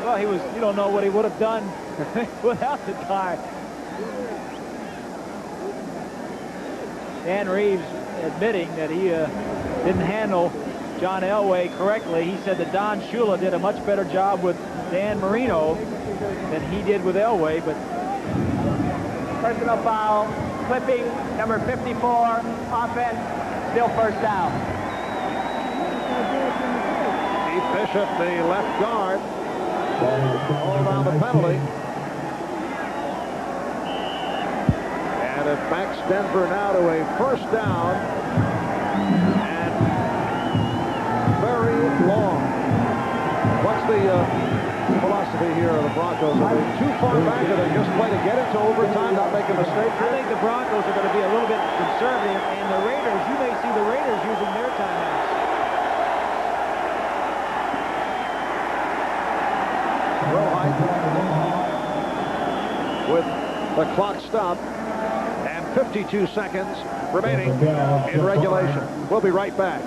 Well, he was, you don't know what he would have done without the tie. Dan Reeves admitting that he didn't handle John Elway correctly. He said that Don Shula did a much better job with Dan Marino than he did with Elway, but Personal foul, clipping, number 54, offense, still first down. Steve Bishop, the left guard, all around the penalty. And it backs Denver now to a first down. And very long. What's the philosophy here of the Broncos? Are they too far back? Do they just play to get into overtime, not make a mistake? I think the Broncos are going to be a little bit conservative, and the Raiders, you may see the Raiders using their timeouts. With the clock stopped and 52 seconds remaining in regulation. We'll be right back.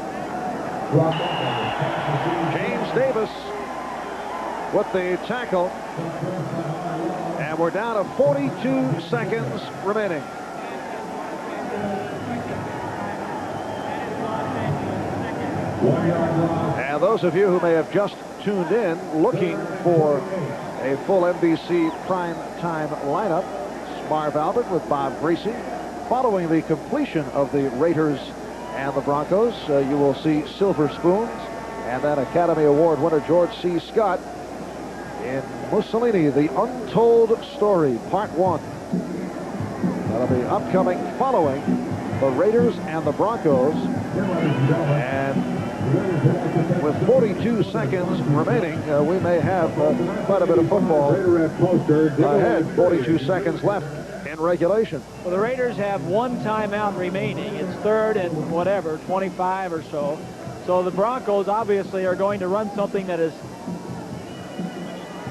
James Davis with the tackle, and we're down to 42 seconds remaining. And those of you who may have just tuned in looking for a full NBC prime time lineup, Marv Albert with Bob Greasy. Following the completion of the Raiders and the Broncos, you will see Silver Spoons and that Academy Award winner George C. Scott in Mussolini, The Untold Story, Part 1. That'll be upcoming following the Raiders and the Broncos. And with 42 seconds remaining, we may have quite a bit of football ahead. 42 seconds left in regulation. Well, the Raiders have one timeout remaining. It's third and whatever, 25 or so. So the Broncos obviously are going to run something that is,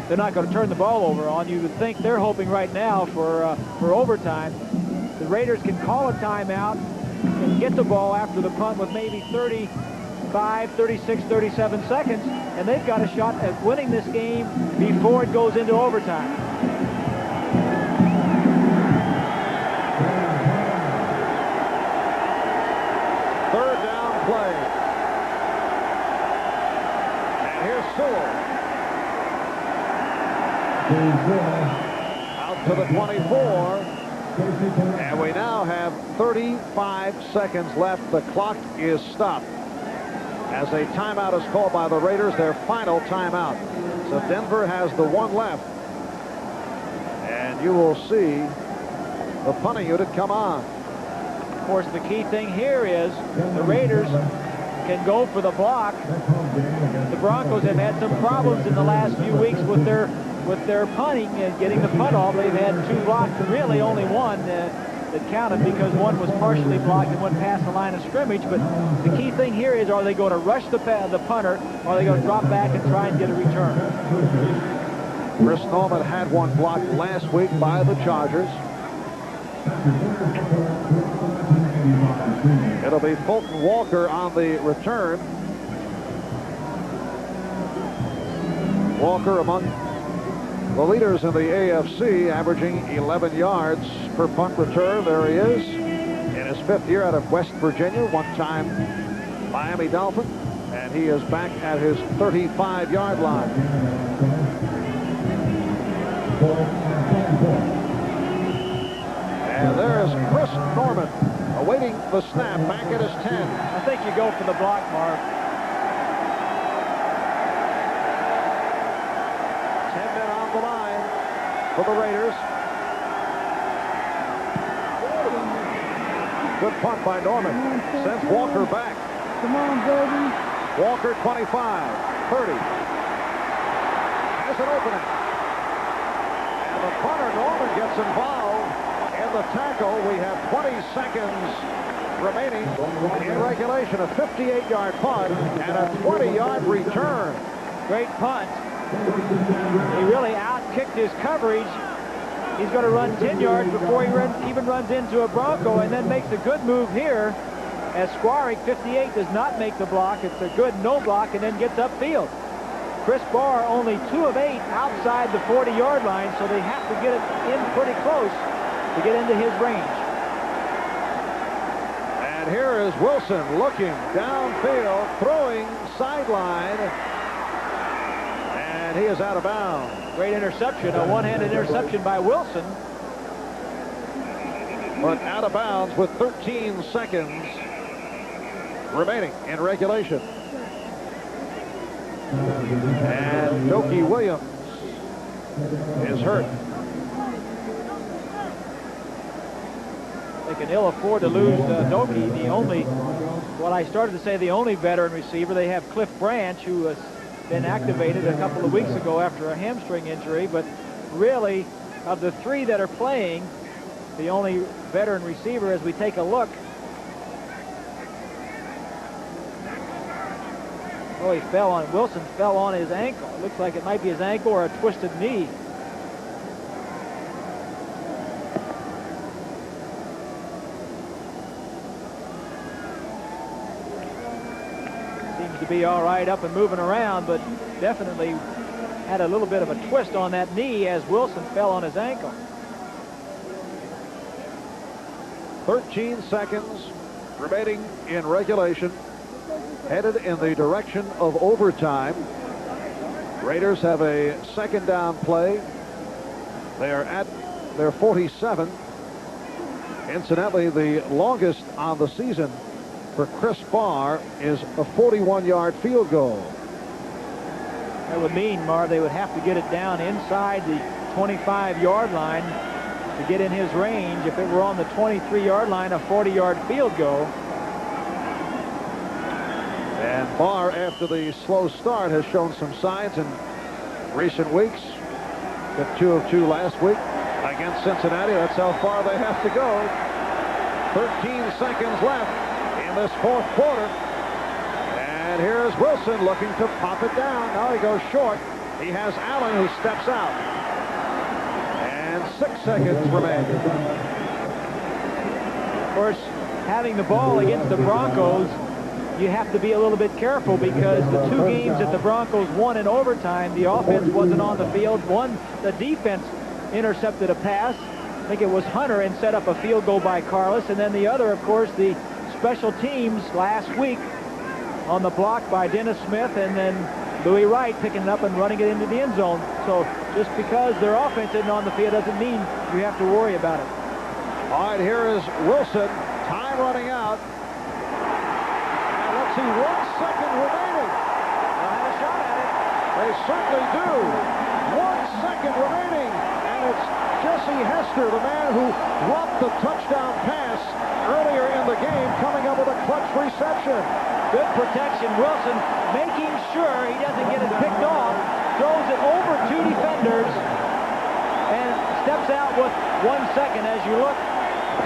they're not going to turn the ball over on. You would think they're hoping right now for overtime. The Raiders can call a timeout and get the ball after the punt with maybe 35, 36, 37 seconds, and they've got a shot at winning this game before it goes into overtime. Third down play. And here's Sewell. Out to the 24. And we now have 35 seconds left. The clock is stopped as a timeout is called by the Raiders, their final timeout. So Denver has the one left. And you will see the punting unit come on. Of course, the key thing here is the Raiders can go for the block. The Broncos have had some problems in the last few weeks with their punting and getting the punt off. They've had two blocks, really only one that counted because one was partially blocked and went past the line of scrimmage. But the key thing here is, are they going to rush the punter, or are they going to drop back and try and get a return? Chris Norman had one blocked last week by the Chargers. It'll be Fulton Walker on the return. Walker among the leaders in the AFC, averaging 11 yards per punt return. There he is in his 5th year out of West Virginia, one-time Miami Dolphin, and he is back at his 35-yard line. And there's Chris Norman awaiting the snap back at his 10. I think you go for the block, Marv. 10 men on the line for the Raiders. Good punt by Norman. Sends Walker back. Come on, baby. Walker 25, 30. Has an opening. And the punter, Norman, gets involved in the tackle. We have 20 seconds remaining in regulation. A 58-yard punt and a 20-yard return. Great punt. He really out-kicked his coverage. He's going to run 10 yards before he even runs into a Bronco, and then makes a good move here as Squarick, 58, does not make the block. It's a good no block and then gets upfield. Chris Barr only 2 of 8 outside the 40-yard line, so they have to get it in pretty close to get into his range. And here is Wilson looking downfield, throwing sideline, and he is out of bounds. Great interception, a one-handed interception by Wilson. But out of bounds with 13 seconds remaining in regulation. And Doki Williams is hurt. They can ill afford to lose Doki, the only, well, I started to say the only veteran receiver. They have Cliff Branch, who has been activated a couple of weeks ago after a hamstring injury, but really, of the 3 that are playing, the only veteran receiver, as we take a look. Oh, Wilson fell on his ankle. It looks like it might be his ankle or a twisted knee. Seems to be all right up and moving around, but definitely had a little bit of a twist on that knee as Wilson fell on his ankle. 13 seconds remaining in regulation. Headed in the direction of overtime. Raiders have a 2nd down play. They are at their 47. Incidentally, the longest on the season for Chris Barr is a 41-yard field goal. That would mean, Marv, they would have to get it down inside the 25-yard line to get in his range. If it were on the 23-yard line, a 40-yard field goal. And Barr, after the slow start, has shown some signs in recent weeks. Got 2 of 2 last week against Cincinnati. That's how far they have to go. 13 seconds left in this 4th quarter. And here's Wilson looking to pop it down. Now he goes short. He has Allen, who steps out. And 6 seconds remain. Of course, having the ball against the Broncos, you have to be a little bit careful because the 2 games that the Broncos won in overtime, the offense wasn't on the field. One, the defense intercepted a pass. I think it was Hunter, and set up a field goal by Carlos. And then the other, of course, the special teams last week on the block by Dennis Smith, and then Louis Wright picking it up and running it into the end zone. So just because their offense isn't on the field doesn't mean you have to worry about it. All right, here is Wilson. Time running out. See, 1 second remaining. They'll have a shot at it. They certainly do. 1 second remaining. And it's Jesse Hester, the man who dropped the touchdown pass earlier in the game, coming up with a clutch reception. Good protection. Wilson making sure he doesn't get it picked off. Throws it over 2 defenders and steps out with 1 second. As you look,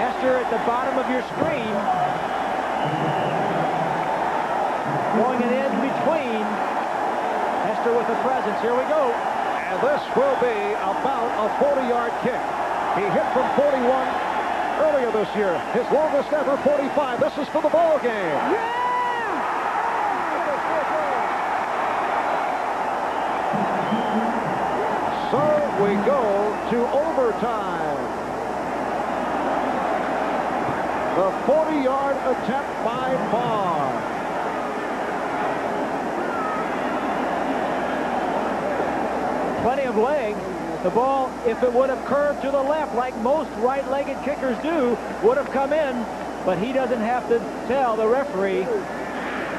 Hester at the bottom of your screen. Throwing it in between. Hester with a presence. Here we go. And this will be about a 40-yard kick. He hit from 41 earlier this year. His longest ever, 45. This is for the ball game. into overtime. The 40-yard attempt by Barr. Plenty of leg. The ball, if it would have curved to the left like most right-legged kickers do, would have come in, but he doesn't have to tell the referee.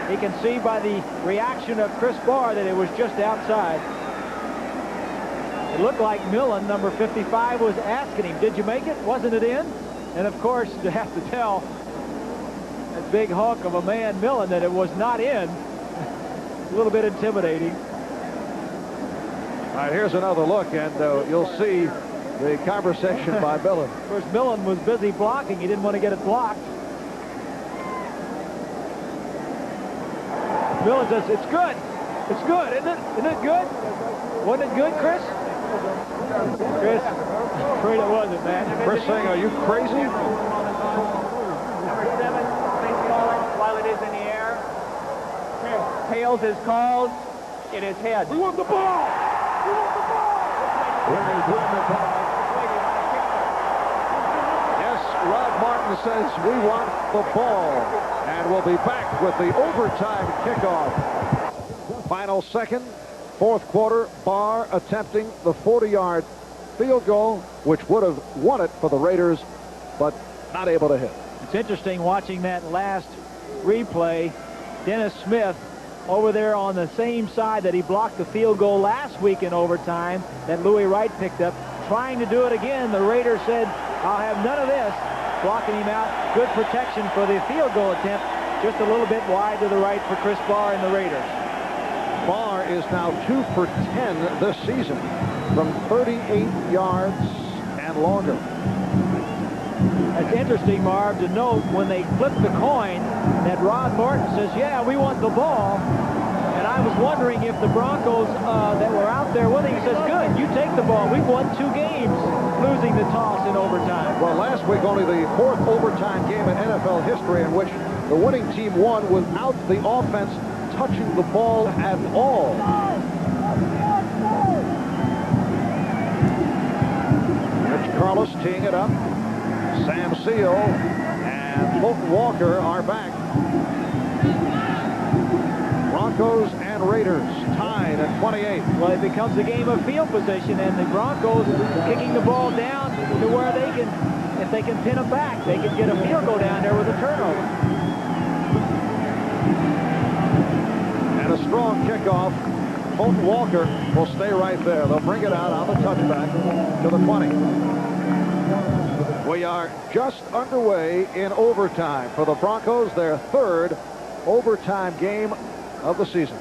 He can see by the reaction of Chris Barr that it was just outside. It looked like Millen, number 55, was asking him, did you make it? Wasn't it in? And of course, to have to tell that big hunk of a man, Millen, that it was not in, a little bit intimidating. All right, here's another look, and you'll see the conversation by Millen. Of course, Millen was busy blocking. He didn't want to get it blocked. Millen says, it's good. It's good, isn't it? Isn't it good? Wasn't it good, Chris? Chris, I'm afraid it wasn't, man. Chris saying, are you crazy? Number 7, please call it while it is in the air. Tails is called. It is head. We want the ball! We want the ball! Yes, Rod Martin says we want the ball. And we'll be back with the overtime kickoff. Final second, fourth quarter, Barr attempting the 40-yard field goal, which would have won it for the Raiders, but not able to hit. It's interesting watching that last replay. Dennis Smith over there on the same side that he blocked the field goal last week in overtime that Louis Wright picked up, trying to do it again. The Raiders said, I'll have none of this, blocking him out. Good protection for the field goal attempt, just a little bit wide to the right for Chris Barr and the Raiders. Barr is now 2 for 10 this season from 38 yards and longer. It's interesting, Marv, to note when they flipped the coin that Rod Martin says, yeah, we want the ball. And I was wondering if the Broncos that were out there with him, he says, good, you take the ball. We've won 2 games losing the toss in overtime. Well, last week only the 4th overtime game in NFL history in which the winning team won without the offense touching the ball at all. Rich Carlos teeing it up. Sam Seal and Fulton Walker are back. Broncos and Raiders tied at 28. Well, it becomes a game of field position, and the Broncos kicking the ball down to where they can, if they can pin them back, they can get a field goal down there with a turnover. And a strong kickoff. Fulton Walker will stay right there. They'll bring it out on the touchback to the 20. We are just underway in overtime for the Broncos, their 3rd overtime game of the season.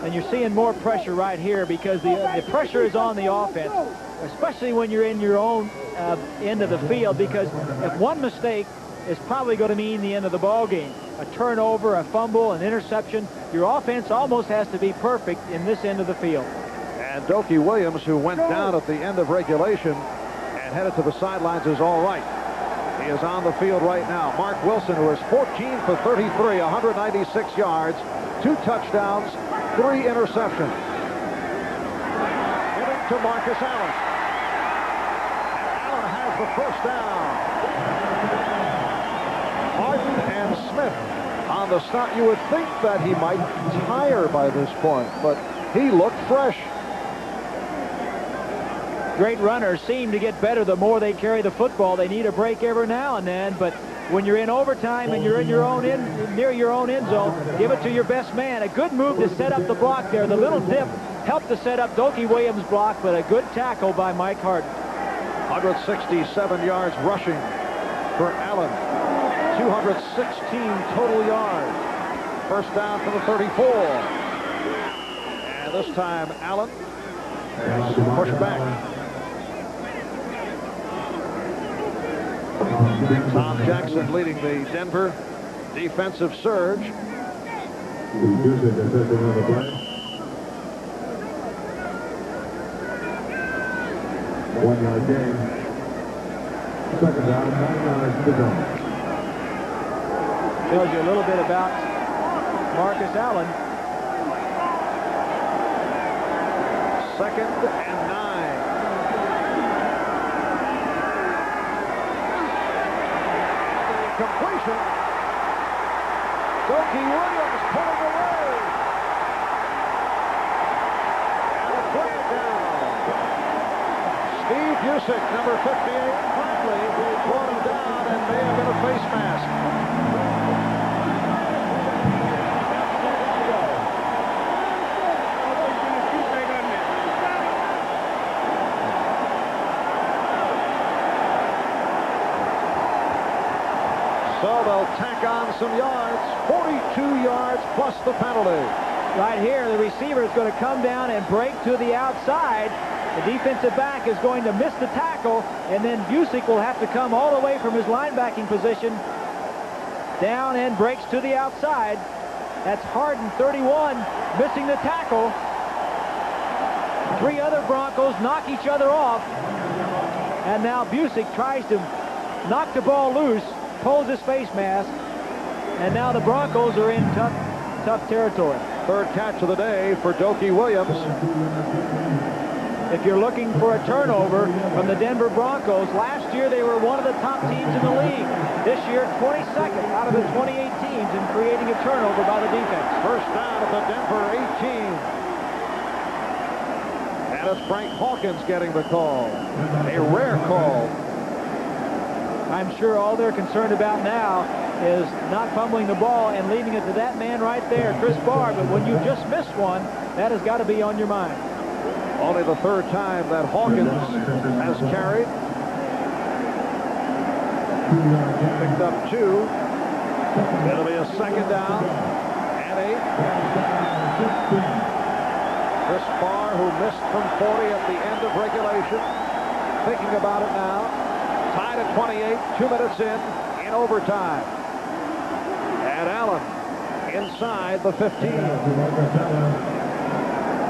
And you're seeing more pressure right here because the pressure is on the offense, especially when you're in your own end of the field, because if one mistake is probably going to mean the end of the ball game. A turnover, a fumble, an interception. Your offense almost has to be perfect in this end of the field. And Dokie Williams, who went down at the end of regulation and headed to the sidelines, is all right. He is on the field right now. Mark Wilson, who is 14 for 33, 196 yards, 2 touchdowns, 3 interceptions. Giving to Marcus Allen. And Allen has the first down. Martin and Smith on the stop. You would think that he might tire by this point, but he looked fresh. Great runners seem to get better the more they carry the football. They need a break every now and then, but when you're in overtime and you're in your own near your own end zone, give it to your best man. A good move to set up the block there. The little dip helped to set up Dokie Williams' block, but a good tackle by Mike Harden. 167 yards rushing for Allen. 216 total yards. First down for the 34. And this time Allen is pushed back. Tom Jackson leading the Denver defensive surge. 1 yard gain. Second down, 9 yards to go. Tells you a little bit about Marcus Allen. 2nd and 9. Busick. Doki Williams pulling away. And a flag down. Steve Busick, number 58, finally brought him down and may have been a face mask. So they'll tack on some yards, 42 yards plus the penalty. Right here, the receiver is going to come down and break to the outside. The defensive back is going to miss the tackle, and then Busick will have to come all the way from his linebacking position down and breaks to the outside. That's Harden, 31, missing the tackle. Three other Broncos knock each other off, and now Busick tries to knock the ball loose, pulls his face mask, and now the Broncos are in tough territory. Third catch of the day for Doki Williams. If you're looking for a turnover from the Denver Broncos, last year they were one of the top teams in the league. This year, 22nd out of the 28 teams in creating a turnover by the defense. First down at the Denver 18. And it's Frank Hawkins getting the call. A rare call. I'm sure all they're concerned about now is not fumbling the ball and leaving it to that man right there, Chris Barr. But when you just missed one, that has got to be on your mind. Only the third time that Hawkins has carried. Picked up 2. It'll be a second down and 8. Chris Barr, who missed from 40 at the end of regulation, thinking about it now. Tied at 28, 2 minutes in overtime. And Allen inside the 15.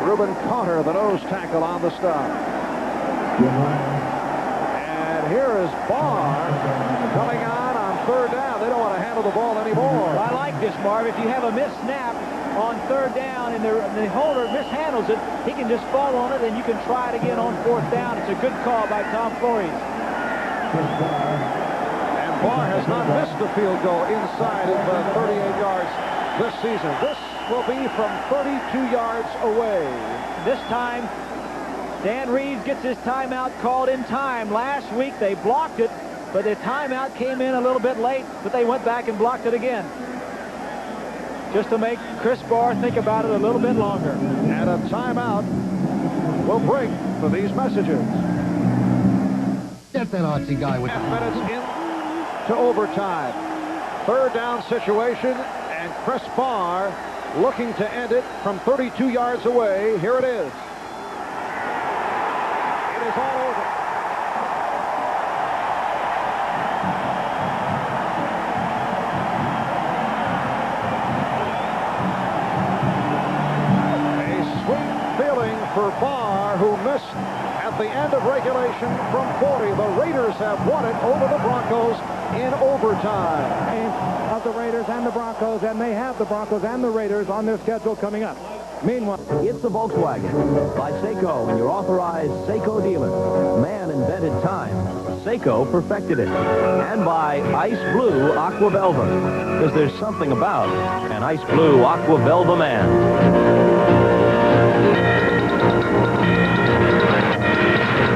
Reuben Carter, the nose tackle on the stop. And here is Barr coming on third down. They don't want to handle the ball anymore. I like this, Marv. If you have a missed snap on third down and the holder mishandles it, he can just fall on it and you can try it again on fourth down. It's a good call by Tom Flores. And Barr has not missed a field goal inside of 38 yards this season. This will be from 32 yards away. This time, Dan Reeves gets his timeout called in time. Last week they blocked it, but the timeout came in a little bit late, but they went back and blocked it again. Just to make Chris Barr think about it a little bit longer. And a timeout will break for these messages. Get that artsy guy with 10 minutes in to overtime. Third down situation, and Chris Barr looking to end it from 32 yards away. Here it is. It is all over. A sweet feeling for Barr, who missed at the end of regulation from 40. The Raiders have won it over the Broncos in overtime. Of the Raiders and the Broncos, and they have the Broncos and the Raiders on their schedule coming up. Meanwhile, It's the Volkswagen by Seiko and your authorized Seiko dealer. Man invented time. Seiko perfected it. And by Ice Blue Aqua Velva, because there's something about an Ice Blue Aqua Velva man.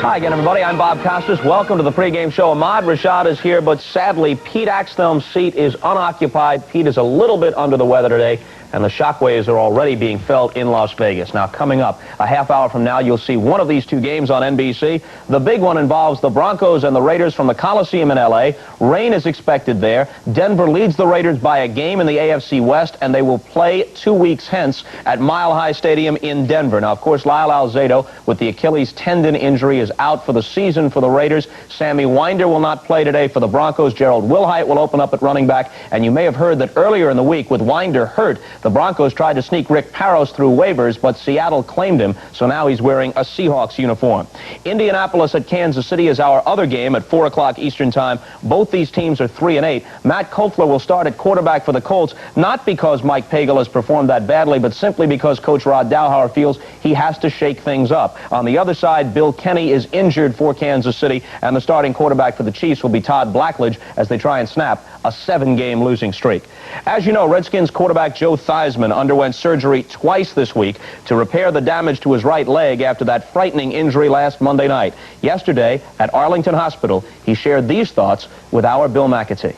Hi again, everybody. I'm Bob Costas. Welcome to the pregame show. Ahmad Rashad is here, but sadly, Pete Axthelm's seat is unoccupied. Pete is a little bit under the weather today, and the shockwaves are already being felt in Las Vegas. Now, coming up a half hour from now, you'll see one of these two games on NBC. The big one involves the Broncos and the Raiders from the Coliseum in L.A. Rain is expected there. Denver leads the Raiders by a game in the AFC West, and they will play 2 weeks hence at Mile High Stadium in Denver. Now, of course, Lyle Alzado, with the Achilles tendon injury, is out for the season for the Raiders. Sammy Winder will not play today for the Broncos. Gerald Wilhite will open up at running back, and you may have heard that earlier in the week, with Winder hurt, The Broncos tried to sneak Rick Parros through waivers, but Seattle claimed him, so now he's wearing a Seahawks uniform. Indianapolis at Kansas City is our other game at 4 o'clock Eastern Time. Both these teams are 3-8. Matt Koeffler will start at quarterback for the Colts, not because Mike Pagel has performed that badly, but simply because Coach Rod Dowhower feels he has to shake things up. On the other side, Bill Kenny is injured for Kansas City, and the starting quarterback for the Chiefs will be Todd Blackledge as they try and snap a 7-game losing streak. As you know, Redskins quarterback Joe Theismann underwent surgery twice this week to repair the damage to his right leg after that frightening injury last Monday night. Yesterday, at Arlington Hospital, he shared these thoughts with our Bill McAtee.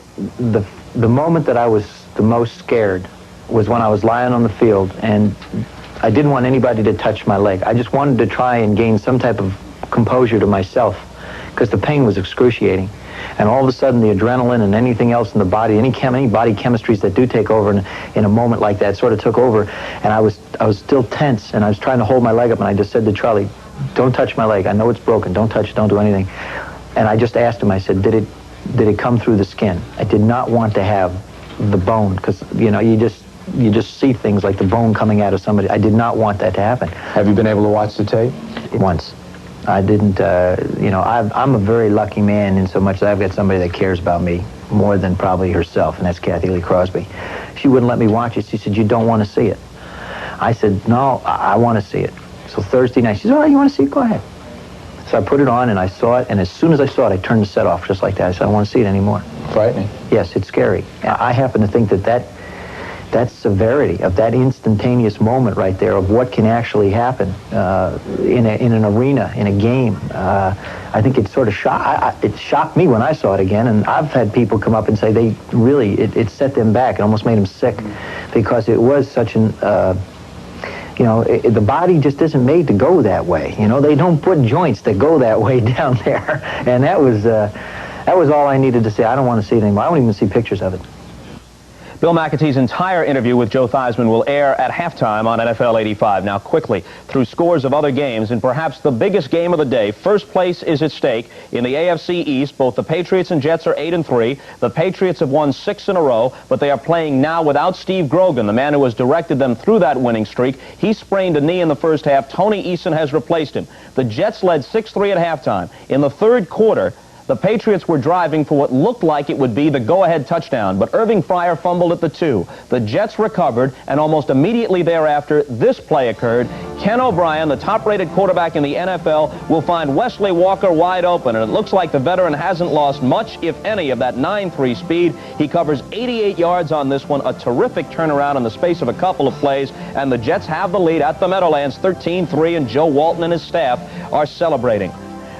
The moment that I was the most scared was when I was lying on the field, and I didn't want anybody to touch my leg. I just wanted to try and gain some type of composure to myself because the pain was excruciating. And all of a sudden, the adrenaline and anything else in the body, any body chemistries that do take over in a moment like that sort of took over. And I was still tense, and I was trying to hold my leg up, and I just said to Charlie, "Don't touch my leg. I know it's broken. Don't touch it. Don't do anything." And I just asked him, I said, did it come through the skin? I did not want to have the bone, because, you know, you just see things like the bone coming out of somebody. I did not want that to happen. Have you been able to watch the tape? Once. I didn't, you know, I'm a very lucky man in so much that I've got somebody that cares about me more than probably herself, and that's Kathy Lee Crosby. She wouldn't let me watch it. She said, "You don't want to see it." I said, "No, I want to see it." So Thursday night, she said, "All right, you want to see it? Go ahead." So I put it on, and I saw it, and as soon as I saw it, I turned the set off just like that. I said, "I don't want to see it anymore." Frightening. Yes, it's scary. I happen to think that severity of that instantaneous moment right there of what can actually happen in an arena, in a game, I think it sort of it shocked me when I saw it again, and I've had people come up and say they really, it set them back. It almost made them sick because it was such an, you know, the body just isn't made to go that way. You know, they don't put joints that go that way down there, and that was all I needed to say. I don't want to see it anymore. I don't even see pictures of it. Bill McAtee's entire interview with Joe Theismann will air at halftime on NFL 85. Now, quickly, through scores of other games, and perhaps the biggest game of the day, first place is at stake in the AFC East. Both the Patriots and Jets are 8-3. The Patriots have won 6 in a row, but they are playing now without Steve Grogan, the man who has directed them through that winning streak. He sprained a knee in the first half. Tony Eason has replaced him. The Jets led 6-3 at halftime. In the third quarter, the Patriots were driving for what looked like it would be the go-ahead touchdown, but Irving Fryer fumbled at the 2. The Jets recovered, and almost immediately thereafter, this play occurred. Ken O'Brien, the top-rated quarterback in the NFL, will find Wesley Walker wide open, and it looks like the veteran hasn't lost much, if any, of that 9.3 speed. He covers 88 yards on this one, a terrific turnaround in the space of a couple of plays, and the Jets have the lead at the Meadowlands, 13-3, and Joe Walton and his staff are celebrating.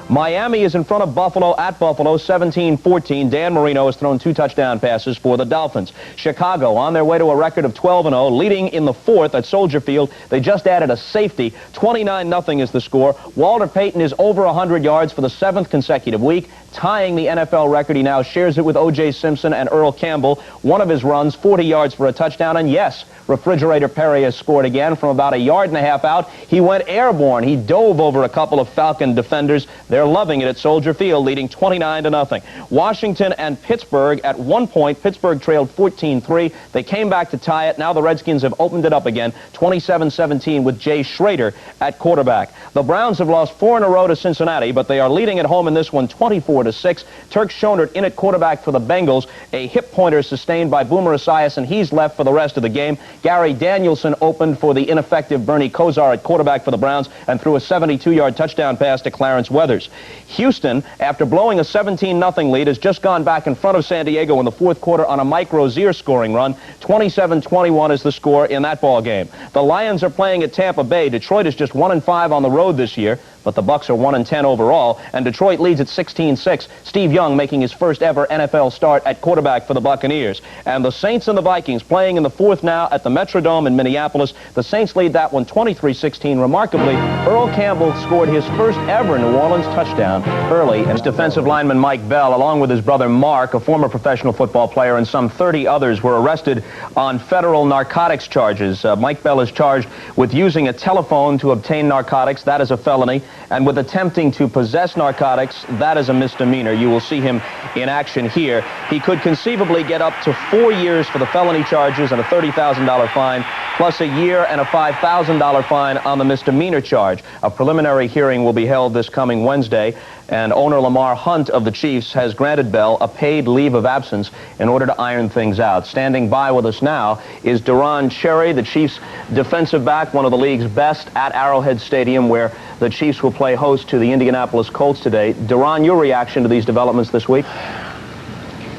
Miami is in front of Buffalo at Buffalo, 17-14. Dan Marino has thrown 2 touchdown passes for the Dolphins. Chicago on their way to a record of 12-0, leading in the 4th at Soldier Field. They just added a safety. 29-0 is the score. Walter Payton is over 100 yards for the 7th consecutive week, tying the NFL record. He now shares it with O.J. Simpson and Earl Campbell. One of his runs, 40 yards for a touchdown, and yes, Refrigerator Perry has scored again from about 1.5 yards out. He went airborne. He dove over a couple of Falcon defenders. They're loving it at Soldier Field, leading 29-0. Washington and Pittsburgh at one point. Pittsburgh trailed 14-3. They came back to tie it. Now the Redskins have opened it up again, 27-17 with Jay Schrader at quarterback. The Browns have lost 4 in a row to Cincinnati, but they are leading at home in this one, 24-6. Turk Schonert in at quarterback for the Bengals. A hip pointer sustained by Boomer Esiason, and he's left for the rest of the game. Gary Danielson opened for the ineffective Bernie Kosar at quarterback for the Browns and threw a 72-yard touchdown pass to Clarence Weathers. Houston, after blowing a 17-0 lead, has just gone back in front of San Diego in the 4th quarter on a Mike Rozier scoring run. 27-21 is the score in that ball game. The Lions are playing at Tampa Bay. Detroit is just 1-5 on the road this year, but the Bucs are 1-10 overall, and Detroit leads at 16-6. Steve Young making his first ever NFL start at quarterback for the Buccaneers. And the Saints and the Vikings playing in the 4th now at the Metrodome in Minneapolis. The Saints lead that one 23-16. Remarkably, Earl Campbell scored his first ever New Orleans touchdown early. And defensive lineman Mike Bell, along with his brother Mark, a former professional football player, and some 30 others were arrested on federal narcotics charges. Mike Bell is charged with using a telephone to obtain narcotics. That is a felony. And with attempting to possess narcotics, that is a misdemeanor. You will see him in action here. He could conceivably get up to 4 years for the felony charges and a $30,000 fine, plus a year and a $5,000 fine on the misdemeanor charge. A preliminary hearing will be held this coming Wednesday, and owner Lamar Hunt of the Chiefs has granted Bell a paid leave of absence in order to iron things out. Standing by with us now is Duron Cherry, the Chiefs defensive back, one of the league's best, at Arrowhead Stadium, where the Chiefs will play host to the Indianapolis Colts today. Duron, your reaction to these developments this week?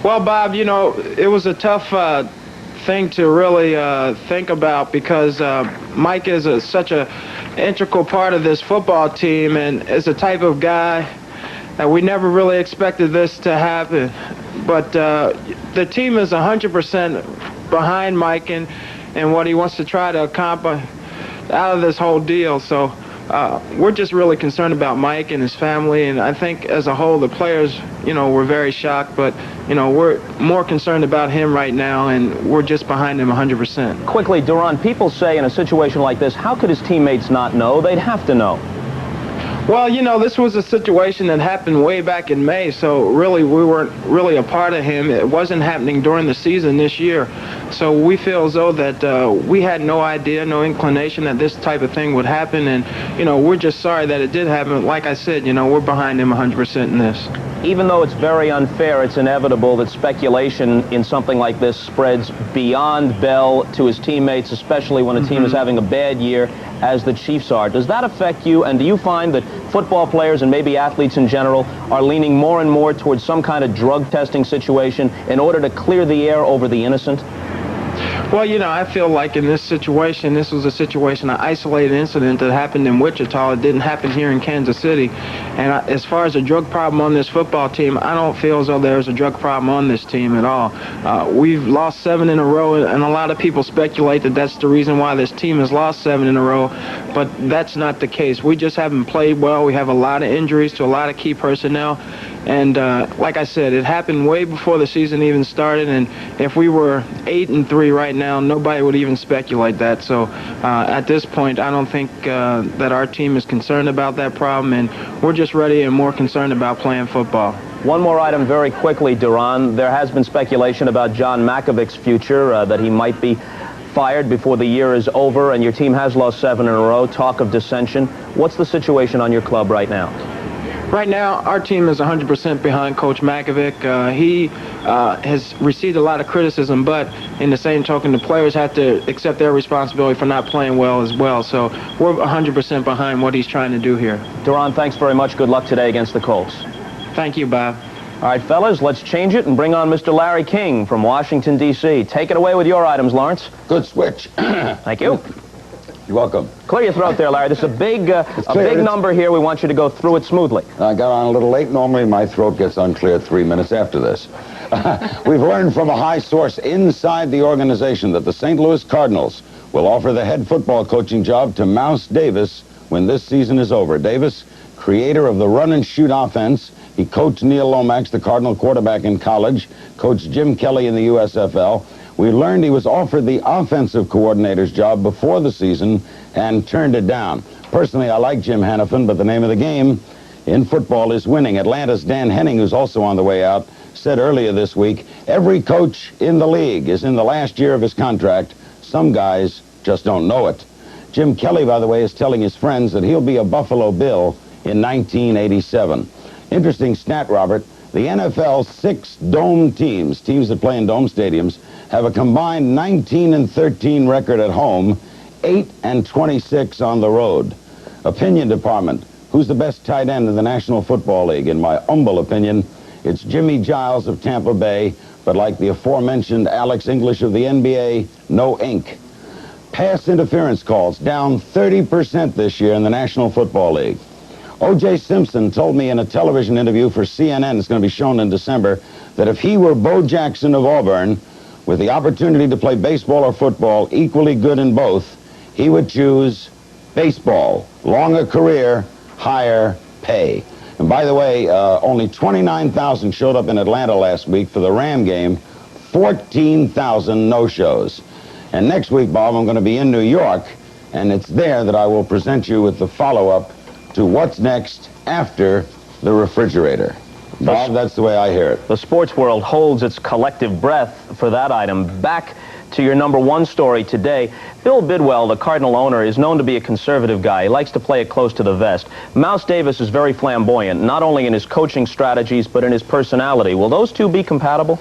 Well, Bob, you know, it was a tough thing to really think about, because Mike is such an integral part of this football team, and is a type of guy that we never really expected this to happen. But the team is 100% behind Mike and what he wants to try to accomplish out of this whole deal. So we're just really concerned about Mike and his family, and I think as a whole the players, you know, were very shocked, but you know, we're more concerned about him right now, and we're just behind him 100%. Quickly, Duron, people say in a situation like this, how could his teammates not know? They'd have to know. Well, you know, this was a situation that happened way back in May, so really we weren't really a part of him. It wasn't happening during the season this year. So we feel as though that we had no idea, no inclination that this type of thing would happen, and, you know, we're just sorry that it did happen. Like I said, you know, we're behind him 100% in this. Even though it's very unfair, it's inevitable that speculation in something like this spreads beyond Bell to his teammates, especially when a team is having a bad year, as the Chiefs are. Does that affect you, and do you find that football players and maybe athletes in general are leaning more and more towards some kind of drug testing situation in order to clear the air over the innocent? Well, you know, I feel like in this situation, this was a situation, an isolated incident that happened in Wichita. It didn't happen here in Kansas City. And as far as a drug problem on this football team, I don't feel as though there's a drug problem on this team at all. We've lost 7 in a row, and a lot of people speculate that that's the reason why this team has lost 7 in a row, but that's not the case. We just haven't played well. We have a lot of injuries to a lot of key personnel. And like I said, it happened way before the season even started, and if we were 8-3 right now, nobody would even speculate that. So at this point, I don't think that our team is concerned about that problem, and we're just ready and more concerned about playing football. One more item very quickly, Duron. There has been speculation about John Makovic's future, that he might be fired before the year is over, and your team has lost 7 in a row. Talk of dissension. What's the situation on your club right now? Right now, our team is 100% behind Coach Makovic. He has received a lot of criticism, but in the same token, the players have to accept their responsibility for not playing well as well. So we're 100% behind what he's trying to do here. Duron, thanks very much. Good luck today against the Colts. Thank you, Bob. All right, fellas, let's change it and bring on Mr. Larry King from Washington, D.C. Take it away with your items, Lawrence. Good switch. Thank you. You're welcome. Clear your throat there, Larry. This is a big number here. We want you to go through it smoothly. I got on a little late. Normally, my throat gets uncleared 3 minutes after this. We've learned from a high source inside the organization that the St. Louis Cardinals will offer the head football coaching job to Mouse Davis when this season is over. Davis, creator of the run-and-shoot offense. He coached Neil Lomax, the Cardinal quarterback, in college, coached Jim Kelly in the USFL. We learned he was offered the offensive coordinator's job before the season and turned it down. Personally, I like Jim Hannafin, but the name of the game in football is winning. Atlanta's Dan Henning, who's also on the way out, said earlier this week, every coach in the league is in the last year of his contract. Some guys just don't know it. Jim Kelly, by the way, is telling his friends that he'll be a Buffalo Bill in 1987. Interesting stat, Robert. The NFL's 6 dome teams that play in dome stadiums, have a combined 19-13 record at home, 8-26 on the road. Opinion department. Who's the best tight end in the National Football League? In my humble opinion, it's Jimmy Giles of Tampa Bay, but like the aforementioned Alex English of the NBA, no ink. Pass interference calls down 30% this year in the National Football League. O.J. Simpson told me in a television interview for CNN, it's going to be shown in December, that if he were Bo Jackson of Auburn, with the opportunity to play baseball or football, equally good in both, he would choose baseball. Longer career, higher pay. And by the way, only 29,000 showed up in Atlanta last week for the Ram game, 14,000 no-shows. And next week, Bob, I'm going to be in New York, and it's there that I will present you with the follow-up to what's next after the refrigerator. Bob, that's the way I hear it. The sports world holds its collective breath for that item. Back to your number one story today. Bill Bidwell, the Cardinal owner, is known to be a conservative guy. He likes to play it close to the vest. Mouse Davis is very flamboyant, not only in his coaching strategies, but in his personality. Will those two be compatible?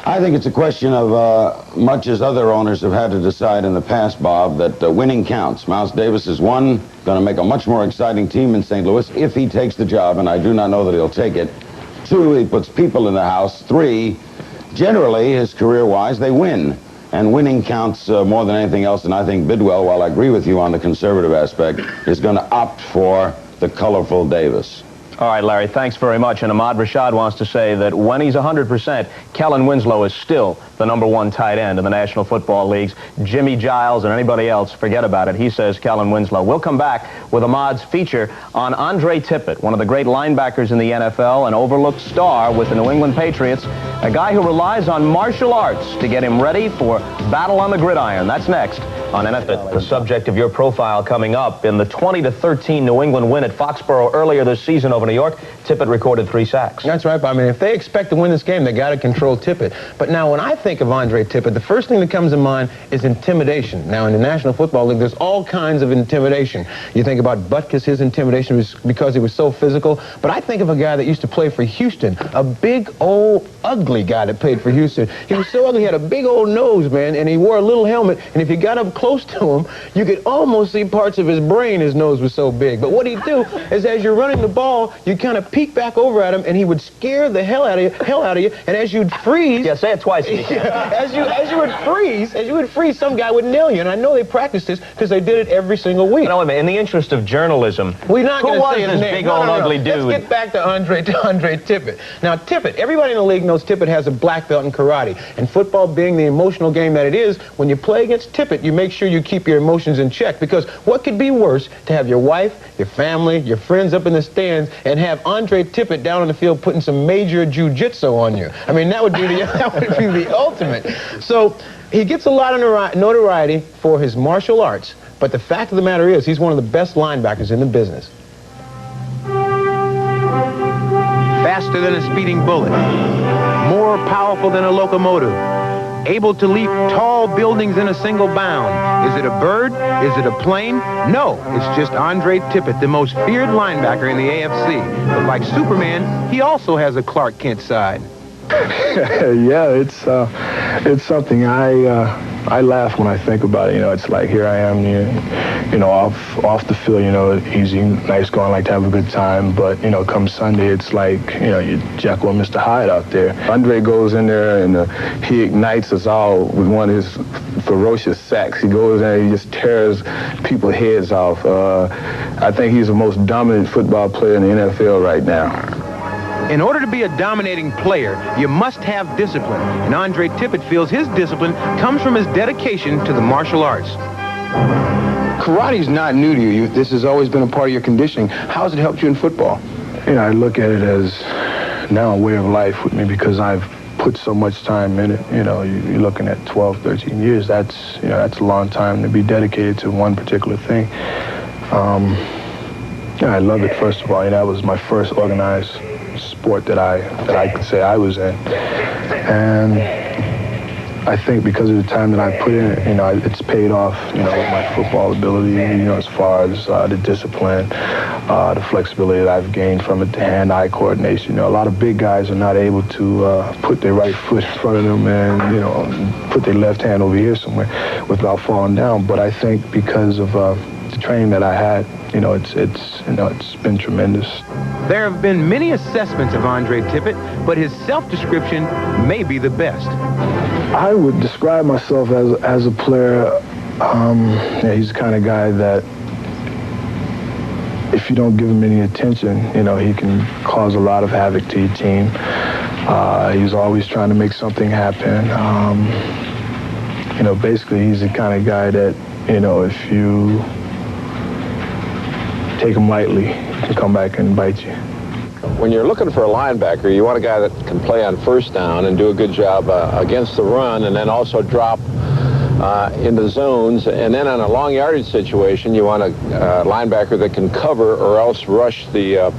I think it's a question of, much as other owners have had to decide in the past, Bob, that winning counts. Mouse Davis is, one, going to make a much more exciting team in St. Louis if he takes the job, and I do not know that he'll take it. Two, he puts people in the house. Three, generally, his career-wise, they win. And winning counts more than anything else, and I think Bidwell, while I agree with you on the conservative aspect, is going to opt for the colorful Davis. All right, Larry, thanks very much. And Ahmad Rashad wants to say that when he's 100%, Kellen Winslow is still the #1 tight end in the National Football Leagues. Jimmy Giles and anybody else, forget about it. He says Kellen Winslow. We'll come back with Ahmad's feature on Andre Tippett, one of the great linebackers in the NFL, an overlooked star with the New England Patriots, a guy who relies on martial arts to get him ready for battle on the gridiron. That's next on NFL. The subject of your profile coming up. In the 20-13 New England win at Foxborough earlier this season over New York, Tippett recorded 3 sacks. That's right. I mean, if they expect to win this game, they got to control Tippett. But now, when I think of Andre Tippett, the first thing that comes to mind is intimidation. Now, in the National Football League, there's all kinds of intimidation. You think about Butkus, his intimidation was because he was so physical. But I think of a guy that used to play for Houston, a big, old, ugly guy that played for Houston. He was so ugly, he had a big old nose, man, and he wore a little helmet. And if you got up close to him, you could almost see parts of his brain. His nose was so big. But what he'd do is, as you're running the ball, you kind of peek back over at him, and he would scare the hell out of you. And as you'd freeze, yeah, say it twice. as you would freeze, some guy would nail you. And I know they practiced this because they did it every single week. No, in the interest of journalism, we're not who was say this big old ugly dude? Let's get back to Andre Tippett. Now, Tippett, everybody in the league knows Tippett has a black belt in karate. And football being the emotional game that it is, when you play against Tippett, you make sure you keep your emotions in check. Because what could be worse to have your wife, your family, your friends up in the stands and have Andre Tippett down on the field putting some major jiu-jitsu on you? I mean, that would be the ultimate. So he gets a lot of notoriety for his martial arts, but the fact of the matter is he's one of the best linebackers in the business. Faster than a speeding bullet, more powerful than a locomotive, able to leap tall buildings in a single bound. Is it a bird? Is it a plane? No, it's just Andre Tippett, the most feared linebacker in the AFC. But like Superman, he also has a Clark Kent side. Yeah, it's something I laugh when I think about it. You know, it's like here I am, you know, off the field, you know, easy, nice going, like to have a good time. But you know, come Sunday, it's like, you know, you're Jekyll and Mr. Hyde out there. Andre goes in there and he ignites us all with one of his ferocious sacks. He goes in there, he just tears people's heads off. I think he's the most dominant football player in the NFL right now. In order to be a dominating player, you must have discipline. And Andre Tippett feels his discipline comes from his dedication to the martial arts. Karate's not new to you. This has always been a part of your conditioning. How has it helped you in football? You know, I look at it as now a way of life with me because I've put so much time in it. You know, you're looking at 12, 13 years. That's a long time to be dedicated to one particular thing. Yeah, I love it, first of all. You know, that was my first organized sport that I could say I was in. And I think because of the time that I put in it, you know, it's paid off, you know, with my football ability, you know, as far as the discipline, the flexibility that I've gained from it, the hand-eye coordination. You know, a lot of big guys are not able to put their right foot in front of them and, you know, put their left hand over here somewhere without falling down. But I think because of the training that I had, you know, it's been tremendous. There have been many assessments of Andre Tippett, but his self-description may be the best. I would describe myself as a player. Yeah, he's the kind of guy that if you don't give him any attention, you know, he can cause a lot of havoc to your team. He's always trying to make something happen. You know, basically, he's the kind of guy that, you know, if you take him lightly, he can come back and bite you. When you're looking for a linebacker, you want a guy that can play on first down and do a good job against the run, and then also drop in the zones. And then on a long yardage situation, you want a linebacker that can cover or else rush the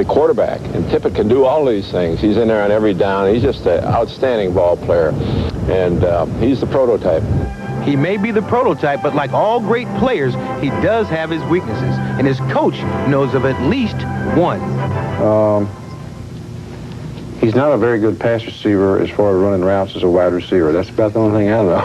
quarterback. And Tippett can do all these things. He's in there on every down. He's just an outstanding ball player. And he's the prototype. He may be the prototype, but like all great players, he does have his weaknesses. And his coach knows of at least one. He's not a very good pass receiver as far as running routes as a wide receiver. That's about the only thing I know.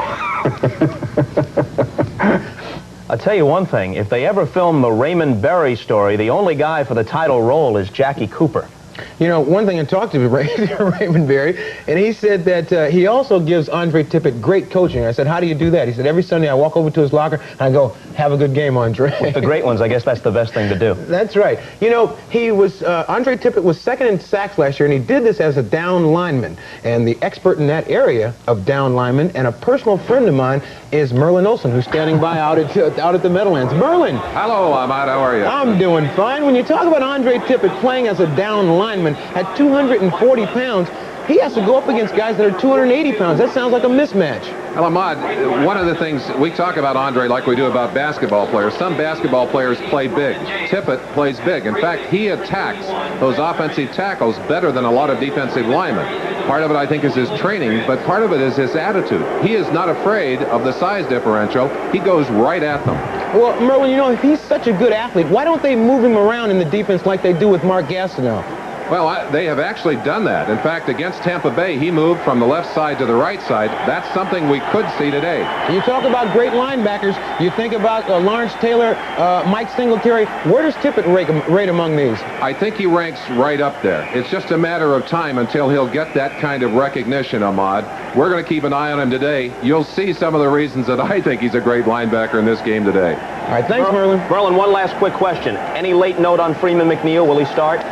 I'll tell you one thing. If they ever film the Raymond Berry story, the only guy for the title role is Jackie Cooper. You know, one thing I talked to Raymond Berry, and he said that he also gives Andre Tippett great coaching. I said, how do you do that? He said, every Sunday I walk over to his locker and I go, have a good game, Andre. With the great ones, I guess that's the best thing to do. That's right. You know, he was, Andre Tippett was second in sacks last year, and he did this as a down lineman. And the expert in that area of down linemen, and a personal friend of mine, is Merlin Olsen, who's standing by out at the Meadowlands. Merlin! Hello, Ahmad. How are you? I'm doing fine. When you talk about Andre Tippett playing as a down lineman at 240 pounds, he has to go up against guys that are 280 pounds. That sounds like a mismatch. Well, Ahmad, one of the things we talk about Andre like we do about basketball players. Some basketball players play big. Tippett plays big. In fact, he attacks those offensive tackles better than a lot of defensive linemen. Part of it, I think, is his training, but part of it is his attitude. He is not afraid of the size differential. He goes right at them. Well, Merlin, you know, if he's such a good athlete, why don't they move him around in the defense like they do with Mark Gastineau? Well, they have actually done that. In fact, against Tampa Bay, he moved from the left side to the right side. That's something we could see today. You talk about great linebackers. You think about Lawrence Taylor, Mike Singletary. Where does Tippett rate among these? I think he ranks right up there. It's just a matter of time until he'll get that kind of recognition, Ahmad. We're going to keep an eye on him today. You'll see some of the reasons that I think he's a great linebacker in this game today. All right, thanks, Merlin. Merlin, one last quick question. Any late note on Freeman McNeil? Will he start?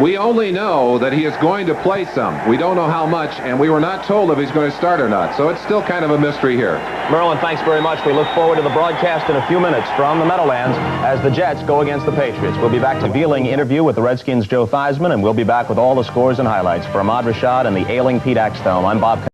We only know that he is going to play some. We don't know how much, and we were not told if he's going to start or not. So it's still kind of a mystery here. Merlin, thanks very much. We look forward to the broadcast in a few minutes from the Meadowlands as the Jets go against the Patriots. We'll be back to revealing interview with the Redskins' Joe Theismann, and we'll be back with all the scores and highlights. For Ahmad Rashad and the ailing Pete Axthelm, I'm Bob.